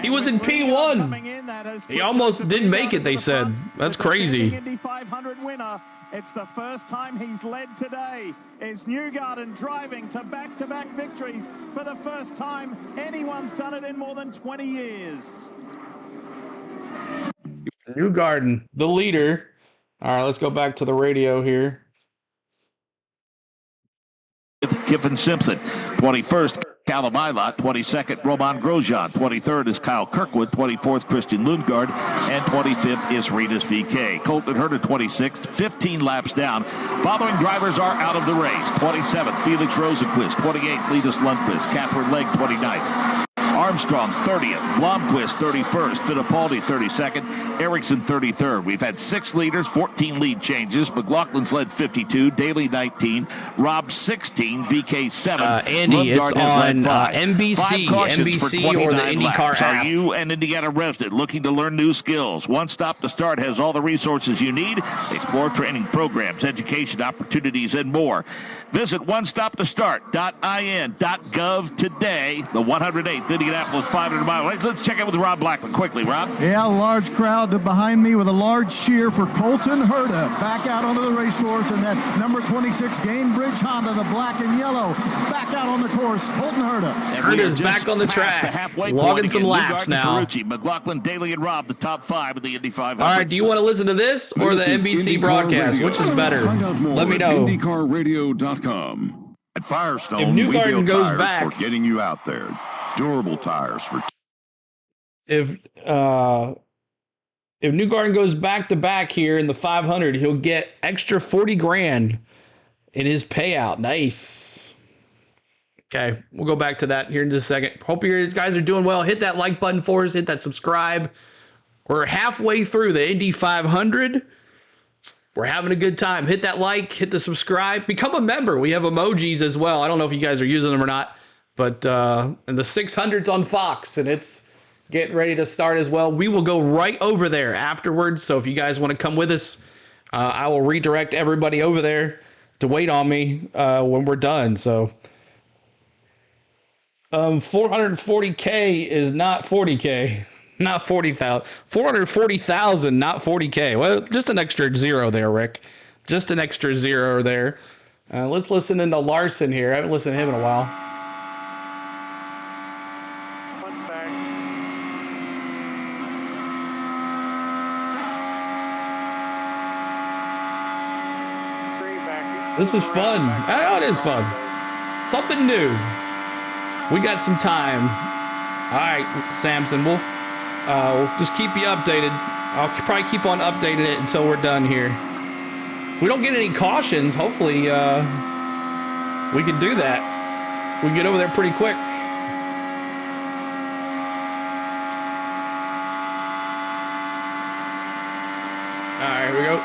He was in P1. He almost didn't make it, they said. That's crazy. Indy 500 winner. It's the first time he's led today. Is Newgarden driving to back-to-back victories for the first time anyone's done it in more than 20 years. Newgarden, the leader. All right, let's go back to the radio here. Kiffin Simpson, 21st. Callum Ilott, 22nd, Roman Grosjean, 23rd is Kyle Kirkwood, 24th, Christian Lundgaard, and 25th is Rinus VeeKay. Colton Herta, 26th, 15 laps down. Following drivers are out of the race. 27th, Felix Rosenquist, 28th, Linus Lundqvist, Catherine Legg, 29th. Armstrong, 30th. Blomqvist, 31st. Fittipaldi, 32nd. Ericsson, 33rd. We've had 6 leaders, 14 lead changes. McLaughlin's led 52. Daly, 19. Rob, 16. VeeKay, 7. Andy, it's on NBC or the IndyCar app. Are you an Indiana resident looking to learn new skills? One Stop to Start has all the resources you need. Explore training programs, education opportunities, and more. Visit onestoptostart.in.gov today. The 108th Indianapolis 500-mile race. Let's check in with Rob Blackman quickly. Rob? Yeah, a large crowd behind me with a large cheer for Colton Herta back out onto the race course in that number 26 Gamebridge Honda, the black and yellow, back out on the course. Colton Herta. Herta's back on the track, logging some laps now. McLaughlin, Daly, and Rob, the top 5 of the Indy 500. All right, do you want to listen to this or the NBC broadcast? Which is better? Let me know. IndyCarRadio.com. At Firestone, if we Newgarden build goes tires back, for getting you out there. Durable tires for. If Newgarden goes back to back here in the 500, he'll get extra 40 grand in his payout. Nice. Okay, we'll go back to that here in just a second. Hope you guys are doing well. Hit that like button for us. Hit that subscribe. We're halfway through the Indy 500. We're having a good time. Hit that like, hit the subscribe, become a member. We have emojis as well. I don't know if you guys are using them or not, but and the 600's on Fox, and it's getting ready to start as well. We will go right over there afterwards. So if you guys want to come with us, I will redirect everybody over there to wait on me when we're done. So 440K is not 40K. Not 40,000. 440,000, not 40K. Well, just an extra zero there, Rick. Just an extra zero there. Let's listen into Larson here. I haven't listened to him in a while. This is fun. I know it is fun. Something new. We got some time. All right, Samson, we'll just keep you updated. I'll probably keep on updating it until we're done here. If we don't get any cautions, hopefully we can do that. We can get over there pretty quick. All right, here we go.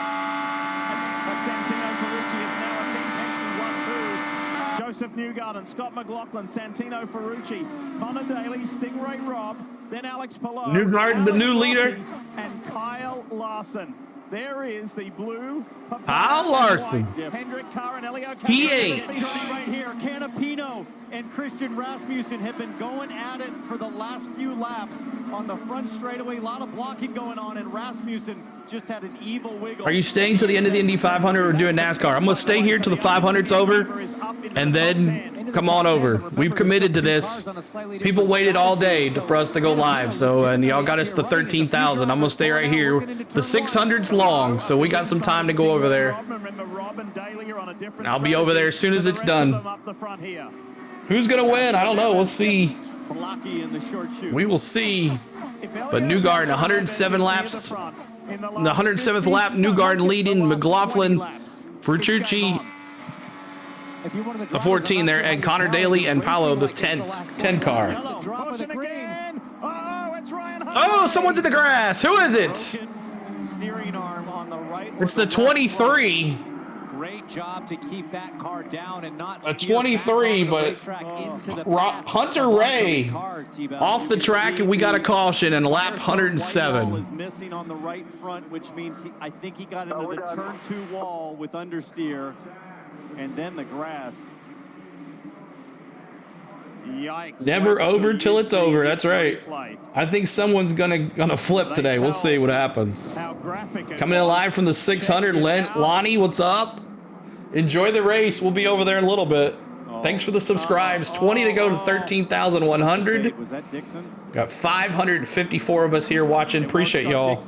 Joseph Newgarden, Scott McLaughlin, Santino Ferrucci, Connor Daly, Stingray Robb, then Alex Palou, Newgarden, the new leader, and Kyle Larson. There is the blue Kyle Larson. Hendrick Carr and Elio He ain't. Right here, Canapino and Christian Rasmussen have been going at it for the last few laps on the front straightaway. A lot of blocking going on, and Rasmussen just had an evil wiggle. Are you staying to the end of the Indy 500 or doing NASCAR? I'm going to stay here till the 500's over and then come on over. We've committed to this. People waited all day for us to go live, so and y'all got us to 13,000. I'm going to stay right here. The 600's long, so we got some time to go over there. I'll be over there as soon as it's done. Who's going to win? I don't know. We'll see. We will see. But Newgarden, 107 laps. In the 107th lap, Newgarden leading, McLaughlin, Ferrucci, the 14 there, and Connor Daly and Paolo, the 10 car. Oh, someone's in the grass. Who is it? Steering arm on the right. It's the 23. Great job to keep that car down and not a 23, but Hunter Ray off the track, and we got a caution and lap 107. Is missing on the right front, which means I think he got into the turn 2 wall with understeer, and then the grass. Yikes. Never over till it's over. That's right. I think someone's gonna flip today. We'll see what happens. Coming in live from the 600, Lonnie, what's up? Enjoy the race. We'll be over there in a little bit. Thanks for the subscribes. 20 to go to 13,100. Was that Dixon? Got 554 of us here watching. Appreciate y'all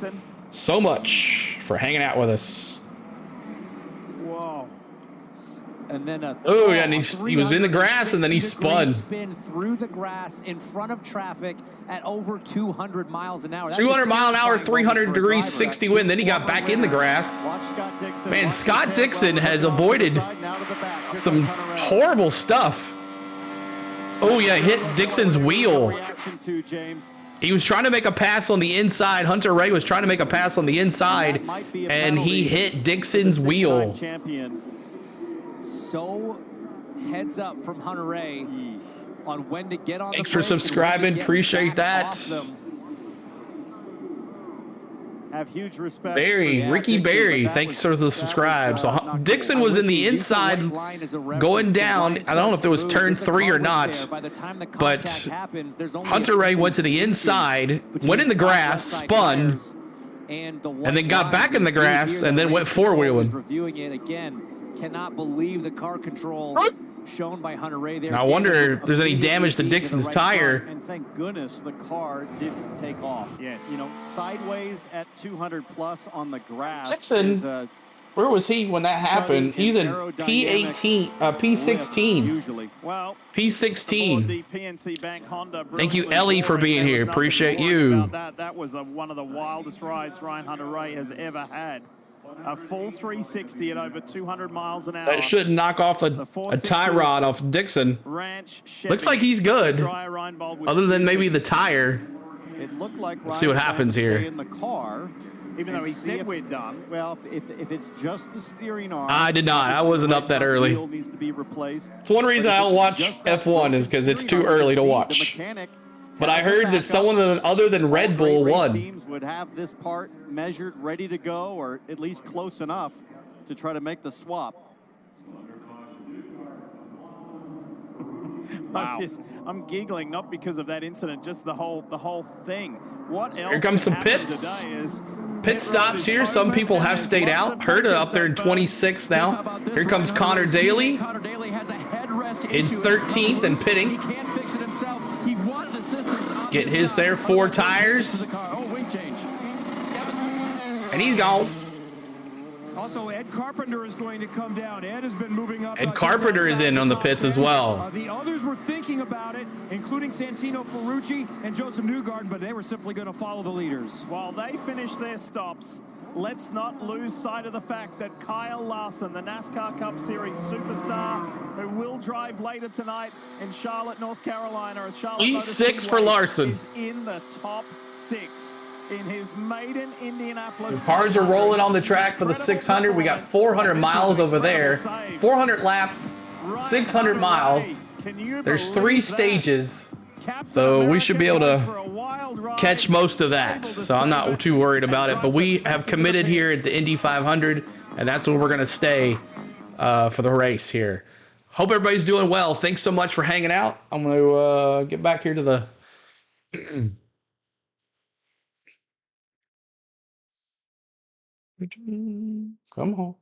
so much for hanging out with us. Whoa. And then oh yeah, and he was in the grass and then he spun. Spin through the grass in front of traffic at over 200 miles an hour. That's 200 mile an hour, 300 degrees, 60 wind. Then he got back in the grass. Man, Scott Dixon has avoided some horrible stuff. Oh yeah, hit Dixon's wheel. He was trying to make a pass on the inside. Hunter Ray was trying to make a pass on the inside, and he hit Dixon's wheel. So heads up from Hunter Ray on when to get on. Thanks for subscribing. Appreciate that. Have huge respect. Barry, Ricky Barry, thanks for the subscribe. So Dixon was in the inside going down. I don't know if there was turn 3 or not, but Hunter Ray went to the inside, went in the grass, spun, and then got back in the grass and then went four-wheeling. Reviewing it again. Cannot believe the car control shown by Hunter Ray there. Now I wonder if there's any damage to Dixon's tire. And thank goodness the car didn't take off. Yes. You know, sideways at 200 plus on the grass. Dixon, where was he when that happened? He's in P18, P16. Usually. Well, P16. The PNC Bank Honda. Thank you, Ellie, for being here. Appreciate you. That was one of the wildest rides Ryan Hunter Ray has ever had. A full 360 at over 200 miles an hour. That should knock off a tie rod off Dixon. Looks like he's good, other than maybe the tire. It looked like Let's see what happens here. In the car, even though he said we're done. Well, if it's just the steering arm. I did not. I wasn't up that early. Needs to be replaced. It's one reason I don't watch F1 is because it's too early to watch. But I heard that someone other than Red Bull won. Teams would have this part measured, ready to go, or at least close enough to try to make the swap. Wow. I'm giggling not because of that incident, just the whole thing. What else? Here comes some pits. Pit stops here. Some people have stayed out. Herta up there in 26th now. Here comes Connor Daly in 13th and pitting. He can't fix it himself. He wanted assistance. Get his there, 4 tires. And he's gone. Also, Ed Carpenter is going to come down. Ed has been moving up. Ed Carpenter is in on the pits as well. The others were thinking about it, including Santino Ferrucci and Joseph Newgarden, but they were simply going to follow the leaders. While they finish their stops, let's not lose sight of the fact that Kyle Larson, the NASCAR Cup Series superstar, who will drive later tonight in Charlotte, North Carolina, at Charlotte Motor E6 for Speedway, Larson. is in the top 6 in his maiden Indianapolis. So cars are rolling on the track for the 600. We got 400 miles over there, 400 laps, 600 miles. There's 3 stages, so we should be able to catch most of that. So I'm not too worried about it. But we have committed here at the Indy 500, and that's where we're going to stay for the race here. Hope everybody's doing well. Thanks so much for hanging out. I'm going to get back here to the... Come on.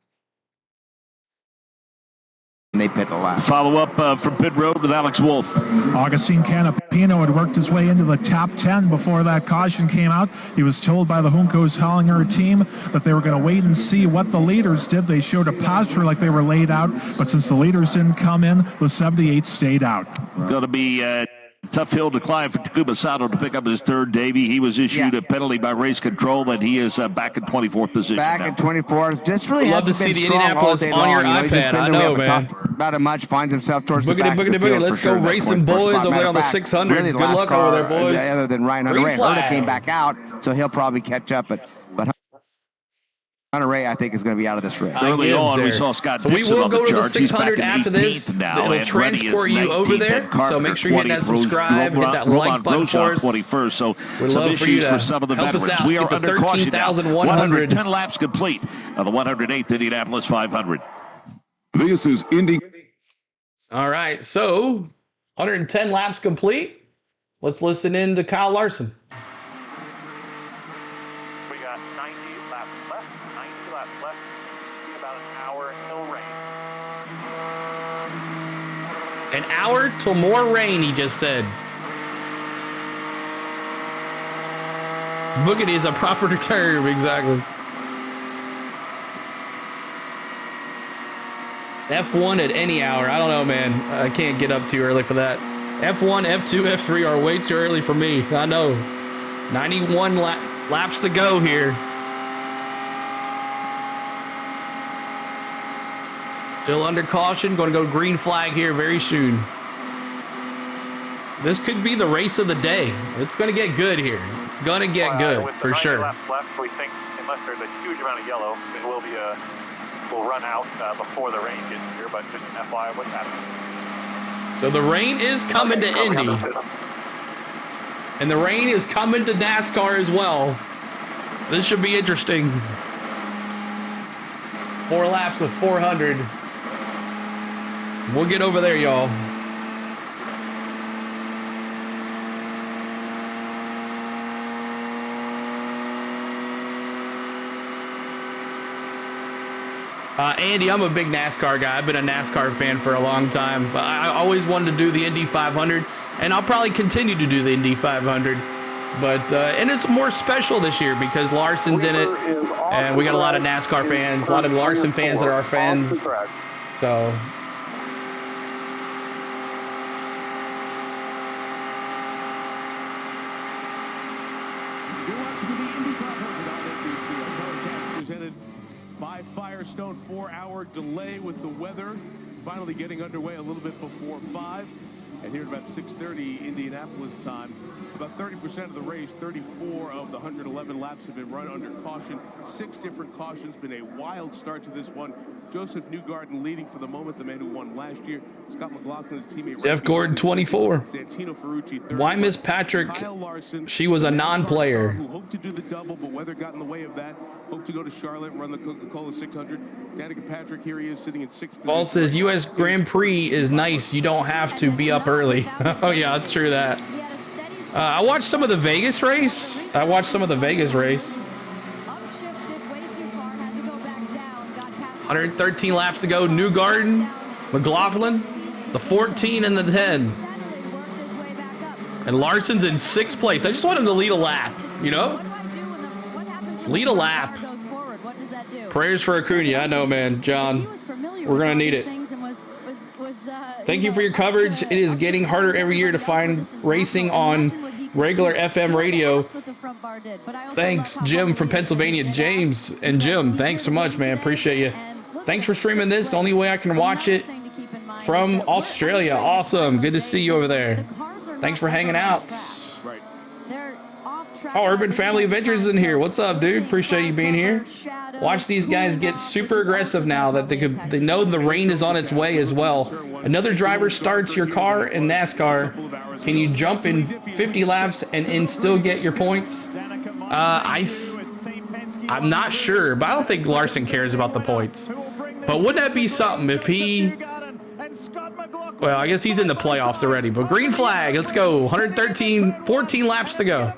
They pit a lot. Follow up from pit road with Alex Wolf. Augustine Canapino had worked his way into the top 10 before that caution came out. He was told by the Juncos Hollinger team that they were going to wait and see what the leaders did. They showed a posture like they were laid out, but since the leaders didn't come in, the 78 stayed out. Going to be tough hill to climb for Takuma Sato to pick up his third, Davey. He was issued a penalty by race control, and he is back in 24th position. Back in 24th. Just really love to see the Indianapolis on your iPad. I know, man. About it much, finds himself towards the back of the field. Let's go racing, boys, over there on the 600. Really, good luck over there, boys. Other than Ryan Hunter-Ray. Hunter came back out, so he'll probably catch up, but Hunter-Ray, I think, is going to be out of this race. Early on, we saw Scott Dixon Dixon on the charts. So we will go to the 600 after after this. It'll transport you over there. So make sure you hit that subscribe, hit that like button for us. 21st. So We'd some love for you issues to for some of the help us veterans. out. We are Get the under caution now. 13,100. 110 laps complete of the 108th Indianapolis 500. This is Indy. All right, so 110 laps complete. Let's listen in to Kyle Larson. We got 90 laps left, 90 laps left, about an hour till rain. An hour till more rain, he just said. Boogity is a proper term, exactly. F1 at any hour. I don't know, man. I can't get up too early for that. F1, F2, F3 are way too early for me. I know. 91 laps to go here. Still under caution. Going to go green flag here very soon. This could be the race of the day. It's going to get good here. It's going to get good for sure. Laps left, we think, unless there's a huge amount of yellow, it will be will run out before the rain gets here, but just an FYI what's happening. So the rain is coming to Indy. And the rain is coming to NASCAR as well. This should be interesting. 4 laps of 400. We'll get over there, y'all. Andy, I'm a big NASCAR guy. I've been a NASCAR fan for a long time. But I always wanted to do the Indy 500, and I'll probably continue to do the Indy 500. But and it's more special this year because Larson's in it, and we got a lot of NASCAR fans, a lot of Larson fans that are our fans. So. You're watching the Indy 500 on NBC. Our telecast presented by Firestone. 4-hour delay with the weather. Finally getting underway a little bit before 5. And here at about 6:30 Indianapolis time, about 30% of the race, 34 of the 111 laps have been run under caution. 6 different cautions. Been a wild start to this one. Joseph Newgarden leading for the moment, the man who won last year. Scott McLaughlin's teammate. Jeff Gordon, 24. Santino Ferrucci, 30. Why Miss Patrick? Kyle Larson, she was a non-player. Who hoped to do the double, but weather got in the way of that. Hoped to go to Charlotte and run the Coca-Cola 600. Danica Patrick, here he is sitting in 6th Paul position. says U.S. Grand Prix is nice. You don't have to be up early. Oh yeah, it's true that. I watched some of the Vegas race. 113 laps to go. Newgarden, McLaughlin, the 14 and the 10. And Larson's in 6th place. I just want him to lead a lap, you know? Just lead a lap. Prayers for Acuna. I know, man. John, we're going to need it. Thank you for your coverage. It is getting harder every year to find racing on regular FM radio. Thanks, Jim from Pennsylvania. James and Jim, thanks so much, man. Appreciate you. Thanks for streaming this. The only way I can watch it from Australia. Awesome. Good to see you over there. Thanks for hanging out. Oh, Urban Family Adventures in here. What's up, dude? Appreciate you being here. Watch these guys get super aggressive now that they know the rain is on its way as well. Another driver starts your car in NASCAR. Can you jump in 50 laps and still get your points? I'm not sure, but I don't think Larson cares about the points. But wouldn't that be something if he... Well, I guess he's in the playoffs already, but green flag. Let's go. 14 laps to go.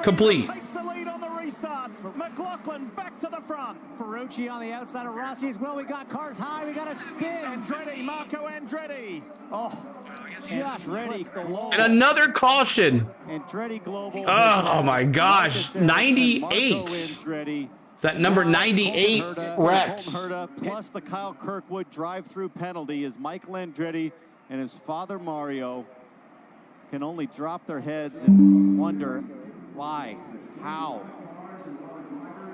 Complete. Takes the lead on the restart. McLaughlin back to the front. Ferrucci on the outside of Rossi as well. We got cars high. We got a spin. Andretti, Marco Andretti. Oh, just Andretti. And another caution. Andretti Global. Oh my gosh. 98. Is that number 98 Rex? Plus the Kyle Kirkwood drive-through penalty as Michael Andretti and his father Mario can only drop their heads and wonder why, how.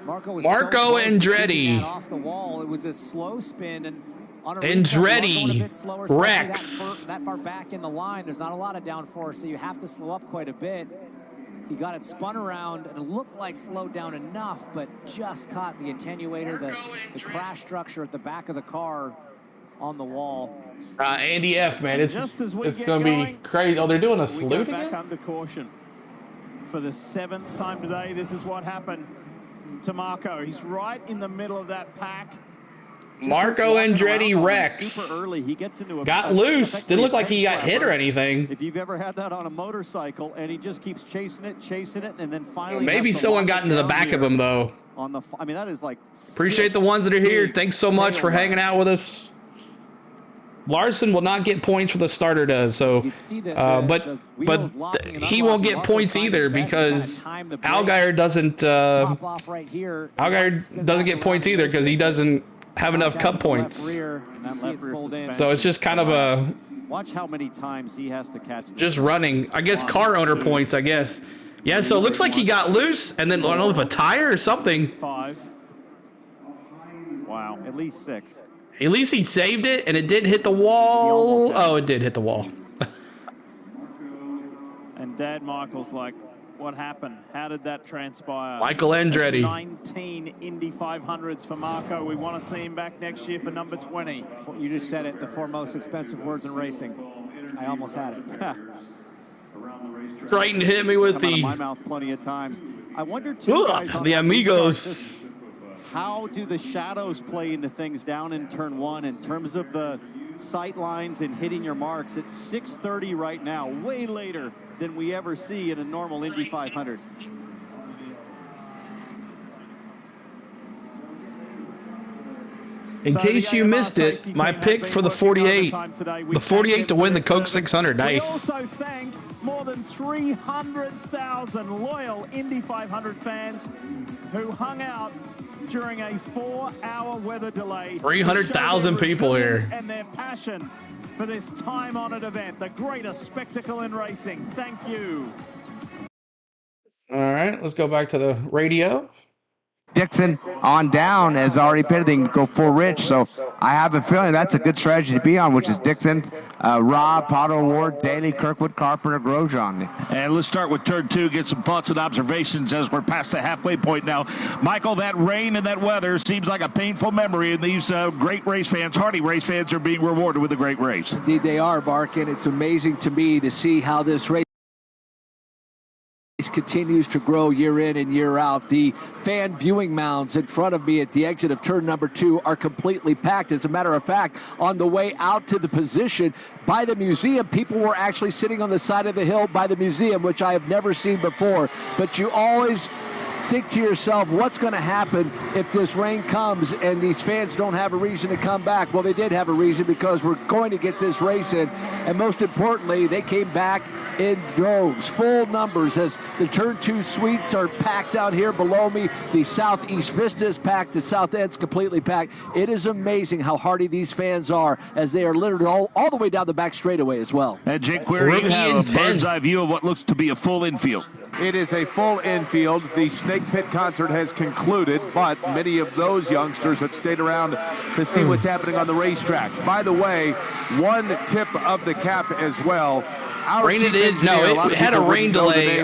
Marco Andretti. Off the wall. It was a slow spin and on a Andretti slower, Rex. That far back in the line, there's not a lot of downforce, so you have to slow up quite a bit. He got it spun around and it looked like slowed down enough, but just caught the attenuator, the crash structure at the back of the car on the wall. Andy F, man, it's going to be crazy. Oh, they're doing a salute again? Back under caution. For the 7th time today, this is what happened to Marco. He's right in the middle of that pack. Marco Andretti Rex super early. He gets into got loose. Didn't look like he got hit or anything. If you've ever had that on a motorcycle, and he just keeps chasing it, and then finally. Maybe someone got into the back of him though. On the, I mean, that is like. Appreciate the ones that are here. Thanks so much for hanging out with us. Larson will not get points for the starter does, so but he won't get points either because Allgaier doesn't get points either because he doesn't have enough cup points. So it's just kind of a watch how many times he has to catch just running. I guess car owner points, I guess. Yeah, so it looks like he got loose and then I don't know if a tire or something. 5. Wow, at least 6. At least he saved it, and it didn't hit the wall. Oh, it did hit the wall. And Dad Michael's like, what happened? How did that transpire? Michael Andretti. 19 Indy 500s for Marco. We want to see him back next year for number 20. You just said it, the 4 most expensive words in racing. I almost had it. Trying to hit me with Come out the... of my mouth plenty of times. I wonder, too, guys, on the that amigos. How do the shadows play into things down in turn 1 in terms of the sight lines and hitting your marks? It's 6:30 right now, way later than we ever see in a normal Indy 500. In case you missed it, my pick for the 48. The 48 to win the Coke 600. Nice. We also thank more than 300,000 loyal Indy 500 fans who hung out during a 4-hour weather delay. 300,000 people here. And their passion for this time-honored event, the greatest spectacle in racing. Thank you. All right, let's go back to the radio. Dixon on down has already pitted. They can go full Rich, so I have a feeling that's a good strategy to be on, which is Dixon, Rob, Pato Ward, Daly, Kirkwood, Carpenter, Grosjean. And let's start with turn 2, get some thoughts and observations as we're past the halfway point now. Michael, that rain and that weather seems like a painful memory, and these great race fans, hardy race fans, are being rewarded with a great race. Indeed they are, Mark, and it's amazing to me to see how this race continues to grow year in and year out. The fan viewing mounds in front of me at the exit of turn number 2 are completely packed. As a matter of fact, on the way out to the position by the museum, people were actually sitting on the side of the hill by the museum, which I have never seen before. But you always think to yourself, what's going to happen if this rain comes and these fans don't have a reason to come back? Well, they did have a reason, because we're going to get this race in. And most importantly, they came back in droves, full numbers, as the Turn 2 suites are packed out here below me. The Southeast Vista is packed. The South End's completely packed. It is amazing how hardy these fans are, as they are literally all the way down the back straightaway as well. And Jake Query, you have a bird's eye view of what looks to be a full infield. It is a full infield. The Snake Pit concert has concluded, but many of those youngsters have stayed around to see what's happening on the racetrack. By the way, one tip of the cap as well. Rain it in. No, it had a rain delay.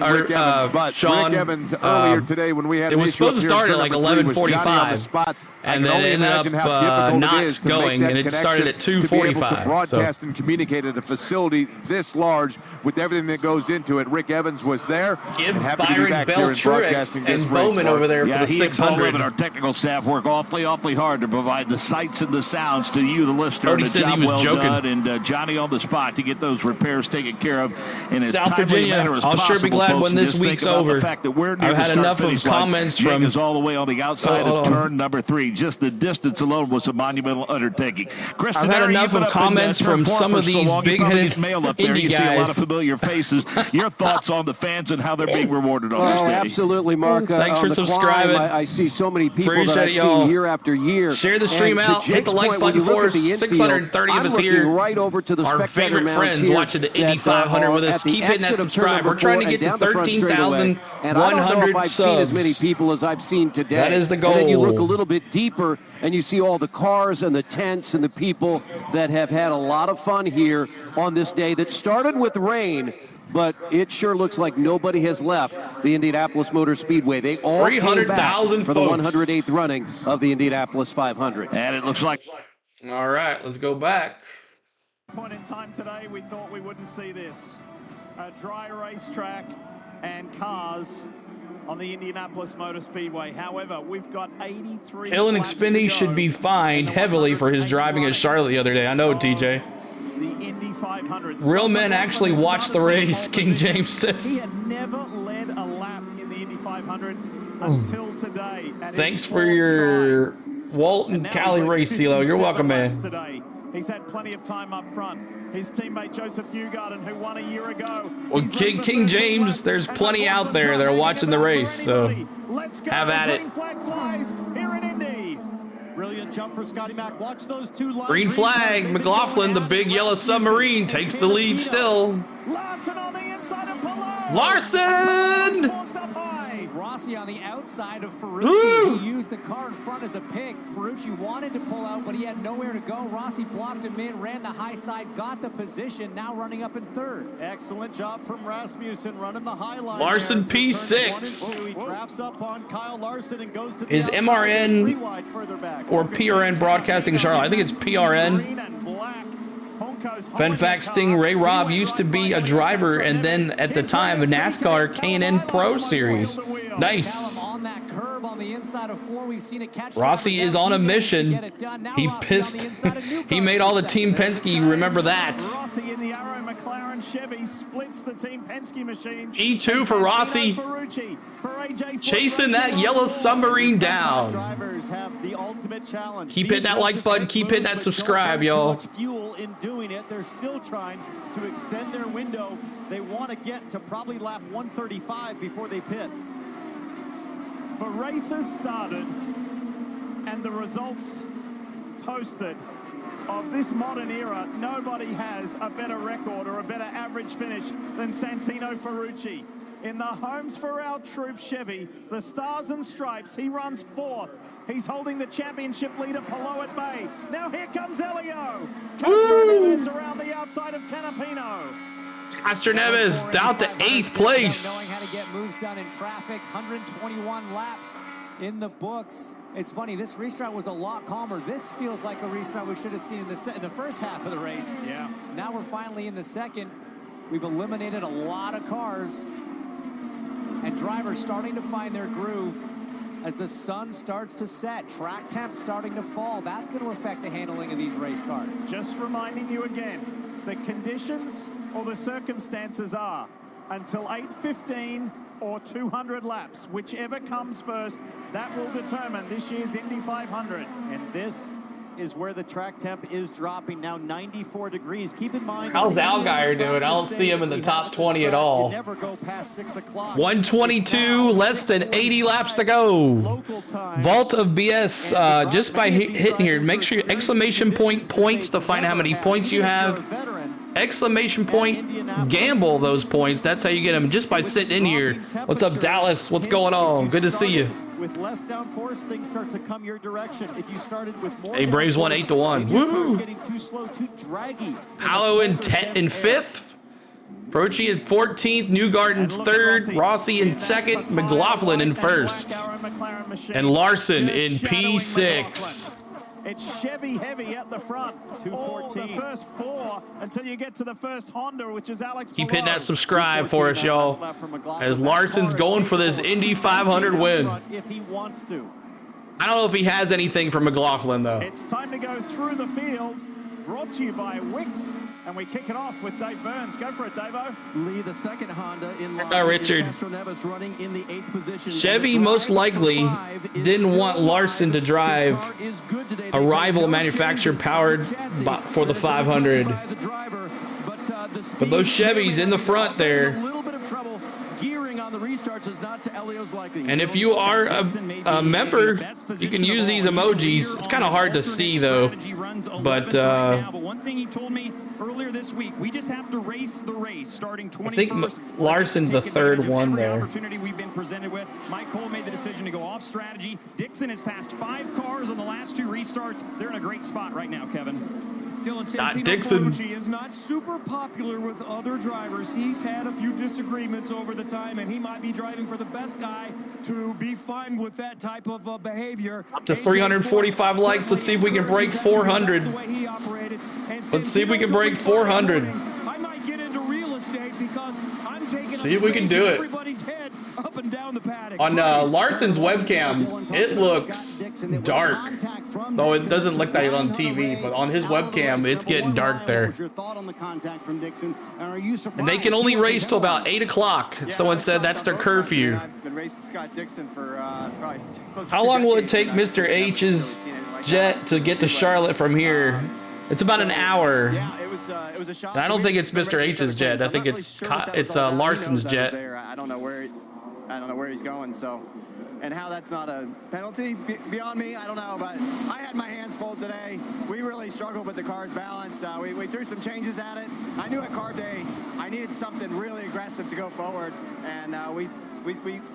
Sean, Rick Evans earlier today when we had it was supposed to start at like 11:45. And then it ended up not going, and it started at 2:45. Broadcast and communicate at a facility this large with everything that goes into it. Rick Evans was there. Gibbs, Byron, Bell, Truex, and Bowman over there for the 600. And our technical staff work awfully hard to provide the sights and the sounds to you, the listener. Cody said he was joking. Done, and Johnny on the spot to get those repairs taken care of in as South timely manner as I'll possible. sure be glad folks, when this week's over. The fact that we're near I've had enough of comments from is all the way on the outside of turn number 3. Just the distance alone was a monumental undertaking. I've had enough of comments from some of these big-headed Indy you guys. see a lot of familiar faces. Your thoughts on the fans and how they're being rewarded on this day? Absolutely, Mark. Thanks for subscribing. I see so many people Appreciate that I've y'all. seen year after year. Share the stream out. Hit the like button for us. 630 of us here. Right over to the Our favorite friends watching the Indy 500 with us. Keep hitting that subscribe. We're trying to get to 13,100 I've seen as many subs. people as I've seen today. That is the goal. And then you look a little bit deeper, and you see all the cars and the tents and the people that have had a lot of fun here on this day that started with rain, but it sure looks like nobody has left the Indianapolis Motor Speedway. They all came back for the 108th running of the Indianapolis 500. And it looks like... All right, let's go back. Point in time today, we thought we wouldn't see this. A dry racetrack and cars on the Indianapolis Motor Speedway. However, we've got 83 Hill and laps to Xfinity go should be fined heavily for his driving at Charlotte the other day. I know, TJ. The Indy 500. Real men actually watch the race, King James says. He had never led a lap in the Indy 500 until today. Thanks for your Walton Cali race, CeeLo. You're welcome, man. Today. He's had plenty of time up front. His teammate Joseph Newgarden, who won a year ago. Well, King James, there's plenty out there that are watching the race, so have at it. Green flag flies here in Indy. Brilliant jump for Scotty Mack. Watch those two lines. Green flag, McLaughlin, the big yellow submarine, takes the lead still. Larson on the inside of Pillow. Larson! Rossi on the outside of Ferrucci. He used the car in front as a pick. Ferrucci wanted to pull out, but he had nowhere to go. Rossi blocked him in, ran the high side, got the position, now running up in third. Excellent job from Rasmussen running the high line. Larson P6. He drafts up on Kyle Larson and goes to the Is MRN or PRN broadcasting Charlotte? I think it's PRN. Fun fact, Ray Robb used to be a driver and then at the time a NASCAR K&N Pro Series. Nice. On that curb on the inside of 4, we've seen it catch. Rossi is on a mission. He pissed. He made all the Team Penske remember that. Rossi in the Arrow McLaren Chevy splits the Team Penske machines. E2 for Rossi. Chasing that yellow submarine down. Drivers have the ultimate challenge. Keep hitting that like button. Keep hitting that subscribe, y'all. Fuel in doing it. They're still trying to extend their window. They want to get to probably lap 135 before they pit. For races started and the results posted of this modern era, nobody has a better record or a better average finish than Santino Ferrucci. In the Homes for Our Troops Chevy, the Stars and Stripes, he runs 4th. He's holding the championship leader, Palou at bay. Now here comes Elio. Castro-Neves around the outside of Canapino. Castro-Neves down to 8th place. Knowing how to get moves done in traffic, 121 laps in the books. It's funny, this restart was a lot calmer. This feels like a restart we should have seen in the first half of the race. Yeah. Now we're finally in the second. We've eliminated a lot of cars. And drivers starting to find their groove as the sun starts to set. Track temp starting to fall. That's going to affect the handling of these race cars. Just reminding you again, the conditions or the circumstances are until 8:15 or 200 laps. Whichever comes first, that will determine this year's Indy 500. And this is where the track temp is dropping now, 94 degrees. Keep in mind, how's Allgaier doing? I don't see him in the top 20 at all. never go past 6 o'clock. 122, less than 80 laps to go. Vault of BS, just by hitting here, make sure your exclamation point points to find out how many points you have. Exclamation point, gamble those points. That's how you get them, just by sitting in here. What's up, Dallas? What's going on? Good to see you. With less downforce, things start to come your direction. If you started with more, hey, Braves won 8-1. Woo! Getting too slow, too draggy. Hallow in 5th. Frochi in 14th. Newgarden's 3rd. Rossi in 2nd. McLaughlin in 1st. And Larson in P6. It's Chevy heavy at the front. All the first 4 until you get to the first Honda, which is Alex. Keep hitting that subscribe for us, y'all. As Larson's going for this Indy 500 win. If he wants to. I don't know if he has anything for McLaughlin, though. It's time to go through the field. Brought to you by Wix. And we kick it off with Dave Burns. Go for it, Davo. Lee, the second Honda in line. Richard. Nevis running in the 8th position. Chevy most likely didn't want Larson to drive a rival manufacturer powered for the 500. But those Chevys in the front there. Gearing on the restarts is not to Elio's liking. And if you are a member, you can use these emojis. It's kind of hard to see though. But one thing he told me earlier this week, we just have to race the race starting 21st. I think Larson's the 3rd one there. Opportunity we've been presented with. Mike Cole made the decision to go off strategy. Dixon has passed 5 cars on the last 2 restarts. They're in a great spot right now, Kevin. Dylan Dixon is not super popular with other drivers. He's had a few disagreements over the time, and he might be driving for the best guy to be fine with that type of behavior. Up to 345 likes. Let's see if we can break 400. Let's see if we can break 400. I might get into real estate because I'm taking see if we can do it. Everybody's head up and down the paddock. On Larson's webcam, it looks dark. Though it doesn't look that on TV, but on his webcam, it's getting dark there. And they can only race till about 8 o'clock. Someone said that's their curfew. I've been racing Scott Dixon for probably close to How 2 long will it decades take now. Mr. H's jet to get to Charlotte from here? It's about an hour. Yeah, it was a shot. And I don't think it's Mr. H's jet. I think it's Larson's jet. I don't know where he's going. So, and how that's not a penalty beyond me, I don't know. But I had my hands full today. We really struggled with the car's balance. We threw some changes at it. I knew at carb day I needed something really aggressive to go forward, and we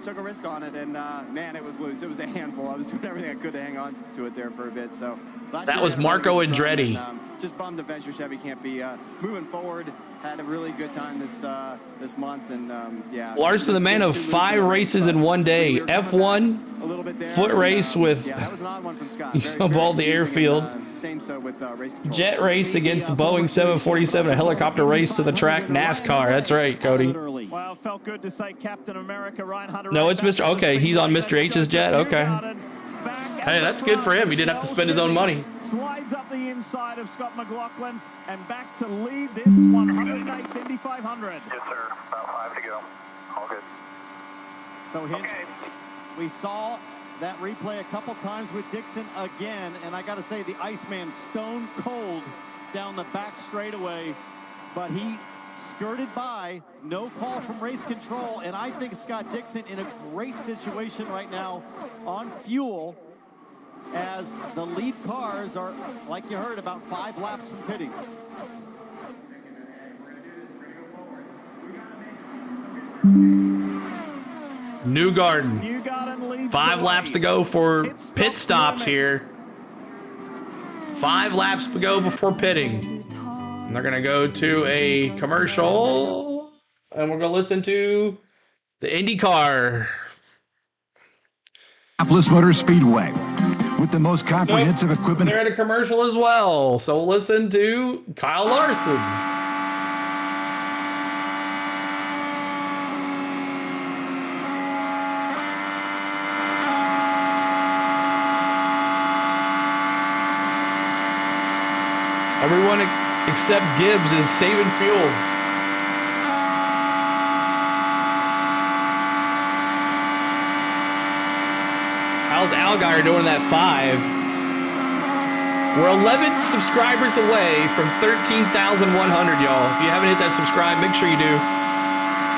took a risk on it, and man, it was loose. It was a handful. I was doing everything I could to hang on to it there for a bit. So that was Marco Andretti. Just bummed the Venture Chevy can't be moving forward. Had a really good time this month, and yeah. Larson, the man of 5 races in one day. F1, foot race with that was an odd one from Scott. above the airfield. Same so with race control. Jet race against Boeing 747, a helicopter race to the track, NASCAR. That's right, Cody. Well, felt good to say Captain America, Ryan Hunter. No, it's Mr. Okay, he's on Mr. H's jet. Okay. Hey, that's good for him. He didn't have to spend his own money. Slides up the inside of Scott McLaughlin and back to lead this 108th Indy 500. Yes, sir. About 5 to go. All good. So we saw that replay a couple times with Dixon again, and I got to say the Iceman stone cold down the back straightaway, but he skirted by, no call from race control, and I think Scott Dixon in a great situation right now on fuel, as the lead cars are, like you heard, about 5 laps from pitting. Newgarden. 5 laps to go for pit stops here. 5 laps to go before pitting. And they're going to go to a commercial. And we're going to listen to the IndyCar. Indianapolis Motor Speedway. With the most comprehensive equipment. They're at a commercial as well. So listen to Kyle Larson. Everyone except Gibbs is saving fuel. Allgaier doing that 5. We're 11 subscribers away from 13,100, y'all. If you haven't hit that subscribe, make sure you do.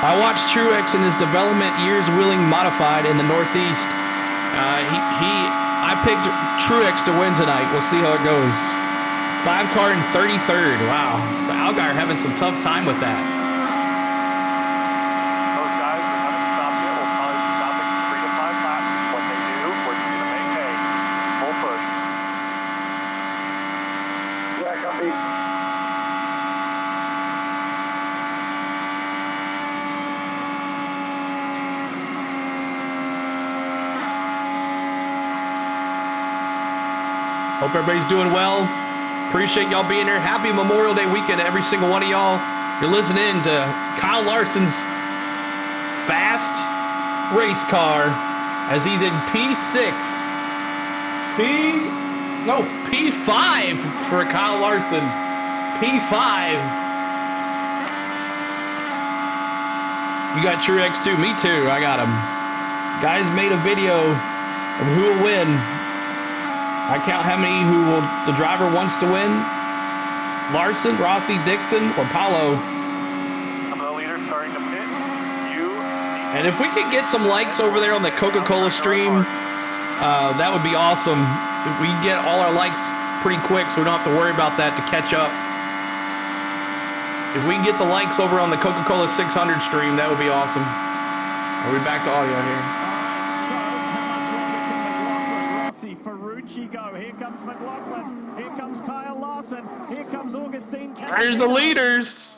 I watched Truex in his development years wheeling modified in the Northeast. I picked Truex to win tonight. We'll see how it goes. 5 car in 33rd. Wow. So Allgaier having some tough time with that. Those guys that haven't stopped yet will probably be stopping 3 to 5 laps. What they do, we're going to make hay. Full push. Yeah, copy. Hope everybody's doing well. Appreciate y'all being here. Happy Memorial Day weekend to every single one of y'all. You're listening to Kyle Larson's fast race car as he's in P6. P5 for Kyle Larson. P5. You got Truex too? Me too. I got him. Guys made a video of who will win. I count how many the driver wants to win. Larson, Rossi, Dixon, or Paulo. Some of the leaders starting to pit. And if we could get some likes over there on the Coca-Cola stream, that would be awesome. If we can get all our likes pretty quick so we don't have to worry about that to catch up. If we can get the likes over on the Coca-Cola 600 stream, that would be awesome. Are we back to audio here? Ferrucci go. Here comes McLaughlin. Here comes Kyle Larson. Here comes Augustine. There's the leaders.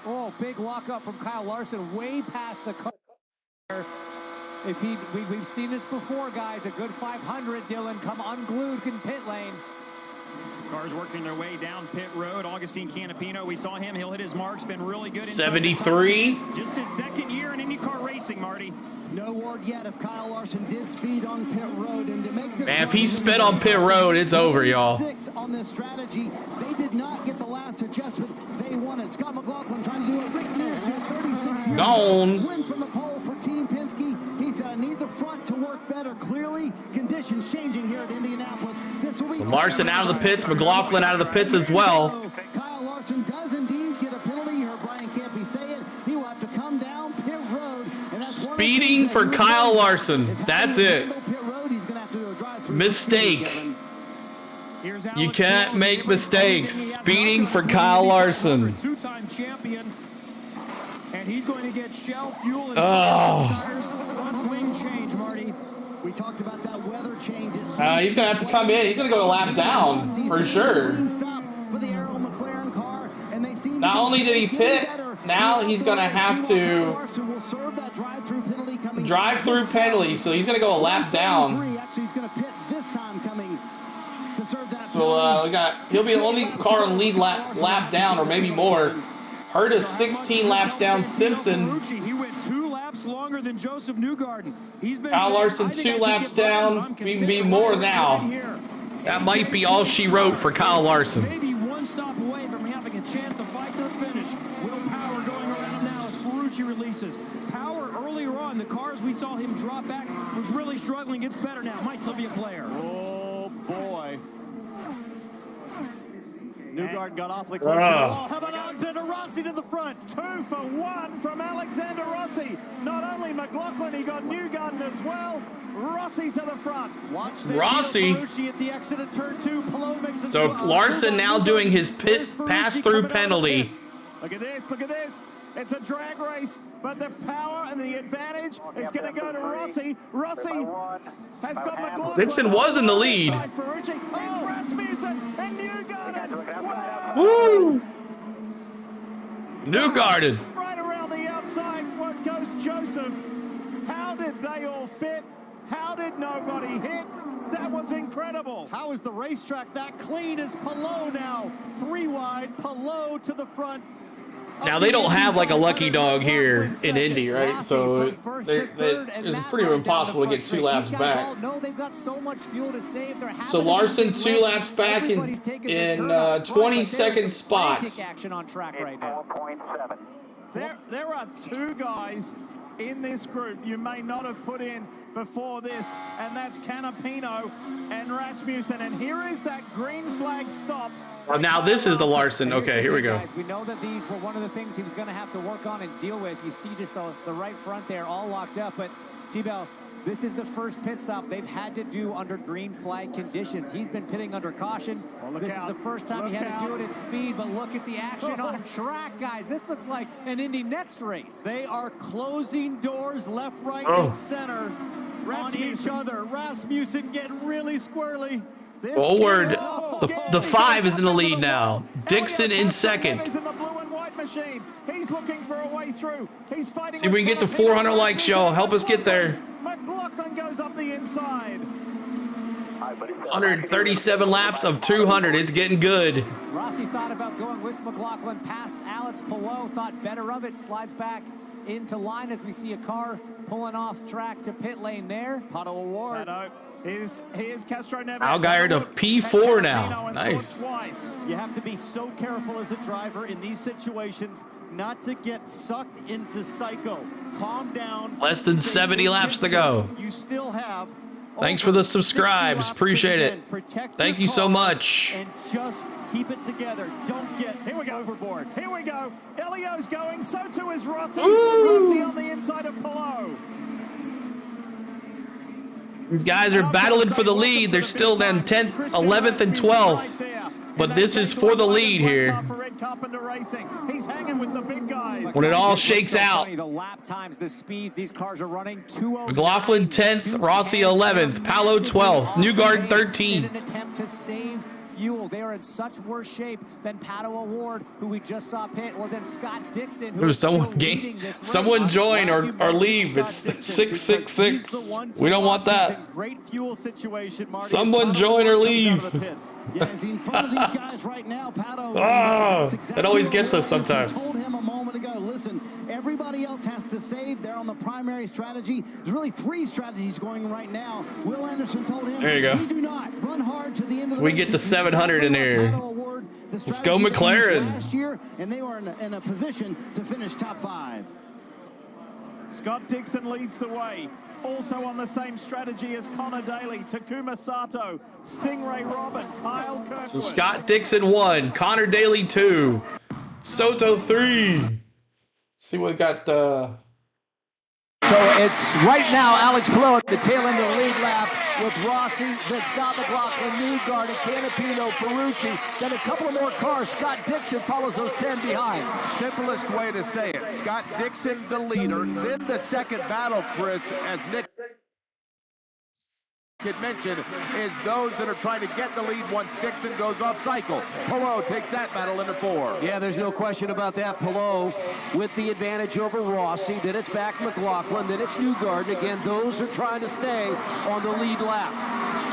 Oh, big lockup from Kyle Larson, way past the car. We've seen this before, guys. A good 500, Dylan, come unglued in pit lane. Cars working their way down pit road. Augustine Canapino, we saw him. He'll hit his marks. Been really good. 73. Just his second year in IndyCar racing, Marty. No word yet if Kyle Larson did speed on pit road, and to make this. Man, if he sped on pit road, it's over, y'all. 6 on this strategy. They did not get the last adjustment they wanted. Scott McLaughlin trying to do a Rick Newfield 36 years Gone. Win from the pole for Team Penske. He said, I need the front to work better. Clearly, conditions changing here at Indianapolis. This will be Larson out of the pits, McLaughlin out of the pits as well. Kyle Larson does indeed get a penalty. You heard Brian Campy say it. He will have to come down pit road. Speeding for Kyle Larson. That's it. Mistake. You can't make mistakes. Speeding for Kyle Larson. Two-time champion. And he's going to get shell fuel and tires. Front wing change, Marty. We talked about that weather change. He's going to have to come in. He's going to go a lap down for sure. Not only did he pit, now he's going to have to drive-through penalty, so he's going to go a lap down. So he'll be the only car on lead lap down, or maybe more. Hurt is 16 laps down. Simpson. He went 2 laps longer than Joseph Newgarden. Kyle Larson 2 laps down. Be more now. That might be all she wrote for Kyle Larson. Maybe one stop away from having a chance to fight to the finish. Will Power going around now as Ferrucci releases. Power earlier on, the cars we saw him drop back was really struggling. It's better now. Might still be a player. Oh, boy. Newgarden got awfully close to the wall. How about Alexander Rossi to the front? 2 for 1 from Alexander Rossi. Not only McLaughlin, he got Newgarden as well. Rossi to the front. Watch Rossi. At the exit of turn 2. Palou makes it. So Larson now doing his pit pass-through penalty. Look at this. Look at this. It's a drag race, but the power and the advantage is going to go to Rossi. Rossi has got McLaughlin. Dixon was in the lead. Ferrucci, Rasmussen, and Newgarden. Woo! Newgarden. Right around the outside, what goes Joseph? How did they all fit? How did nobody hit? That was incredible. How is the racetrack that clean as Palou now? 3 wide, Palou to the front. Now, they don't have like a lucky dog here in Indy, right? So it's pretty impossible to get 2 laps back. So Larson 2 laps back in 22nd spot. There are 2 guys in this group you may not have put in before this, and that's Canapino and Rasmussen. And here is that green flag stop. Oh, now this is the Larson. Okay, here we go. Guys, we know that these were one of the things he was going to have to work on and deal with. You see just the right front there all locked up, but T-Bell, this is the first pit stop they've had to do under green flag conditions. He's been pitting under caution. This is the first time he had to do it at speed, but look at the action on track, guys. This looks like an Indy Next race. They are closing doors left, right, and center on each other. Rasmussen getting really squirrely. Forward. The 5 is in the lead now. Dixon in second. He's in the blue and white machine. He's looking for a way through. He's fighting. See if we can get to 400 likes, y'all. Help us get there. McLaughlin goes up the inside. 137 laps of 200. It's getting good. Rossi thought about going with McLaughlin past Alex Palou, thought better of it, slides back into line as we see a car pulling off track to pit lane there. Pato Award. Here's Castro Neves. Allgaier to P4 now. Nice. You have to be so careful as a driver in these situations not to get sucked into psycho. Calm down. Less than 70 laps to go. You still have. Thanks for the subscribes. Appreciate it. Thank you so much. And just keep it together. Don't get overboard. Here we go. Elio's going. So too is Rossi. Rossi on the inside of Palou. These guys are battling for the lead. They're still then 10th, 11th, and 12th. But this is for the lead here. He's hanging with the big guys. When it all shakes out. The lap times, the speeds these cars are running. McLaughlin 10th, Rossi 11th, Palou 12th, Newgarden 13th. In an attempt to save fuel. They are in such worse shape than Pato Award, who we just saw pit, or than Scott Dixon, who is someone join or leave. It's 666. We don't want that. Great fuel situation, Marty. Someone join or leave. Yeah, he's in front of these guys right now, Pato. That always gets us sometimes. Told him a moment ago, listen, everybody else has to save. They're on the primary strategy. There's really 3 strategies going right now. Will Anderson told him, there you go. We do not run hard to the end of the we race. get to 700 in there. Let's go McLaren. Last year, and they were in a position to finish top 5. Scott Dixon leads the way. Also on the same strategy as Connor Daly, Takuma Sato, Stingray Robin, Kyle Kirkwood. So Scott Dixon 1, Connor Daly 2, Soto 3. See what we got. So it's right now Alex Palou at the tail end of the lead lap with Rossi, then Scott McLaughlin, Newgarden, Canapino, Ferrucci, then a couple of more cars. Scott Dixon follows those 10 behind. Simplest way to say it. Scott Dixon, the leader. Then the second battle, Chris, as Nick had mentioned, is those that are trying to get the lead once Dixon goes off cycle. Palou takes that battle into 4. Yeah, there's no question about that. Palou with the advantage over Rossi. Then it's back McLaughlin. Then it's Newgarden. Again, those are trying to stay on the lead lap.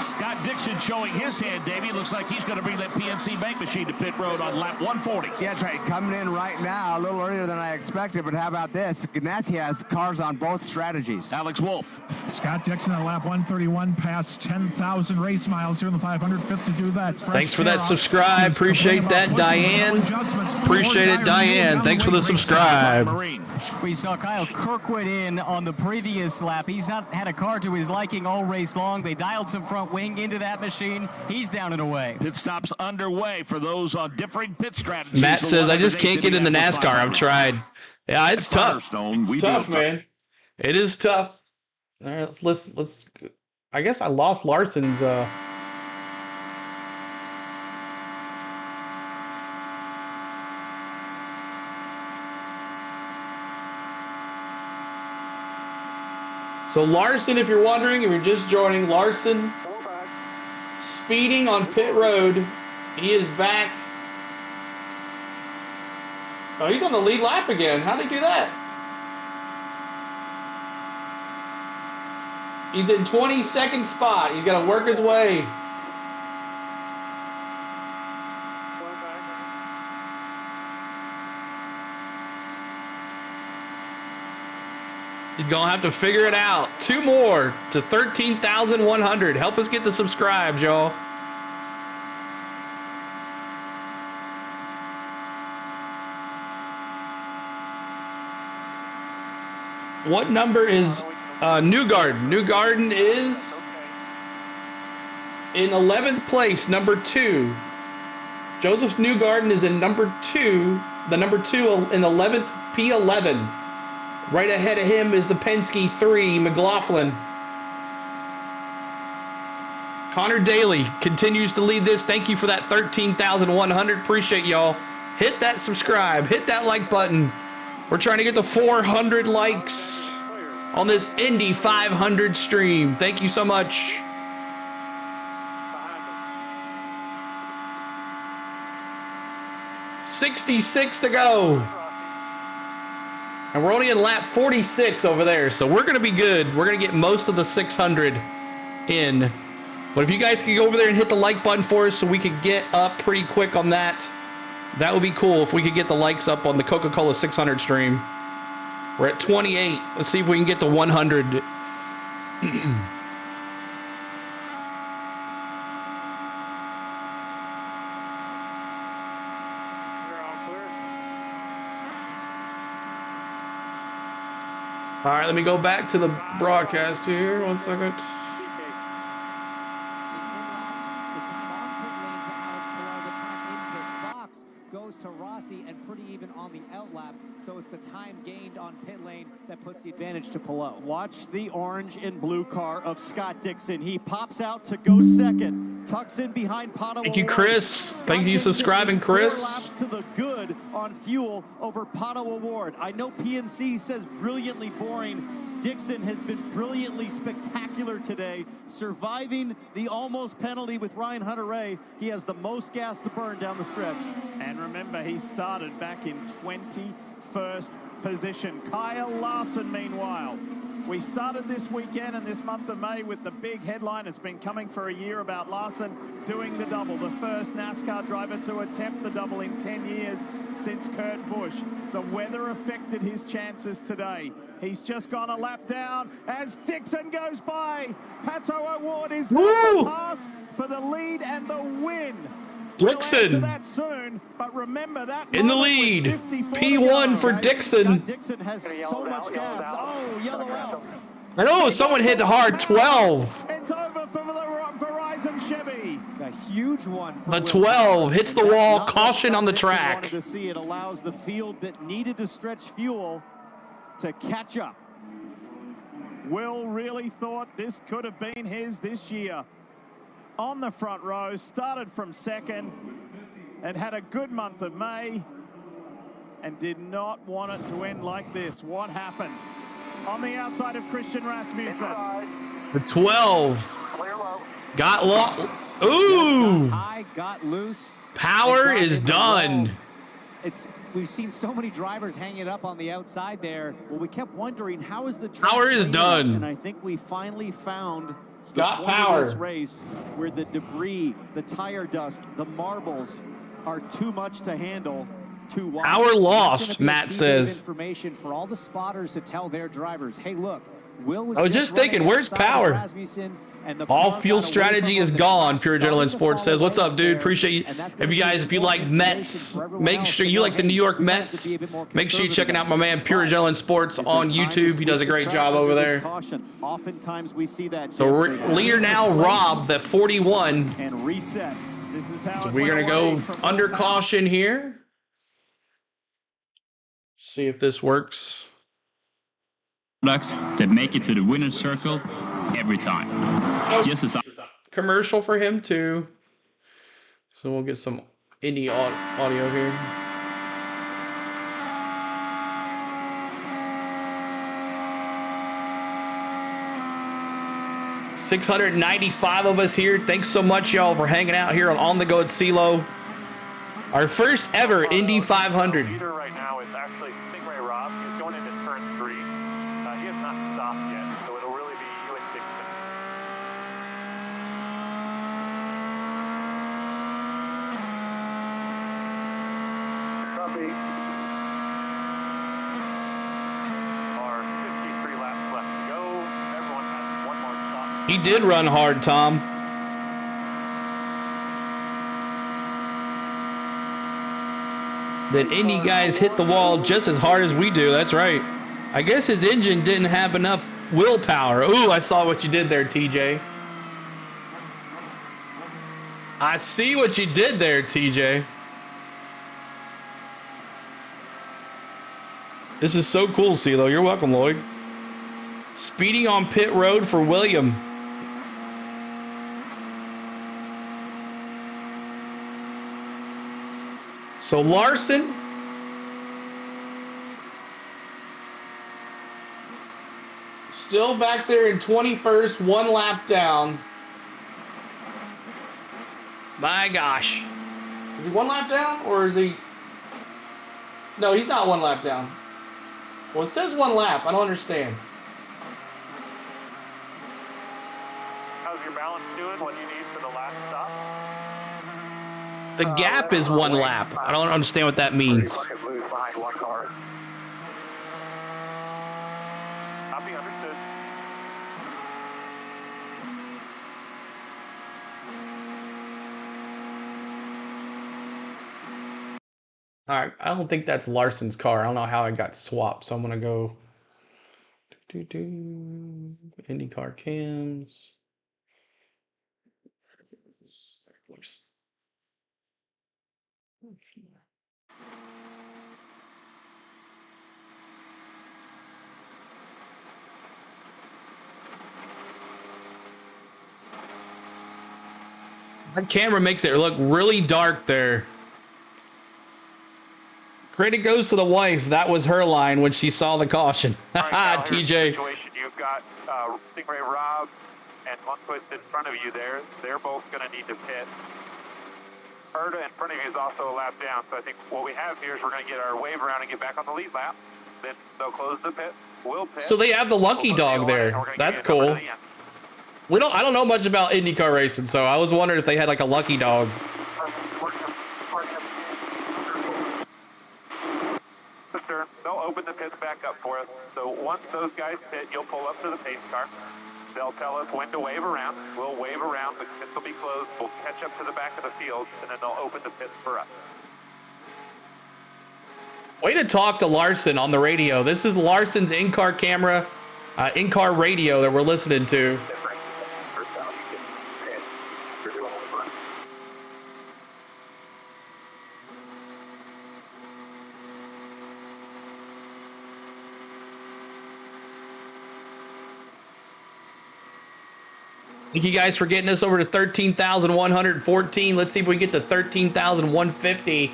Scott Dixon showing his hand, Davey. Looks like he's going to bring that PNC bank machine to pit road on lap 140. Yeah, that's right. Coming in right now, a little earlier than I expected, but how about this? Ganassi has cars on both strategies. Alex Wolf. Scott Dixon at lap 131 passed 10,000 race miles here in the 505th to do that. Thanks for that subscribe. Appreciate that, Diane. Appreciate it, Diane. Thanks for the subscribe. We saw Kyle Kirkwood in on the previous lap. He's not had a car to his liking all race long. They dialed some front wing into that machine. He's down and away. Pit stops underway for those on differing pit strategies. Matt says, I just can't get into NASCAR. I've tried. Yeah, it's tough. It's tough, man. It is tough. All right, let's. I guess I lost Larson's. So Larson, if you're wondering, if you're just joining, Larson speeding on pit road. He is back. Oh, he's on the lead lap again. How'd he do that? He's in 22nd spot. He's got to work his way. He's going to have to figure it out. 2 more to 13,100. Help us get the subscribes, y'all. What number is Newgarden? Newgarden is in 11th place, number 2. Joseph Newgarden is in number 2, the number 2 in 11th P11. Right ahead of him is the Penske 3, McLaughlin. Connor Daly continues to lead this. Thank you for that 13,100. Appreciate y'all. Hit that subscribe. Hit that like button. We're trying to get to 400 likes on this Indy 500 stream. Thank you so much. $66 to go. And we're only in lap 46 over there, so we're going to be good. We're going to get most of the 600 in. But if you guys could go over there and hit the like button for us so we could get up pretty quick on that, that would be cool if we could get the likes up on the Coca-Cola 600 stream. We're at 28. Let's see if we can get to 100. All right, let me go back to the broadcast here. 1 second. Goes to Rossi and pretty even on the out laps, so it's the time gained on pit lane that puts the advantage to Palou. Watch the orange and blue car of Scott Dixon. He pops out to go second, tucks in behind Pato. Thank you, Chris. Thank you for subscribing, Chris. 4 laps to the good on fuel over Pato Award. I know PNC says brilliantly boring. Dixon has been brilliantly spectacular today, surviving the almost penalty with Ryan Hunter-Reay. He has the most gas to burn down the stretch. And remember, he started back in 21st position. Kyle Larson, meanwhile. We started this weekend and this month of May with the big headline. It's been coming for a year about Larson doing the double. The first NASCAR driver to attempt the double in 10 years since Kurt Busch. The weather affected his chances today. He's just gone a lap down as Dixon goes by. Pato Award is the pass for the lead and the win. Dixon that soon, but remember that in the lead. P1 for Dixon. Dixon has so much gas. Oh, yellow out. I know someone hit hard 12. It's over for the Verizon Chevy. It's a huge one. For the 12 hits the wall. Caution on the track. Wanted to see it allows the field that needed to stretch fuel to catch up. Will really thought this could have been his this year. On the front row, started from second and had a good month of May and did not want it to end like this. What happened? On the outside of Christian Rasmussen. The 12 got lost. Ooh! Got high, got loose. Power is done. We've seen so many drivers hang it up on the outside there. Well, we kept wondering how is the power is done, and I think we finally found Scott Power this race where the debris, the tire dust, the marbles are too much to handle. Too wide. Power lost, Matt says. Information for all the spotters to tell their drivers, hey, look, Will was I was just thinking, where's Power? All fuel strategy is gone, Pure Adrenaline Sports says. What's up, dude? Appreciate you. If you like Mets, make sure you like the New York Mets. Make sure you're checking out my man Pure Adrenaline Sports on YouTube. He does a great job over there. Oftentimes we see that. So leader now, Rob, at 41. And reset. So we're gonna go under caution here. See if this works. Products that make it to the winner's circle every time. Just as commercial for him too. So we'll get some Indy audio here. $695 of us here. Thanks so much, y'all, for hanging out here on the Go at CeeLo. Our first ever Indy 500. Leader right now is actually Stingray Rob. He's going into turn 3. He has not stopped yet, so it'll really be you and Dixon. Copy. Our 53 laps left to go. Everyone has one more stop. He did run hard, Tom. The Indy guys hit the wall just as hard as we do. That's right. I guess his engine didn't have enough willpower. Ooh, I saw what you did there, TJ. I see what you did there, TJ. This is so cool, CeeLo. You're welcome, Lloyd. Speeding on pit road for William. So Larson still back there in 21st, 1 lap down. My gosh. Is he 1 lap down or is he? No, he's not 1 lap down. Well, it says 1 lap. I don't understand. How's your balance doing? What do you need for the last stop? The gap is 1 lap. I don't understand what that means. Lose behind 1 car. Copy, understood. All right, I don't think that's Larson's car. I don't know how it got swapped, so I'm gonna go IndyCar cams. Larson. That camera makes it look really dark there. Credit goes to the wife. That was her line when she saw the caution. Right, TJ. You've got Stingray Rob and Lundquist in front of you there. They're both going to need to pit. Erda in front of you is also a lap down. So I think what we have here is we're going to get our wave around and get back on the lead lap. Then they'll close the pit. We'll pit. So they have the lucky dog there. That's cool. I don't know much about IndyCar racing, so I was wondering if they had like a lucky dog. They'll open the pits back up for us. So once those guys pit, you'll pull up to the pace car. They'll tell us when to wave around. We'll wave around. The pits will be closed. We'll catch up to the back of the field, and then they'll open the pits for us. Way to talk to Larson on the radio. This is Larson's in-car camera, in-car radio that we're listening to. Thank you guys for getting us over to 13,114. Let's see if we get to 13,150.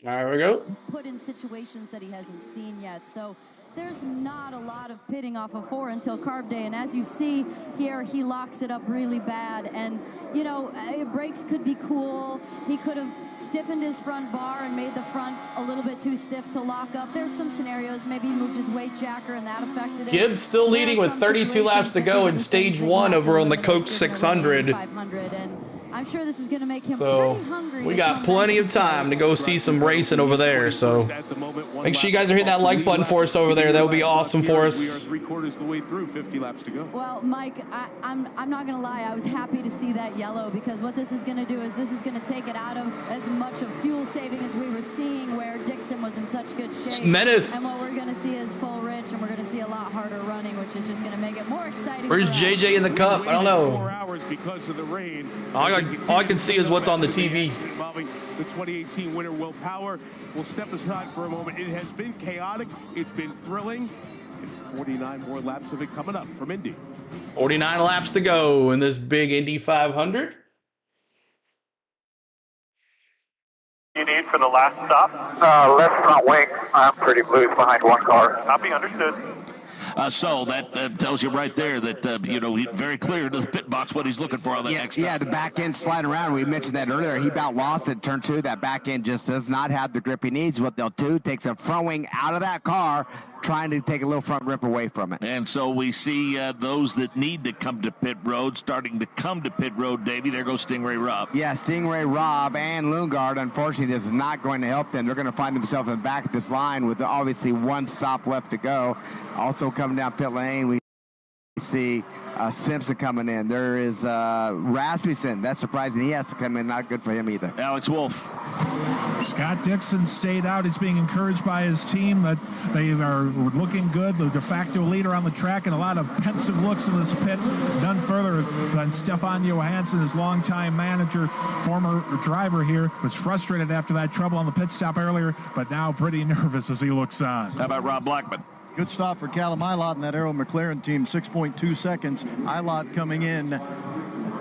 There we go. Put in situations that he hasn't seen yet. So there's not a lot of pitting off of 4 until carb day. And as you see here, he locks it up really bad. And, you know, brakes could be cool. He could have stiffened his front bar and made the front a little bit too stiff to lock up. There's some scenarios. Maybe he moved his weight jacker and that affected it. Gibbs still leading with 32 laps to go in stage 1 over on the Coke 600. And I'm sure this is going to make him so pretty hungry. We got plenty of time to go see some racing over there. So make sure you guys are hitting that like button for us over there. That would be awesome for us. We are 3/4 of the way through, 50 laps to go. Well, Mike, I'm not going to lie. I was happy to see that yellow because what this is going to do is this is going to take it out of as much of fuel saving as we were seeing where Dixon was in such good shape. Menace. And what we're going to see is full rich, and we're going to see a lot harder running, which is just going to make it more exciting. Where's JJ in the cup? I don't know. 4 hours because of the rain. All I can see is what's on the TV. Involving the 2018 winner, Will Power. We'll step aside for a moment. It has been chaotic. It's been thrilling. And 49 more laps of it coming up from Indy. 49 laps to go in this big Indy 500. You need for the last stop? Left front wing. I'm pretty loose behind 1 car. Copy, understood. So that tells you right there that, you know, he's very clear to the pit box what he's looking for on that next stop. Yeah, the back end sliding around. We mentioned that earlier. He about lost it. Turn 2. That back end just does not have the grip he needs. What they'll do, takes a front wing out of that car, trying to take a little front grip away from it. And so we see those that need to come to pit road starting to come to pit road, Davey. There goes Stingray Rob. Yeah, Stingray Rob and Lundgaard, unfortunately, this is not going to help them. They're going to find themselves in the back of this line with obviously 1 stop left to go. Also coming down pit lane, we see Simpson coming in. There is Rasmussen. That's surprising. He has to come in. Not good for him either. Alex Wolf. Scott Dixon stayed out. He's being encouraged by his team that they are looking good. The de facto leader on the track, and a lot of pensive looks in this pit. None further than Stefan Johansson, his longtime manager, former driver here, was frustrated after that trouble on the pit stop earlier, but now pretty nervous as he looks on. How about Rob Blackman? Good stop for Callum Ilott and that Arrow McLaren team, 6.2 seconds. Ilott coming in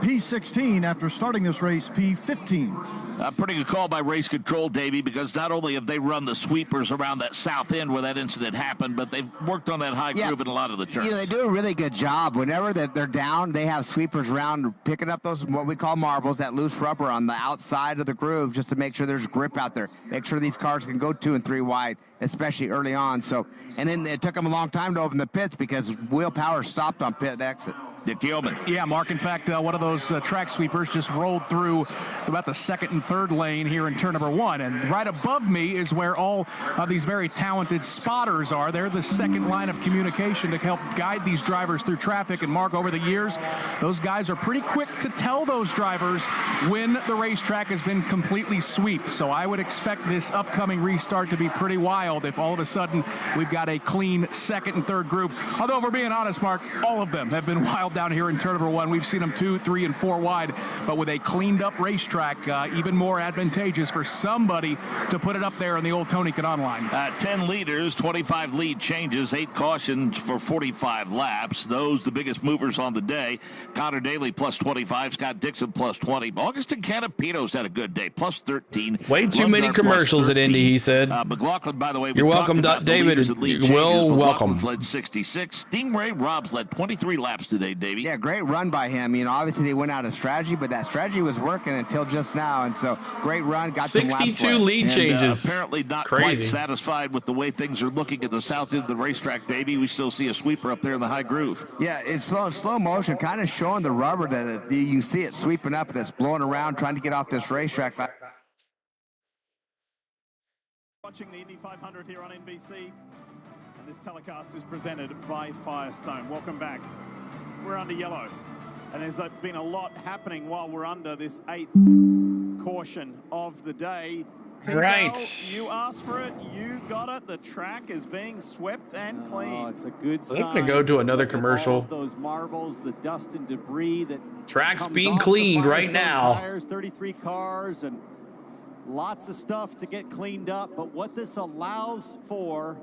P16 after starting this race, P15. A pretty good call by race control, Davey, because not only have they run the sweepers around that south end where that incident happened, but they've worked on that high groove in a lot of the turns. They do a really good job. Whenever they're down, they have sweepers around picking up those, what we call marbles, that loose rubber on the outside of the groove, just to make sure there's grip out there. Make sure these cars can go 2 and 3 wide, especially early on. So, and then it took them a long time to open the pits because wheel power stopped on pit exit. Dick Yeoman. Yeah, Mark, in fact, one of those track sweepers just rolled through about the second and third lane here in turn number 1. And right above me is where all of these very talented spotters are. They're the second line of communication to help guide these drivers through traffic. And Mark, over the years, those guys are pretty quick to tell those drivers when the racetrack has been completely swept. So I would expect this upcoming restart to be pretty wild if all of a sudden we've got a clean second and third group. Although, if we're being honest, Mark, all of them have been wild down here in turn number 1. We've seen them 2, 3, and 4 wide, but with a cleaned up racetrack, even more advantageous for somebody to put it up there in the old Tony Kanaan line. 10 leaders, 25 lead changes, 8 cautions for 45 laps. Those the biggest movers on the day. Connor Daly plus 25, Scott Dixon plus 20. Augustin Canapino's had a good day, plus 13. Way too many commercials at Indy, he said. McLaughlin, by the way, you're welcome, David. You're welcome. Led 66. Stingray Robs led 23 laps today, Davey. Yeah, great run by him. You know, obviously they went out of strategy, but that strategy was working until just now, and so great run. Got 62 lead changes. Apparently not quite satisfied with the way things are looking at the south end of the racetrack, Davey. We still see a sweeper up there in the high groove. Yeah, it's slow motion, kind of showing the rubber that you see it sweeping up and it's blowing around, trying to get off this racetrack. Watching the Indy 500 here on NBC. This telecast is presented by Firestone. Welcome back. We're under yellow, and there's been a lot happening while we're under this 8th caution of the day. Right. You asked for it, you got it. The track is being swept and clean. It's a good sign. I'm going to go to another commercial. Those marbles, the dust and debris that track's being cleaned right now. Tires, 33 cars, and lots of stuff to get cleaned up. But what this allows for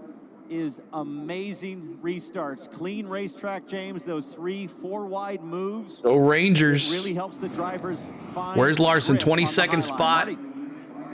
is amazing restarts. Clean racetrack, James. Those 3, 4 wide moves. Go Rangers. It really helps the drivers find. Where's Larson? 22nd spot.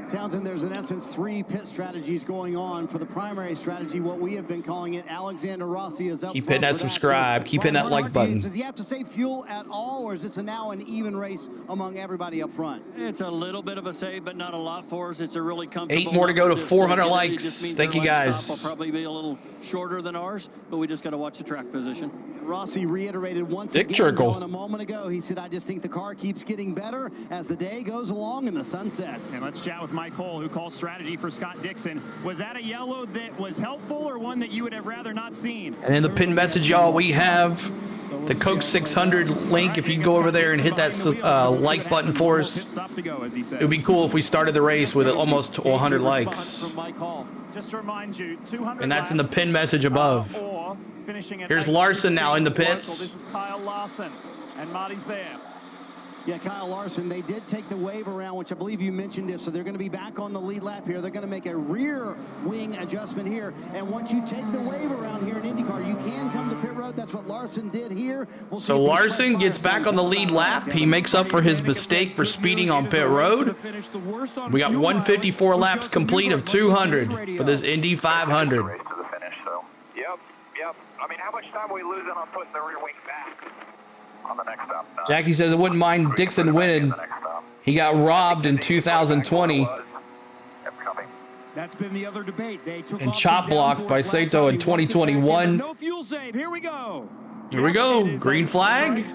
Townsend, there's in essence 3 pit strategies going on. For the primary strategy, what we have been calling it, Alexander Rossi is up. Keep hitting that subscribe. Keep hitting that like button. Does he have to save fuel at all, or is this now an even race among everybody up front? It's a little bit of a save, but not a lot for us. It's a really comfortable. 8 more to go to 400 likes. Thank you, guys. Will probably be a little shorter than ours, but we just got to watch the track position. Rossi reiterated once Dick again Trickle. a moment ago. He said, "I just think the car keeps getting better as the day goes along and the sun sets." And let's chat with Mike Cole, who calls strategy for Scott Dixon. Was that a yellow that was helpful, or one that you would have rather not seen? And in the pin message, y'all, we have the Coke 600 link. If you can go over there and hit that like button for us, it would be cool if we started the race with almost 100 likes. Just to remind you, 200 and that's in the pin message above. Here's Larson now in the pits. This is Kyle Larson, and Marty's there. Yeah, Kyle Larson, they did take the wave around, which I believe you mentioned it, so they're going to be back on the lead lap here. They're going to make a rear wing adjustment here, and once you take the wave around here in IndyCar, you can come to pit road. That's what Larson did here. So Larson gets back on the lead lap. He makes up for his mistake for speeding on pit road. We got 154 laps complete of 200 for this Indy 500. Yep. I mean, how much time are we losing on putting the rear wing back on the next stop? Jackie says it wouldn't mind Dixon winning. He got robbed in 2020. That's been the other debate. They took and chop blocked by Sato in 2021. No fuel save. Here we go. Here we go. Green flag.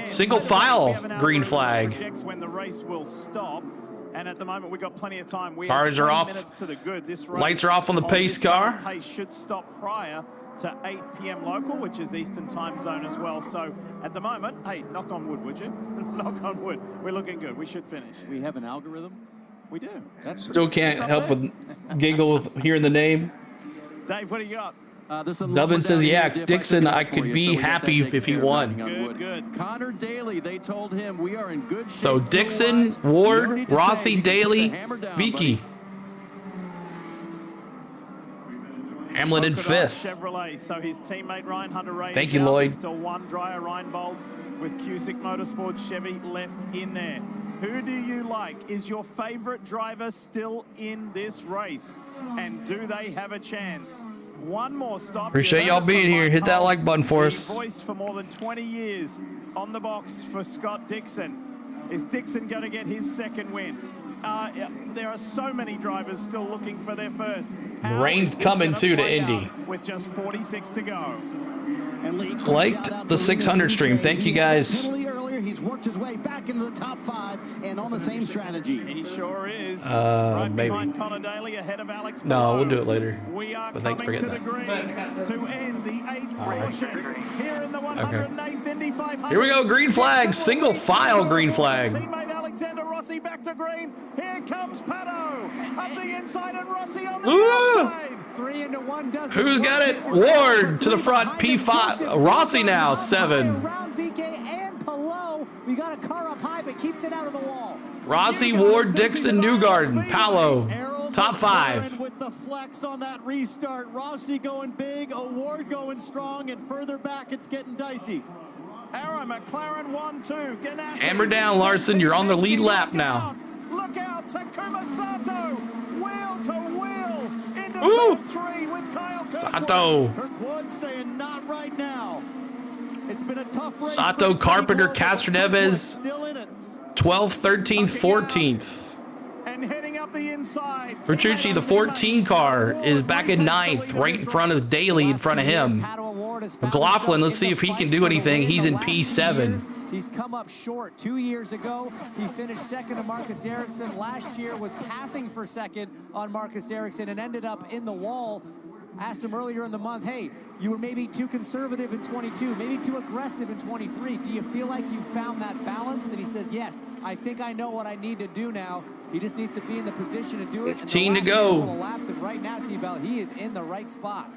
Single file green flag. When the race will stop. And at the moment, we've got plenty of time. Cars are off. To the good. This lights are off on the pace car. Pace should stop prior to 8 p.m. local, which is Eastern time zone as well. So at the moment, hey, knock on wood, would you? Knock on wood. We're looking good. We should finish. We have an algorithm. We do. Still can't help but giggle with hearing the name. Dave, what do you got? Dubbin says, yeah, Dixon, I could be happy if he won. Good. Connor Daly, they told him we are in good shape. So Dixon, Ward, Rossi, Daly, Vicky. Hamlin in fifth. Chevrolet. So his teammate Ryan Hunter-Reay. Thank you, Lloyd. Still one driver, Ryan Bold, with Cusick Motorsports Chevy left in there. Who do you like? Is your favorite driver still in this race? And do they have a chance? One more stop. Appreciate y'all being here. Hit that like button for us. Voice for more than 20 years on the box for Scott Dixon. Is Dixon going to get his second win? There are so many drivers still looking for their first. Rain's coming too to Indy. With just 46 to go. Liked the 600 stream. Thank you guys. He's worked his way back into the top 5 and on the same strategy. He sure is. Right maybe. behind Connor Daly, ahead of Alex No, we'll do it later. We are but thanks for coming getting to that. the green to end the 8th portion here in the 108th Indy 500. Here we go, green flag, single file green flag. Teammate Alexander Rossi back to green. Here comes Pato up the inside and Rossi on the outside. 3 into 1 does. Who's got it? Ward to the front, P5. Rossi now, 7. Around VK and Palou. We got a car up high, but keeps it out of the wall. Rossi, Ward, Dixon, Newgarden, Paolo, top 5. With the flex on that restart, Rossi going big, Award going strong, and further back it's getting dicey. Arrow, McLaren 1-2. Ganassi. Hammer down, Larson. You're on the lead lap now. Look out, Takuma Sato. Wheel to wheel into turn 3 with Kyle Sato. Kirkwood saying not right now. It's been a tough race. Sato, Carpenter, Castroneves, still in it. 12th, 13th, 14th. And heading up the inside. Petrucci, the 14 car, is back in 9th, right in front of Daly, in front of him. McLaughlin, let's see if he can do anything. He's in P7. He's come up short. 2 years ago, he finished second to Marcus Ericsson. Last year was passing for second on Marcus Ericsson and ended up in the wall. Asked him earlier in the month, hey, you were maybe too conservative in 22, maybe too aggressive in 23. Do you feel like you found that balance? And he says, yes, I think I know what I need to do now. He just needs to be in the position to do it. 15 to go. Laps, and right now, T-Bell, he is in the right spot.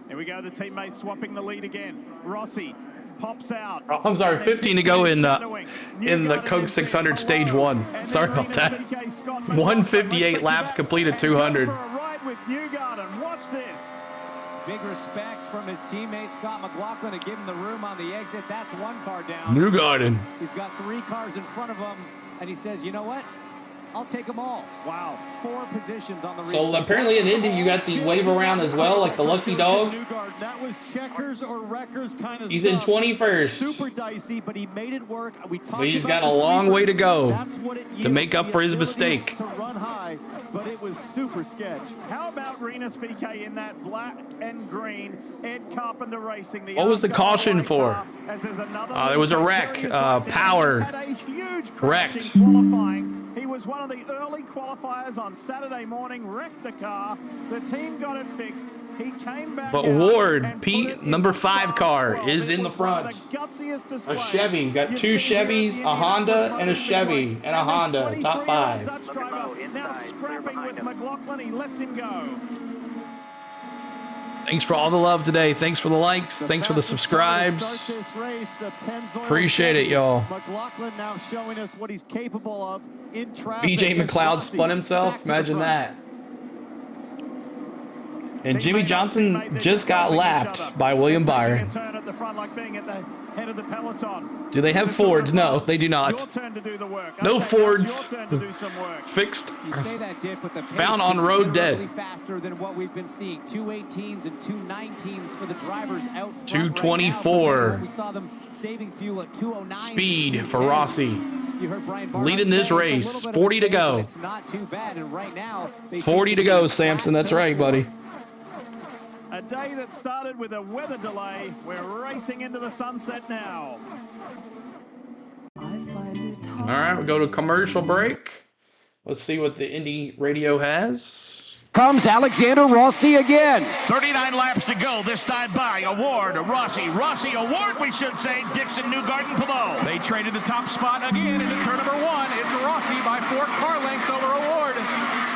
Here we go, the teammates swapping the lead again. Rossi pops out. Oh, I'm sorry, 15 to go in the Coke 600 stage 1. Sorry about that. 158 laps completed 200. With Newgarden, watch this. Big respect from his teammate Scott McLaughlin to give him the room on the exit. That's one car down. Newgarden. He's got 3 cars in front of him, and he says, you know what? I'll take them all. Wow, 4 positions on the restart. So apparently in Indy you got the wave around as well, like the lucky dog. That was checkers or wreckers kind of He's in 21st. Super dicey, but he made it work. We talked But he's about got a long way to go to make up the for his ability mistake. To run high, but it was super sketch. How about Renus VK in that black and green Ed Carpenter Racing? What was the caution for? There was a wreck. Power wrecked. Qualifying. He was one of the early qualifiers on Saturday morning, wrecked the car. The team got it fixed. He came back. But Ward, Pete, number 5 car, is in the front. A Chevy. Got 2 Chevys, a Honda, and a Chevy, and a Honda. Top 5. Dutch driver now scrapping with McLaughlin. He lets him go. Thanks for all the love today. Thanks for the likes. Thanks for the subscribes. Appreciate it, y'all. McLaughlin now showing us what he's capable of in traffic. BJ McLeod spun himself. Imagine that. And Jimmy Johnson just got lapped by William Byron. Do they have Fords? No, they do not. No Fords. Fixed. You say that, Dick, but the found on road dead. Faster than what we've been seeing. 218s and 219s for the drivers out front 224. Right now. We saw them saving fuel at 209. Speed for Rossi. You heard Brian Barnett leading this race. 40 to go. It's not too bad, and right now 40 to go, Samson. That's right, buddy. A day that started with a weather delay. We're racing into the sunset now. All right, we'll go to commercial break. Let's see what the Indy radio has. comes Alexander Rossi again. 39 laps to go, this time by Award, Rossi, Award, we should say, Dixon, Newgarden, Palou. They traded the top spot again into turn number 1. It's Rossi by 4 car lengths over Award.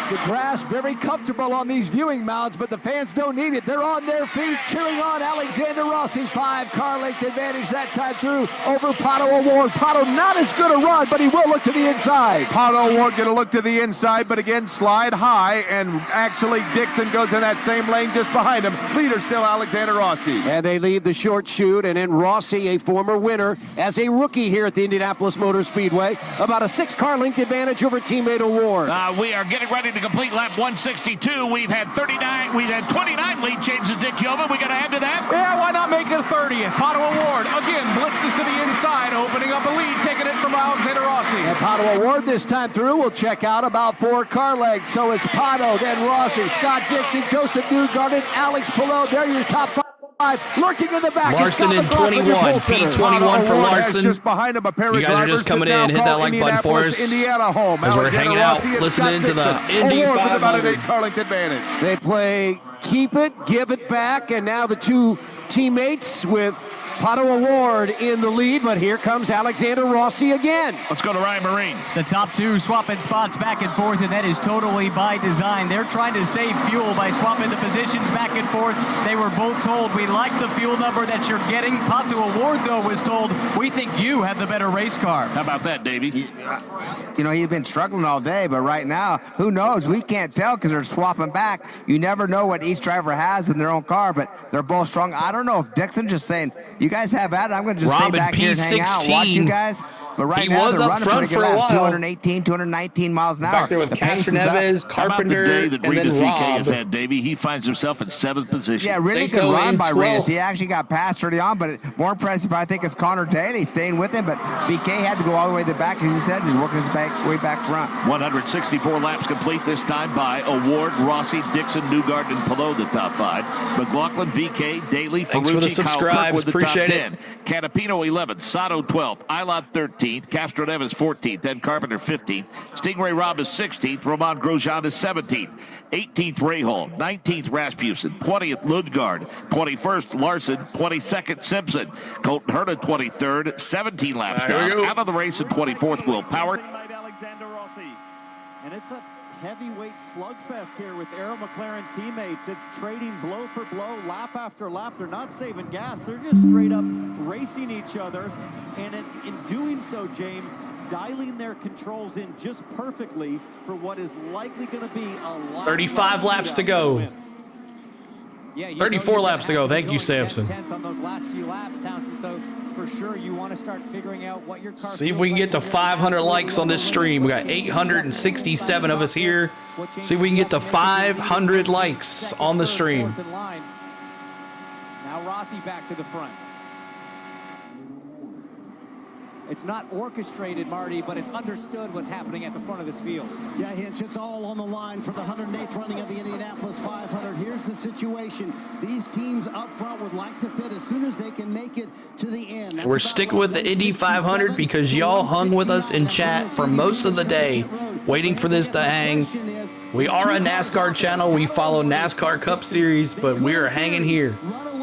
The grass very comfortable on these viewing mounts, but the fans don't need it. They're on their feet cheering on Alexander Rossi. 5 car length advantage that time through over Pato Award. Pato not as good a run, but he will look to the inside. Pato Award going to look to the inside, but again slide high, and actually Dixon goes in that same lane just behind him. Leader still Alexander Rossi. And they leave the short chute, and then Rossi, a former winner, as a rookie here at the Indianapolis Motor Speedway, about a 6 car length advantage over teammate Award. We are getting ready to complete lap 162. We've had 29 lead changes, Dick Yeoman. We got to add to that? Yeah, why not make it a 30th? Pato Award, again, blitzes to the inside, opening up a lead, taking it from Alexander Rossi. And Pato Award this time through will check out about 4 car lengths. So it's Pato, then Rossi, Scott Dixon, Joseph Newgarden, Alex Palou. They're your top 5. Lurking in the back. Larson in 21. P21 for Larson. Just behind him, a pair you guys are just coming in. Hit that like button for us. Indiana home. As we're hanging out, listening to the Indy 500. With about an 8 car length advantage. They play keep it, give it back, and now the 2 teammates with Pato Award in the lead, but here comes Alexander Rossi again. Let's go to Ryan Marine. The top 2 swapping spots back and forth, and that is totally by design. They're trying to save fuel by swapping the positions back and forth. They were both told, we like the fuel number that you're getting. Pato Award, though, was told, we think you have the better race car. How about that, Davey? You know, he's been struggling all day, but right now, who knows? We can't tell because they're swapping back. You never know what each driver has in their own car, but they're both strong. I don't know if Dixon just saying, you guys have at it. I'm going to just stay back here and hang out, watch you guys. But right now, they're running pretty good laps, 218, 219 miles an hour. Back there with Castro Neves, Carpenter, the day that and Rita then VK Rob. has had, Davey, he finds himself in 7th position. Yeah, really good run by Reyes. He actually got passed early on, but more impressive, I think, is Connor Daly staying with him. But VK had to go all the way to the back, as you said, and he's working his way back front. 164 laps complete this time by Award, Rossi, Dixon, Newgarden, and Palou, the top 5. McLaughlin, VK, Daly, Thanks for the Ferrucci, Kyle subscribes. Kirkwood, the top Appreciate 10. Canapino, 11th. Sato, 12th. Ilott, 13th. Castro Neves, 14th. Then Carpenter, 15th. Stingray Robb is 16th. Roman Grosjean is 17th. 18th, Rahal. 19th, Rasmussen. 20th, Lundgaard. 21st, Larson. 22nd, Simpson. Colton Herta, 23rd. 17 laps down. Out of the race in 24th, Will Power. Alexander Rossi. And it's a heavyweight slugfest here with Arrow McLaren teammates. It's trading blow for blow, lap after lap. They're not saving gas. They're just straight up racing each other. And in doing so, James, dialing their controls in just perfectly for what is likely going to be a lot. 35 laps to go. Yeah, 34 laps to go. Thank you, Samson. Tense on those last few laps, Townsend. So for sure, you want to start figuring out what your car. See if we can get to 500 likes on this stream. We got 867 of us here. See if we can get to 500 likes on the stream. Now Rossi back to the front. It's not orchestrated, Marty, but it's understood what's happening at the front of this field. Yeah, Hinch, it's all on the line for the 108th running of the Indianapolis 500. Here's the situation. These teams up front would like to pit as soon as they can make it to the end. We're sticking with the Indy 500 because y'all hung with us in chat for most of the day, waiting for this to hang. We are a NASCAR channel. We follow NASCAR Cup Series, but we are hanging here.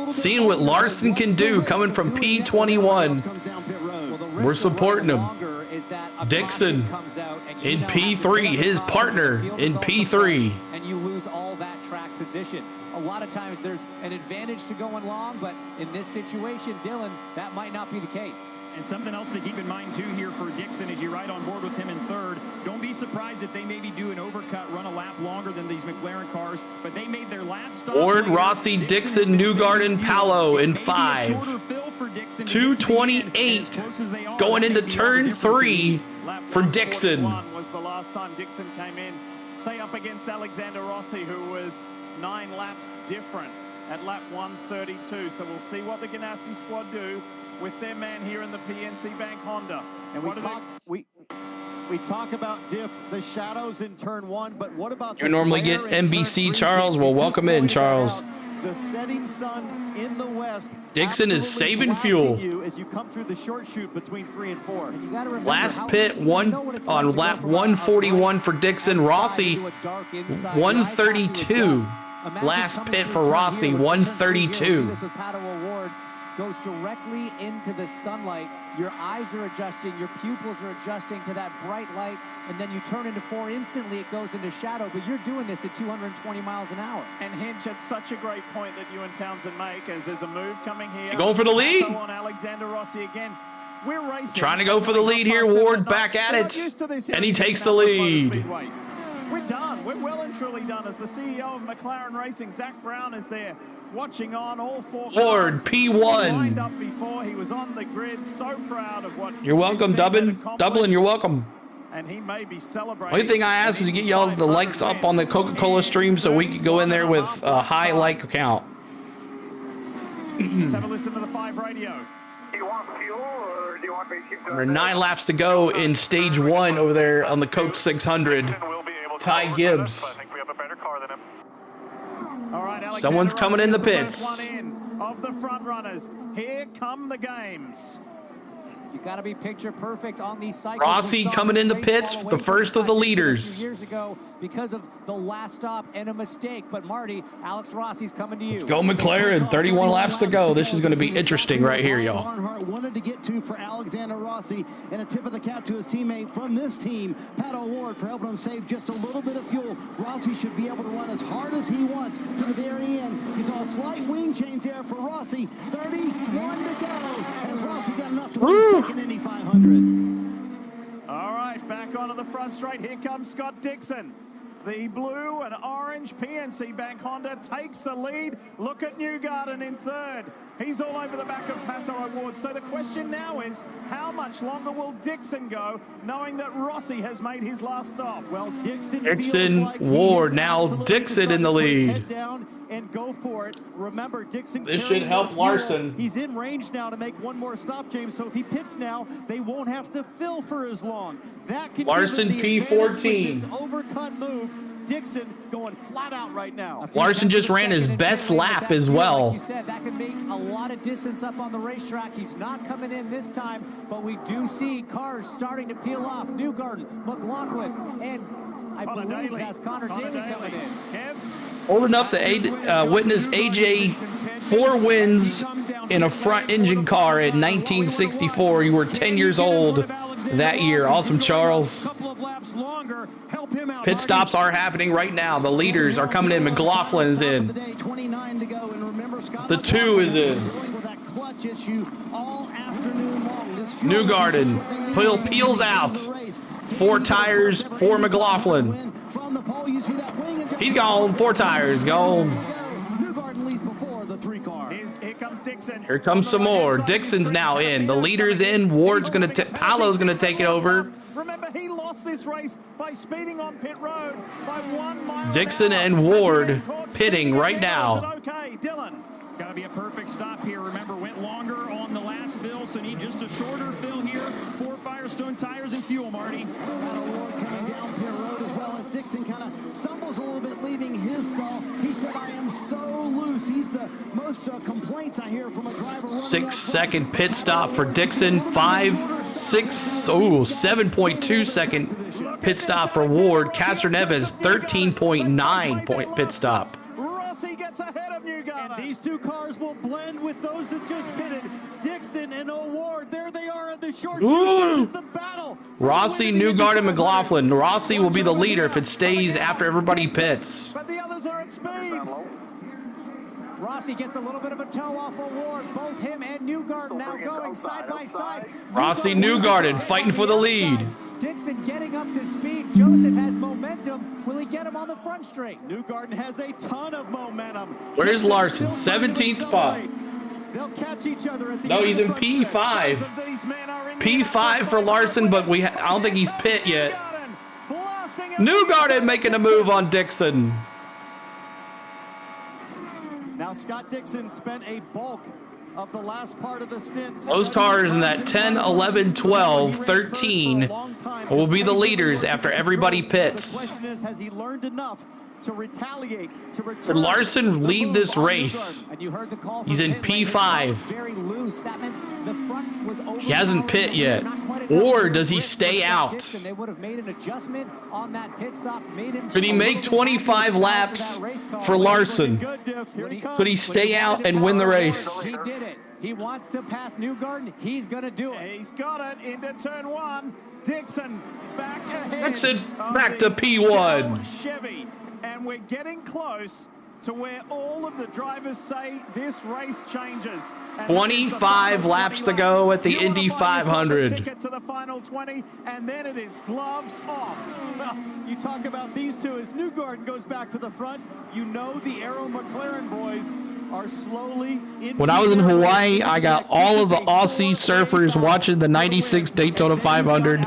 Seeing what Larson can do coming from P21. We're supporting him. Dixon in P3, his partner in P3. And you lose all that track position. A lot of times there's an advantage to going long, but in this situation, Dylan, that might not be the case. And something else to keep in mind, too, here for Dixon as you ride on board with him in 3rd. Don't be surprised if they maybe do an overcut, run a lap longer than these McLaren cars, but they made their last stop. Ward, Rossi, Dixon, Newgarden, Palou in 5. 228 going into turn 3 for Dixon. Was the last time Dixon came in, say up against Alexander Rossi, who was 9 laps different at lap 132. So we'll see what the Ganassi squad do with their man here in the PNC Bank Honda. And We talk about the shadows in turn 1, but what about you normally get NBC, Charles? Well, welcome in, Charles. The setting sun in the west. Dixon is saving fuel. You as you come through the short chute between 3 and 4. And you got to remember last pit on lap 141 for Dixon. Rossi 132. Last pit for Rossi 132. Goes directly into the sunlight. Your eyes are adjusting, your pupils are adjusting to that bright light, and then you turn into 4 instantly, it goes into shadow, but you're doing this at 220 miles an hour. And Hinch, that's such a great point that you and Townsend make, as there's a move coming here. Is he going for the lead? On Alexander Rossi again. We're racing. Trying to go for the lead here. Ward back at it, and he takes the lead. We're done. We're well and truly done. As the CEO of McLaren Racing, Zach Brown, is there watching on all 4 cars. Ward P1. Lined up before he was on the grid. So proud of what. You're welcome, Dublin. You're welcome. And he may be celebrating. Only thing I ask is to get y'all the likes up on the Coca-Cola stream so we can go in there with a high like count. Let's have a listen to the 5 radio. Do you want fuel or do you want me to keep There are 9 laps to go in stage 1 over there on the Coke 600. Ty Gibbs. I think we have a better car than him. All right, someone's coming in the pits. Of the front runners, here come the games. You got to be picture perfect on these cycles. Rossi coming in the pits, the first of the leaders. Years ago, because of the last stop and a mistake. But Marty, Alex Rossi's coming to you. Let's go, McLaren. 31 laps to go. This is going to be interesting right here, y'all. Barnhart wanted to get to for Alexander Rossi, and a tip of the cap to his teammate from this team, Pat O'Ward, for helping him save just a little bit of fuel. Rossi should be able to run as hard as he wants to the very end. He saw a slight wing change there for Rossi. 31 to go, as Rossi got enough to win the second Indy 500. All right, back onto the front straight. Here comes Scott Dixon. The blue and orange PNC Bank Honda takes the lead. Look at Newgarden in third. He's all over the back of Pato O'Ward. So the question now is, how much longer will Dixon go, knowing that Rossi has made his last stop? Well, Dixon like Ward, now Dixon in the lead. Head down and go for it. Remember, Dixon. This should help Larson. He's in range now to make one more stop, James. So if he pits now, they won't have to fill for as long. That could Larson P14. This overcut move. Dixon going flat out right now. Larson just ran his best lap as well. Like you said, that can make a lot of distance up on the racetrack. He's not coming in this time, but we do see cars starting to peel off. Newgarden, McLaughlin, and I believe that's Connor Daly coming in. Old enough to witness AJ 4 wins in a front engine car in 1964. You were 10 years old that year. Awesome, Charles. Pit stops are happening right now. The leaders are coming in. McLaughlin is in. The 2 is in. Newgarden peels out. 4 tires for McLaughlin. He's gone. 4 tires gone. Here comes some more. Dixon's now in. The leader's in. Ward's gonna. Paolo's gonna take it over. Remember, he lost this race by speeding on pit road by 1 mile. Dixon and Ward pitting right now. Okay, Dylan. It's got to be a perfect stop here. Remember, went longer on the last fill, so need just a shorter fill here. 4 Firestone tires and fuel, Marty. Coming down pit road as well as Dixon kind of stumbles a little bit leaving his stall. He said, I am so loose. He's the most complaints I hear from a driver. 6-second pit stop for Dixon. 7.2 second pit stop for Ward. Castroneves 13.9 point pit stop. Rossi gets ahead of Newgarden. And these 2 cars will blend with those that just pitted. Dixon and O'Ward. There they are at the short chute. This is the battle. Rossi, Newgarden, McLaughlin. Rossi will be the leader if it stays after everybody pits. But the others are at speed. Rossi gets a little bit of a toe off O'Ward. Both him and Newgarden now going side by side. Rossi, Newgarden fighting for the lead. Dixon getting up to speed. Joseph has momentum. Will he get him on the front straight? Newgarden has a ton of momentum. Where's Larson? 17th spot. They'll catch each other at the No, he's in P5. P5 for Larson, but I don't think he's pit yet. Newgarden making a move on Dixon. Now Scott Dixon spent a bulk of the last part of the stint. Those cars in that 10, 11, 12, 13 will be the leaders after everybody pits. The question is, has he learned enough to retaliate, to return? Could Larson lead this race? He's in P5. He hasn't pit yet. Or does he stay out? Could he make 25 laps for Larson? Could he stay out and win the race? He did it. He wants to pass Newgarden. He's going to do it. He's got it into turn one. Dixon back ahead. Dixon back to P1. Chevy. And we're getting close to where all of the drivers say this race changes. 25 laps to go at the Indy 500. Ticket to the final 20, and then it is gloves off. Well, you talk about these two as Newgarden goes back to the front. You know the Aero McLaren boys are slowly into. When I was in Hawaii, I got all of the Aussie surfers watching the 96 Daytona 500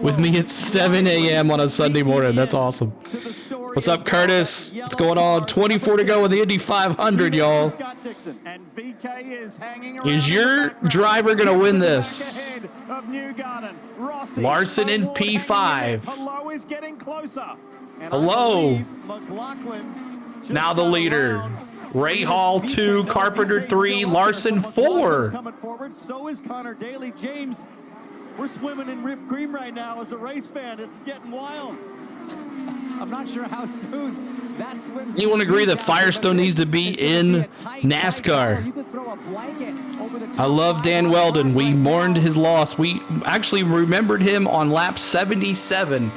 with me at 7 a.m. on a Sunday morning. That's awesome. What's up, Curtis? What's going on? 24 to go with the Indy 500, y'all. And VK is hanging around. Is your driver going to win this? Larson in P5. Hello is getting closer. Hello. Now the leader. Ray Hall 2, Carpenter 3, Larson 4. Coming forward, so is Connor Daly. James, we're swimming in whipped cream right now as a race fan. It's getting wild. I'm not sure how smooth that swims. You won't agree that Firestone needs to be in NASCAR. I love Dan Weldon. We mourned his loss. We actually remembered him on lap 77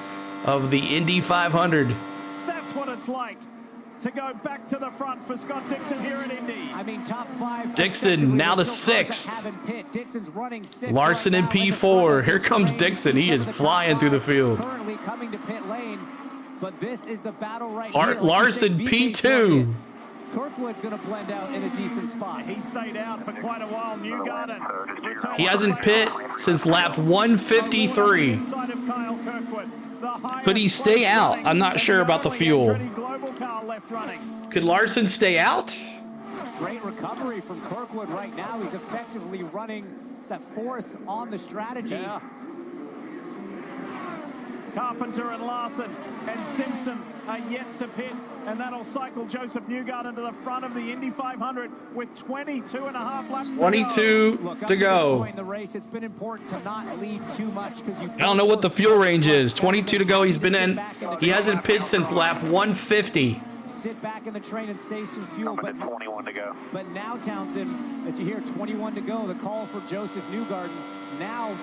of the Indy 500. That's what it's like to go back to the front for Scott Dixon here at Indy. I mean, top 5. Dixon now to 6th. Dixon's running 6th. Larson in P4. Here comes Dixon. He is flying through the field. Currently coming to pit lane, but this is the battle right here. Larson P2. Kirkwood's going to blend out in a decent spot. He stayed out for quite a while. Newgarden. He hasn't pit since lap 153. Inside of Kyle Kirkwood. Could he stay out? I'm not sure about the fuel. Could Larson stay out? Great recovery from Kirkwood right now. He's effectively running, it's at 4th on the strategy. Yeah. Carpenter and Larson and Simpson are yet to pit, and that'll cycle Joseph Newgarden to the front of the Indy 500 with 22 and a half laps 22 to go. Point in the race, it's been important to not lead too much because you. I don't know what the fuel range is. 22 to go. He's been in. He hasn't pitted since lap 150. Sit back in the train and save some fuel. But 21 to go. But now, Townsend, as you hear 21 to go, the call for Joseph Newgarden. Now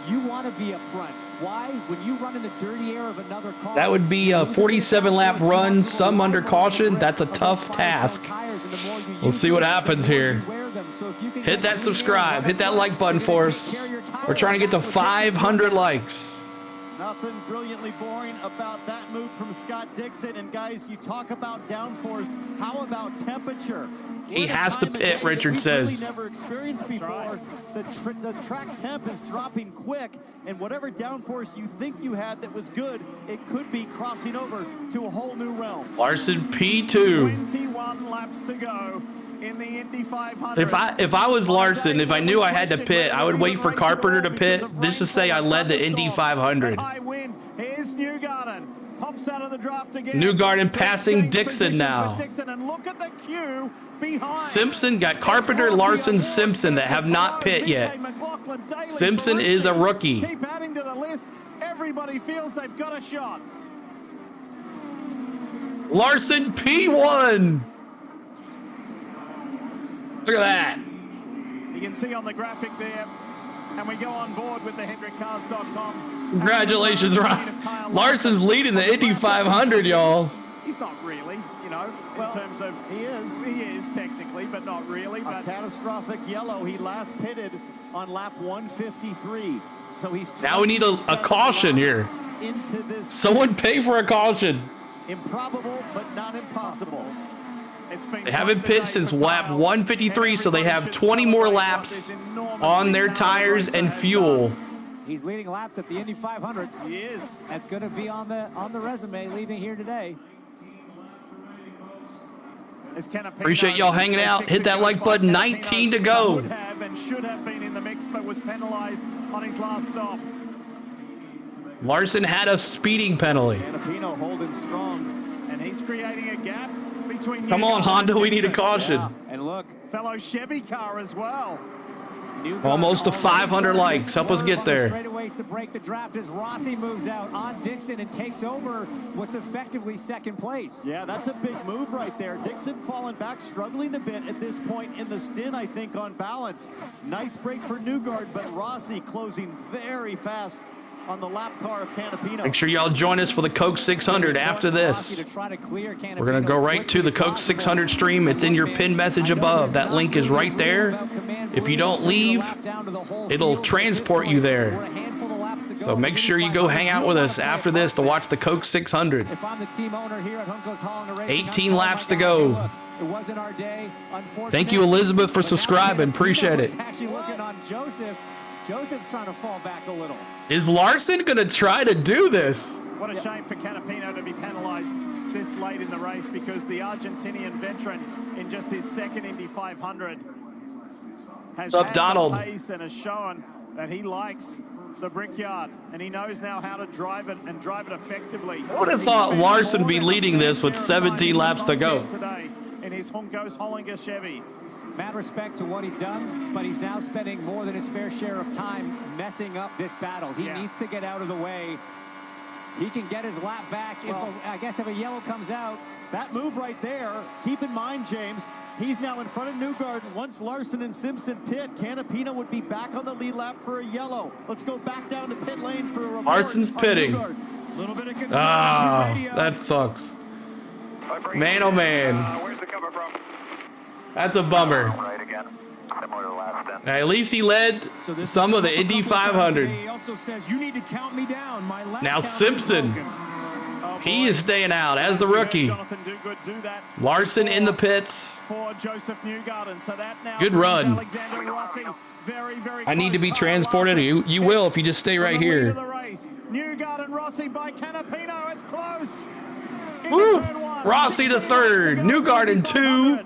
you want to be up front. Why? When you run in the dirty air of another car. That would be a 47-lap run, some under caution. That's a tough task. We'll see what happens here. Hit that subscribe. Hit that like button for us. We're trying to get to 500 likes. Nothing brilliantly boring about that move from Scott Dixon. And guys, you talk about downforce. How about temperature? He has to pit, Richard says. Really never experienced before. The track temp is dropping quick, and whatever downforce you think you had that was good, it could be crossing over to a whole new realm. Larson P2. 21 laps to go in the Indy 500. If I was Larson, if I knew I had to pit, I would wait for Carpenter to pit. This is say I led the Indy 500. Here's Newgarden. Pops out of the draft again. Newgarden passing Dixon now. And look at the queue behind. Simpson got Carpenter, Larson, Simpson that have not pit yet. Simpson is a rookie. Keep adding to the list. Everybody feels they've got a shot. Larson P1. Look at that. You can see on the graphic there, and we go on board with the HendrickCars.com. Congratulations, Ryan. Larson's leading the Indy 500, y'all. He's not really, you know, in terms of... He is. He is, technically, but not really. A catastrophic yellow. He last pitted on lap 153. So he's... Now we need a caution here. Into this. Someone pay for a caution. Improbable, but not impossible. They haven't pit since lap 153, so they have 20 more laps on their tires and fuel. He's leading laps at the Indy 500. He is. That's going to be on the resume leaving here today. Appreciate y'all hanging out. Hit that like button. 19 to go. Would have and should have been in the mix, but was penalized on his last stop. Larson had a speeding penalty. Canapino holding strong, and he's creating a gap between. Come on, Honda, we need a caution. Yeah. And look, fellow Chevy car as well. Almost to 500 likes. Help us get there. Straightaways to break the draft as Rossi moves out on Dixon and takes over what's effectively second place. Yeah, that's a big move right there. Dixon falling back, struggling a bit at this point in the stint, I think, on balance. Nice break for Newgarden, but Rossi closing very fast on the lap car of Canapino. Make sure y'all join us for the Coke 600 after this. We're going to go right to the Coke 600 stream. It's in your pinned message above. That link is right there. If you don't leave, it'll transport you there. So make sure you go hang out with us after this to watch the Coke 600. 18 laps to go. Thank you, Elizabeth, for subscribing. Appreciate it. Actually looking on Joseph. Joseph's trying to fall back a little. Is Larson going to try to do this? What a shame for Canapino to be penalized this late in the race, because the Argentinian veteran in just his second Indy 500 has What's up, had Donald? the pace and has shown that he likes the Brickyard, and he knows now how to drive it and drive it effectively. I would have thought Larson would be leading this with 17 laps to go. Today in his Juncos Hollinger Chevy. Mad respect to what he's done, but he's now spending more than his fair share of time messing up this battle. He needs to get out of the way. He can get his lap back. I guess if a yellow comes out. That move right there, keep in mind, James, he's now in front of Newgarden. Once Larson and Simpson pit, Canapino would be back on the lead lap for a yellow. Let's go back down to pit lane for a report. Larson's pitting. Little bit of concern. That sucks. Man, oh man. Where's it coming from? That's a bummer. Right again. Similar to last stint. At least he led some of the Indy 500. He also says, you need to count me down. My lap Now count is Simpson, broken. he is staying out as the rookie. Larson in the pits. For Joseph Newgarden. So that now Good run. Alexander Rossi, very, very I need to be close. transported. You will if you just stay right here. Newgarden Rossi by Canapino. It's close. Woo! Rossi to third. Newgarden 2.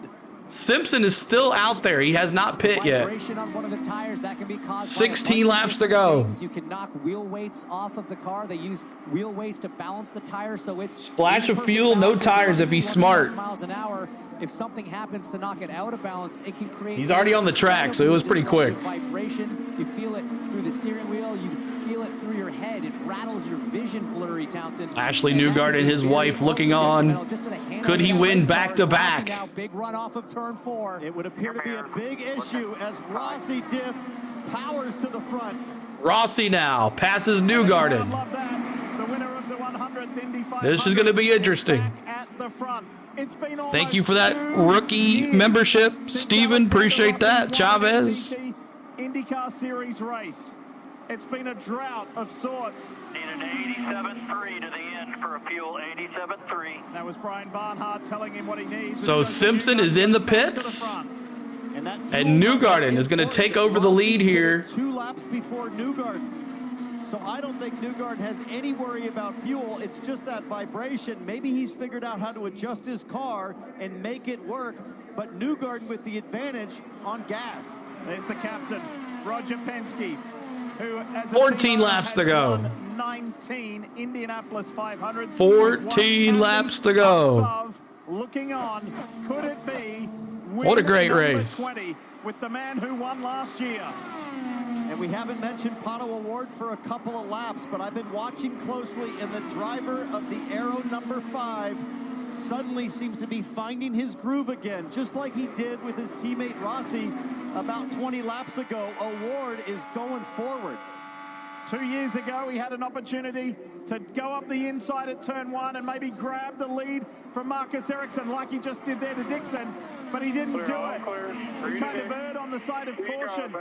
Simpson is still out there. He has not pit yet. On one of the tires, that can be caused 16 laps to go. You can knock wheel weights off of the car. They use wheel weights to balance the tire, so it's Splash of fuel, no tires if he's smart. Miles an hour. If something happens to knock it out of balance, it can create. He's already on the track, so it was pretty quick. Vibration. You feel it through the steering wheel. You feel it through your head. It rattles your vision, blurry Townsend. Ashley Newgarden and his wife looking on. Could he win back-to-back? Now big run off of turn 4. It would appear to be a big issue as Rossi diff powers to the front. Rossi now passes Newgarden. This is going to be interesting. Thank you for that rookie membership, Steven. Appreciate that. Chavez. IndyCar Series race. It's been a drought of sorts. Needed 87.3 to the end for a fuel, 87.3. That was Brian Barnhart telling him what he needs. So Simpson is in the pits, and Newgarden is going to take over the lead here. 2 laps before Newgarden. So I don't think Newgarden has any worry about fuel. It's just that vibration. Maybe he's figured out how to adjust his car and make it work. But Newgarden with the advantage on gas. There's the captain, Roger Penske, who has 14 laps to go. 19 Indianapolis 500. 14 laps to go. Above, looking on, could it be? What a great race. 20 with the man who won last year. And we haven't mentioned Pato Award for a couple of laps, but I've been watching closely, and the driver of the Aero number 5 suddenly seems to be finding his groove again, just like he did with his teammate Rossi about 20 laps ago. Award is going forward. 2 years ago, he had an opportunity to go up the inside at turn 1 and maybe grab the lead from Marcus Ericsson like he just did there to Dixon, but he didn't do it. He kind of erred on the side of caution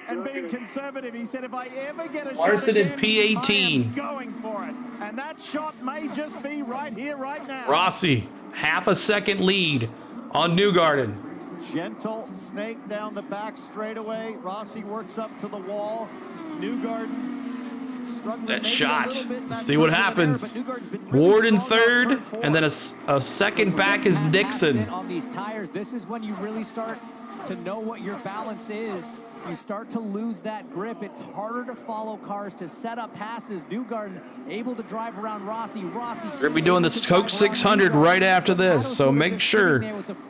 and being conservative. He said, if I ever get a Larson shot again, in P18. I am going for it. And that shot may just be right here, right now. Rossi, half a second lead on Newgarden. Gentle snake down the back straightaway. Rossi works up to the wall. Newgarden That shot. Let's see what happens. Ward in third, and then a second back is Dixon. On these tires, this is when you really start to know what your balance is. You start to lose that grip. It's harder to follow cars, to set up passes. Newgarden able to drive around Rossi. We're going to be doing this Coke 600 right after this, so make sure.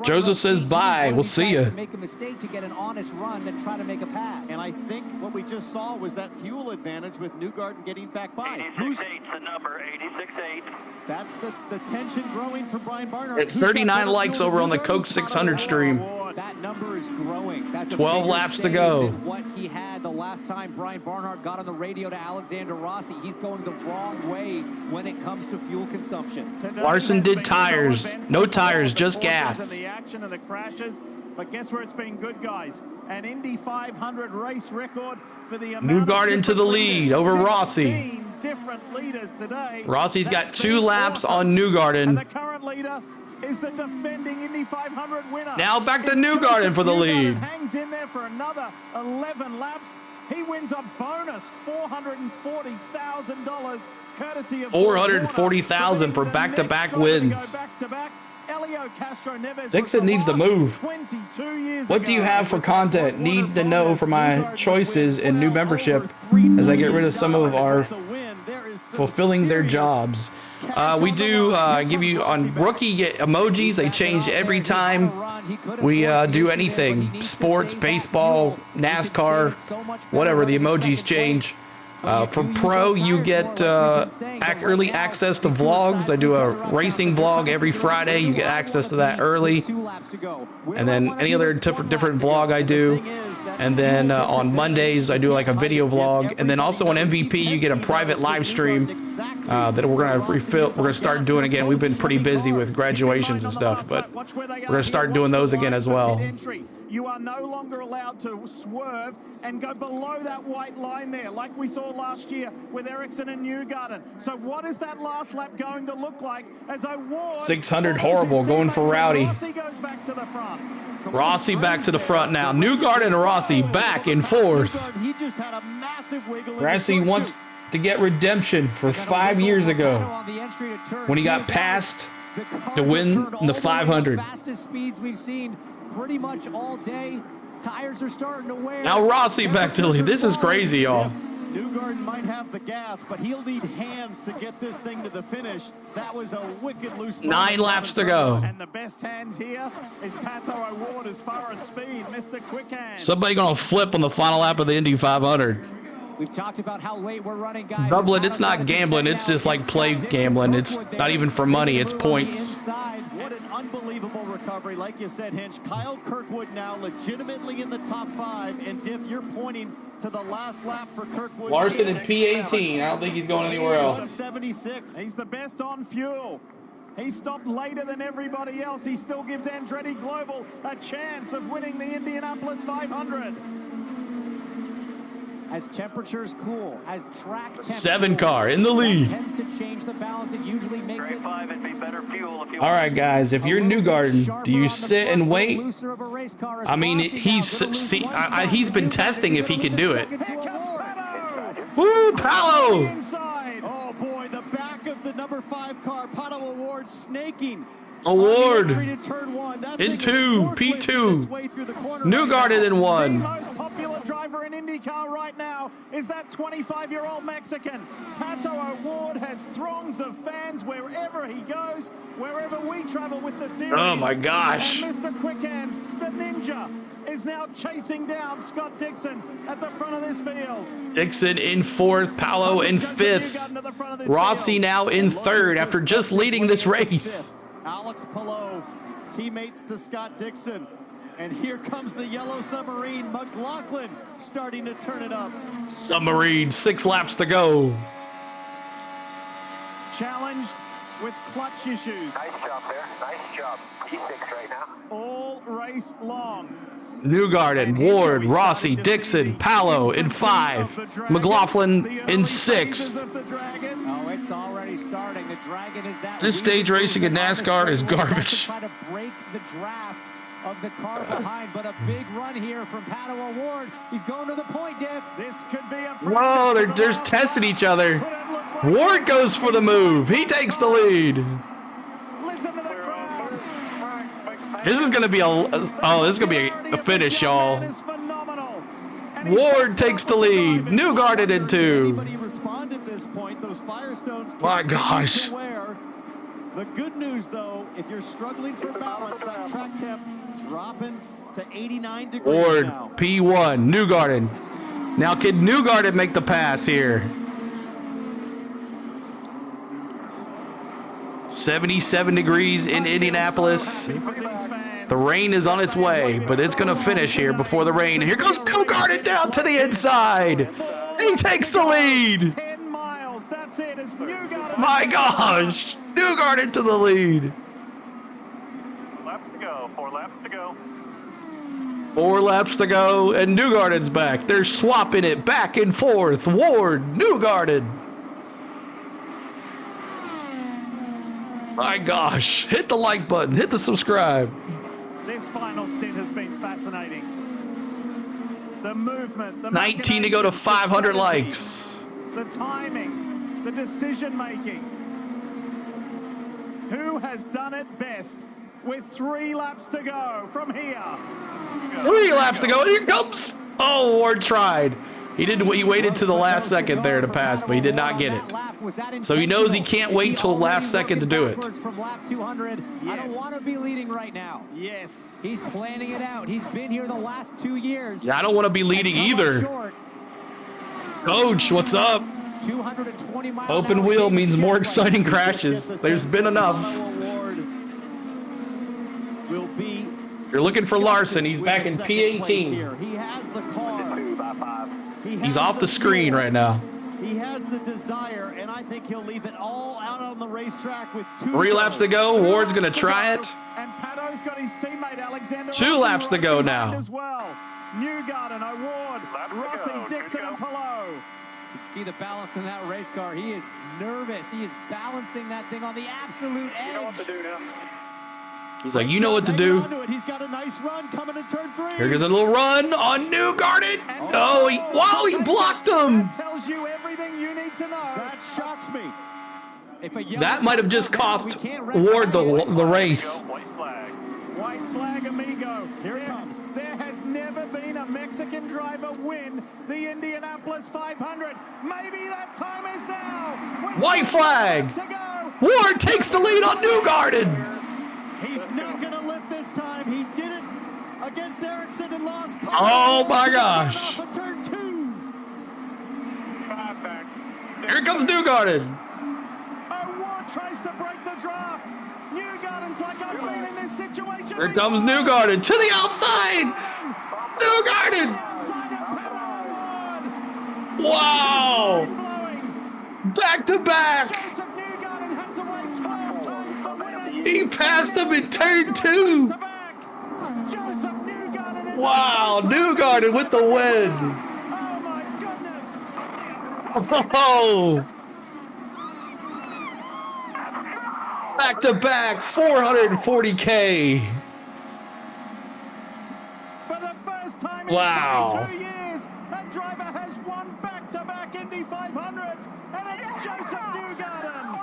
Joseph says bye. We'll see you. Make a mistake to get an honest run and try to make a pass. And I think what we just saw was that fuel advantage with Newgarden getting back by. 86.8's the number, 86.8. That's the tension growing from Brian Barnhart. At 39 likes over on the Coke 600 stream. That number is growing. That's 12 laps to go. What he had the last time Brian Barnhart got on the radio to Alexander Rossi. He's going the wrong way when it comes to fuel consumption. Larson did tires. No tires, just gas. The action and the crashes. But guess where it's been good, guys? An Indy 500 race record for the Newgarden to the lead over Rossi. Different leaders today. Rossi's got 2 laps on Newgarden. And the current leader is the defending Indy 500 winner. Now back to Newgarden for the lead. Hangs in there for another 11 laps. He wins a bonus $440,000 courtesy of $440,000 for back-to-back wins. Dixon needs to move. What do you have for content? Need to know for my choices in new membership as I get rid of some of our fulfilling their jobs. We do give you on rookie get emojis. They change every time we do anything. Sports, baseball, NASCAR, whatever. The emojis change. For pro, you get early access to vlogs. I do a racing vlog every Friday. You get access to that early. And then any other different vlog I do. And then on Mondays, I do like a video vlog. And then also on MVP, you get a private live stream that we're going to refill. We're going to start doing again. We've been pretty busy with graduations and stuff, but we're going to start doing those again as well. You are no longer allowed to swerve and go below that white line there, like we saw last year with Ericsson and Newgarden. So what is that last lap going to look like as Ward 600 horrible, going for Rowdy. Rossi goes back to the front. Rossi back to the front now. Newgarden and Rossi back and forth. He just had a massive wiggle. Rossi wants to get redemption for 5 years ago when he got passed to win the 500. Fastest speeds we've seen pretty much all day. Tires are starting to wear. Now Rossi back to the lead. This is crazy, y'all. Newgarden might have the gas, but he'll need hands to get this thing to the finish. That was a wicked loose. 9 laps to go. And the best hands here is Pato O'Ward as far as speed, Mr. Quick Hands. Somebody gonna flip on the final lap of the Indy 500. We've talked about how late we're running, guys. Doubling, it's not gambling. It's just like play gambling. It's not even for money. It's points. What an unbelievable recovery. Like you said, Hinch, Kyle Kirkwood now legitimately in the top 5. And Diff, you're pointing to the last lap for Kirkwood. Larson in P18. I don't think he's going anywhere else. 76. He's the best on fuel. He stopped later than everybody else. He still gives Andretti Global a chance of winning the Indianapolis 500. As temperatures cool, as track 7 car in the lead. Tends to change the balance. It usually makes it. All right, guys. If you're Newgarden, do you sit and wait? I mean, he's been testing if he can do it. Woo, Paolo! Oh boy, the back of the number 5 car, Pato O'Ward snaking. Award in 2, P2. Newgarden in 1. The most popular driver in IndyCar right now is that 25-year-old Mexican. Pato O'Ward has throngs of fans wherever he goes, wherever we travel with the series. Oh my gosh. And Mr. Quick Hands, the ninja, is now chasing down Scott Dixon at the front of this field. Dixon in 4th, Paolo in 5th. Rossi now in 3rd after just leading this race. Alex Palou, teammates to Scott Dixon. And here comes the yellow submarine, McLaughlin, starting to turn it up. Submarine, 6 laps to go. Challenged with clutch issues. Nice job there, nice job. P6 right now. All race long. Newgarden, Ward, Rossi, Dixon, Paolo in 5. McLaughlin in 6. Oh, it's already starting. The Dragon is that. This stage racing in NASCAR is garbage. Try to break the draft of the car behind, but a big run here from Pato O'Ward. He's going to the point, Diff. This could be a... Whoa, they're just testing each other. Ward goes for the move. He takes the lead. Listen to the crowd. This is going to be this is going to be a finish, y'all. Ward takes the lead. Newgarden in 2. My gosh. The good news, though, if you're struggling for balance, that track temp dropping to 89 degrees Ward, now. P1, Newgarden. Now, can Newgarden make the pass here? 77 degrees in Indianapolis. The rain is on its way, but it's going to finish here before the rain. Here goes Newgarden down to the inside. He takes the lead. 10 miles, that's it. It's Newgarden. My gosh. Newgarden to the lead. Laps to go. 4 laps to go. 4 laps to go, and Newgarden's back. They're swapping it back and forth. Ward, Newgarden. My gosh. Hit the like button. Hit the subscribe. This final stint has been fascinating. The movement, the 19 to go to 500 likes. The timing, the decision making. Who has done it best with 3 laps to go from here? 3 laps to go. Here comes. Oh, Ward tried. He didn't. He waited to the last second there to pass, but he did not get it. So he knows he can't wait till the last second to do it. From lap 200. I don't want to be leading right now. Yes. He's planning it out. He's been here the last 2 years. Yeah, I don't want to be leading either. Coach, what's up? 220 miles. Open wheel means more exciting crashes. There's been enough. You're looking for Larson. He's back in P18. He has the car. He's off the screen right now. He has the desire, and I think he'll leave it all out on the racetrack with 2 3 laps to go. Ward's going to try it. And Pato's got his teammate Alexander. 2 laps to go now. As well. Newgarden, O'Ward, Rossi, Dixon, and Palou. You can see the balance in that race car. He is nervous. He is balancing that thing on the absolute edge. You know what to do now. He's like, you know what to do. He's got a nice run coming to turn 3. Here goes a little run on Newgarden. Oh, he blocked him. That tells you everything you need to know. That shocks me. That might have just cost Ward the race. White flag, amigo. Here it comes. There has never been a Mexican driver win the Indianapolis 500. Maybe that time is now. White flag. Ward takes the lead on Newgarden. He's not going to lift this time. He did it against Erickson and lost. Oh my gosh. Turn 2. Here comes Newgarden. O'Ward tries to break the draft. Newgarden's like, I've been in this situation. Here comes Newgarden to the outside. Newgarden. Wow. Back to back. He passed him in turn 2. Wow, Newgarden with the win. Oh my goodness. Oh. Back to back, 440K. For the first time in 22 years, a driver has won back-to-back Indy 500s, and it's Joseph Newgarden.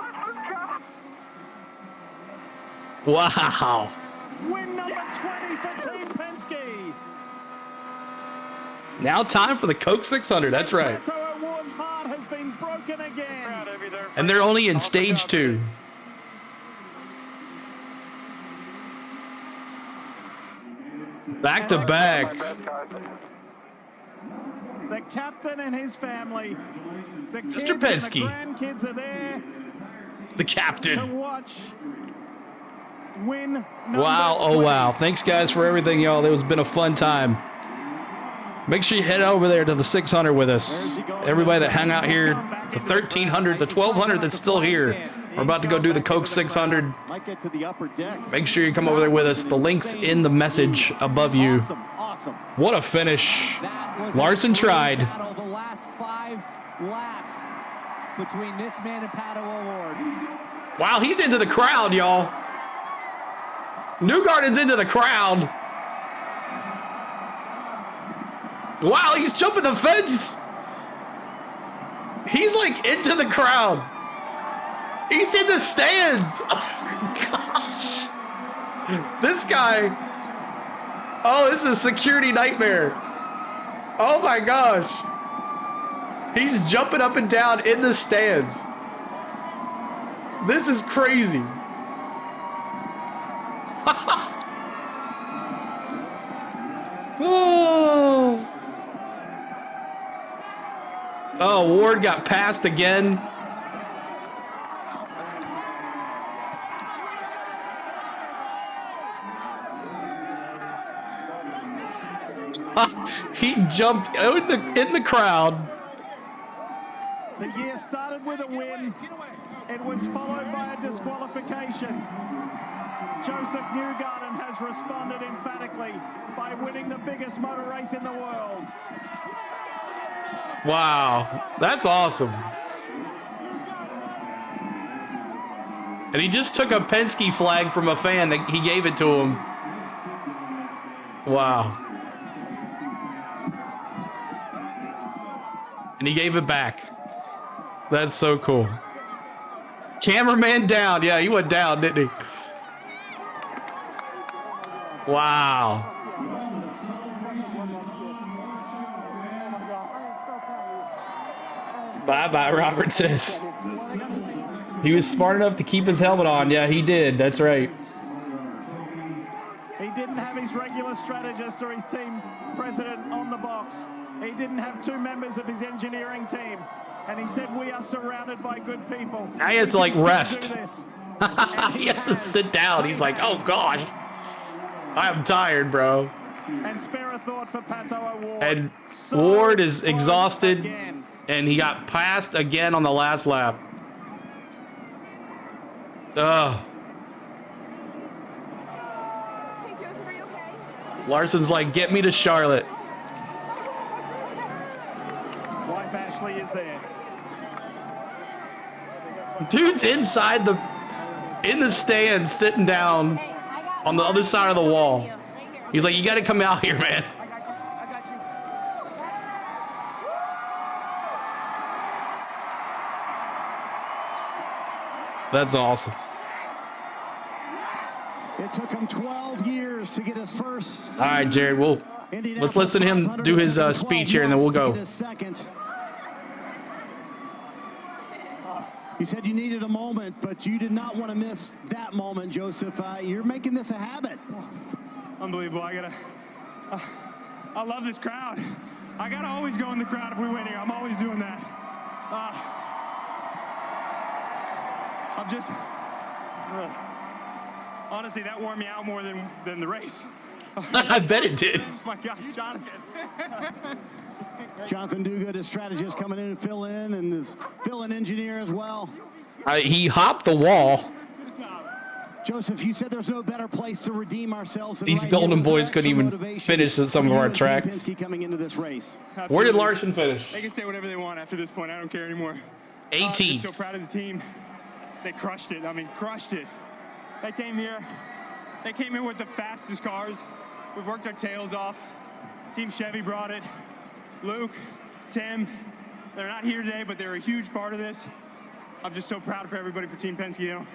Wow. Win number 20 for Team Penske. Now time for the Coke 600. That's right. Pato O'Ward's heart has been broken again. And they're only in stage 2. Back to back. The captain and his family. The kids Mr. Penske. And the grandkids are there The captain. to watch. Win Wow, oh wow. Thanks guys for everything, y'all. It was been a fun time. Make sure you head over there to the 600 with us. Everybody that hung out here, the 1300, the 1200 that's still here. We're about to go do the Coke 600. Might get to the upper deck. Make sure you come over there with us. The link's in the message above you. Awesome. What a finish. Larson tried. The last 5 laps between this man and Pato O'Ward. Wow, he's into the crowd, y'all. Newgarden's into the crowd. Wow, he's jumping the fence. He's like into the crowd. He's in the stands. Oh, gosh. This guy. Oh, this is a security nightmare. Oh my gosh. He's jumping up and down in the stands. This is crazy. Oh. Oh, Ward got passed again. He jumped in the crowd. The year started with a win. It was followed by a disqualification. Joseph Newgarden has responded emphatically by winning the biggest motor race in the world. Wow, that's awesome. And he just took a Penske flag from a fan that he gave it to him. Wow. And he gave it back. That's so cool. Cameraman down. Yeah, he went down, didn't he? Wow. Bye-bye, Robert says. He was smart enough to keep his helmet on. Yeah, he did. That's right. He didn't have his regular strategist or his team president on the box. He didn't have two members of his engineering team. And he said, we are surrounded by good people. Now he has to, like, rest. He has to sit down. He's like, oh, God. I'm tired, bro. And spare a thought for Pato O'Ward. And Ward is exhausted, and he got passed again on the last lap. Ugh. Larson's like, get me to Charlotte. Wife Ashley is there. Dude's inside in the stands, sitting down on the other side of the wall. He's like, you got to come out here, man. That's awesome. It took him 12 years to get his first. All right, Jared, let's listen to him do his speech here, and then we'll go. You said you needed a moment, but you did not want to miss that moment, Joseph. You're making this a habit. Unbelievable. I love this crowd. I gotta always go in the crowd if we win here. I'm always doing that. I'm just honestly, that wore me out more than the race. I bet it did. Oh my gosh, Jonathan. Jonathan Duguid, his strategist, coming in and fill in, and his fill-in engineer as well. He hopped the wall. Joseph, you said there's no better place to redeem ourselves. These Golden Boys couldn't even finish some of our tracks. Coming into this race. Absolutely. Where did Larson finish? They can say whatever they want after this point. I don't care anymore. 18th. I'm just so proud of the team. They crushed it. I mean, crushed it. They came here. They came in with the fastest cars. We've worked our tails off. Team Chevy brought it. Luke, Tim, they're not here today, but they're a huge part of this. I'm just so proud for everybody for Team Penske. You know,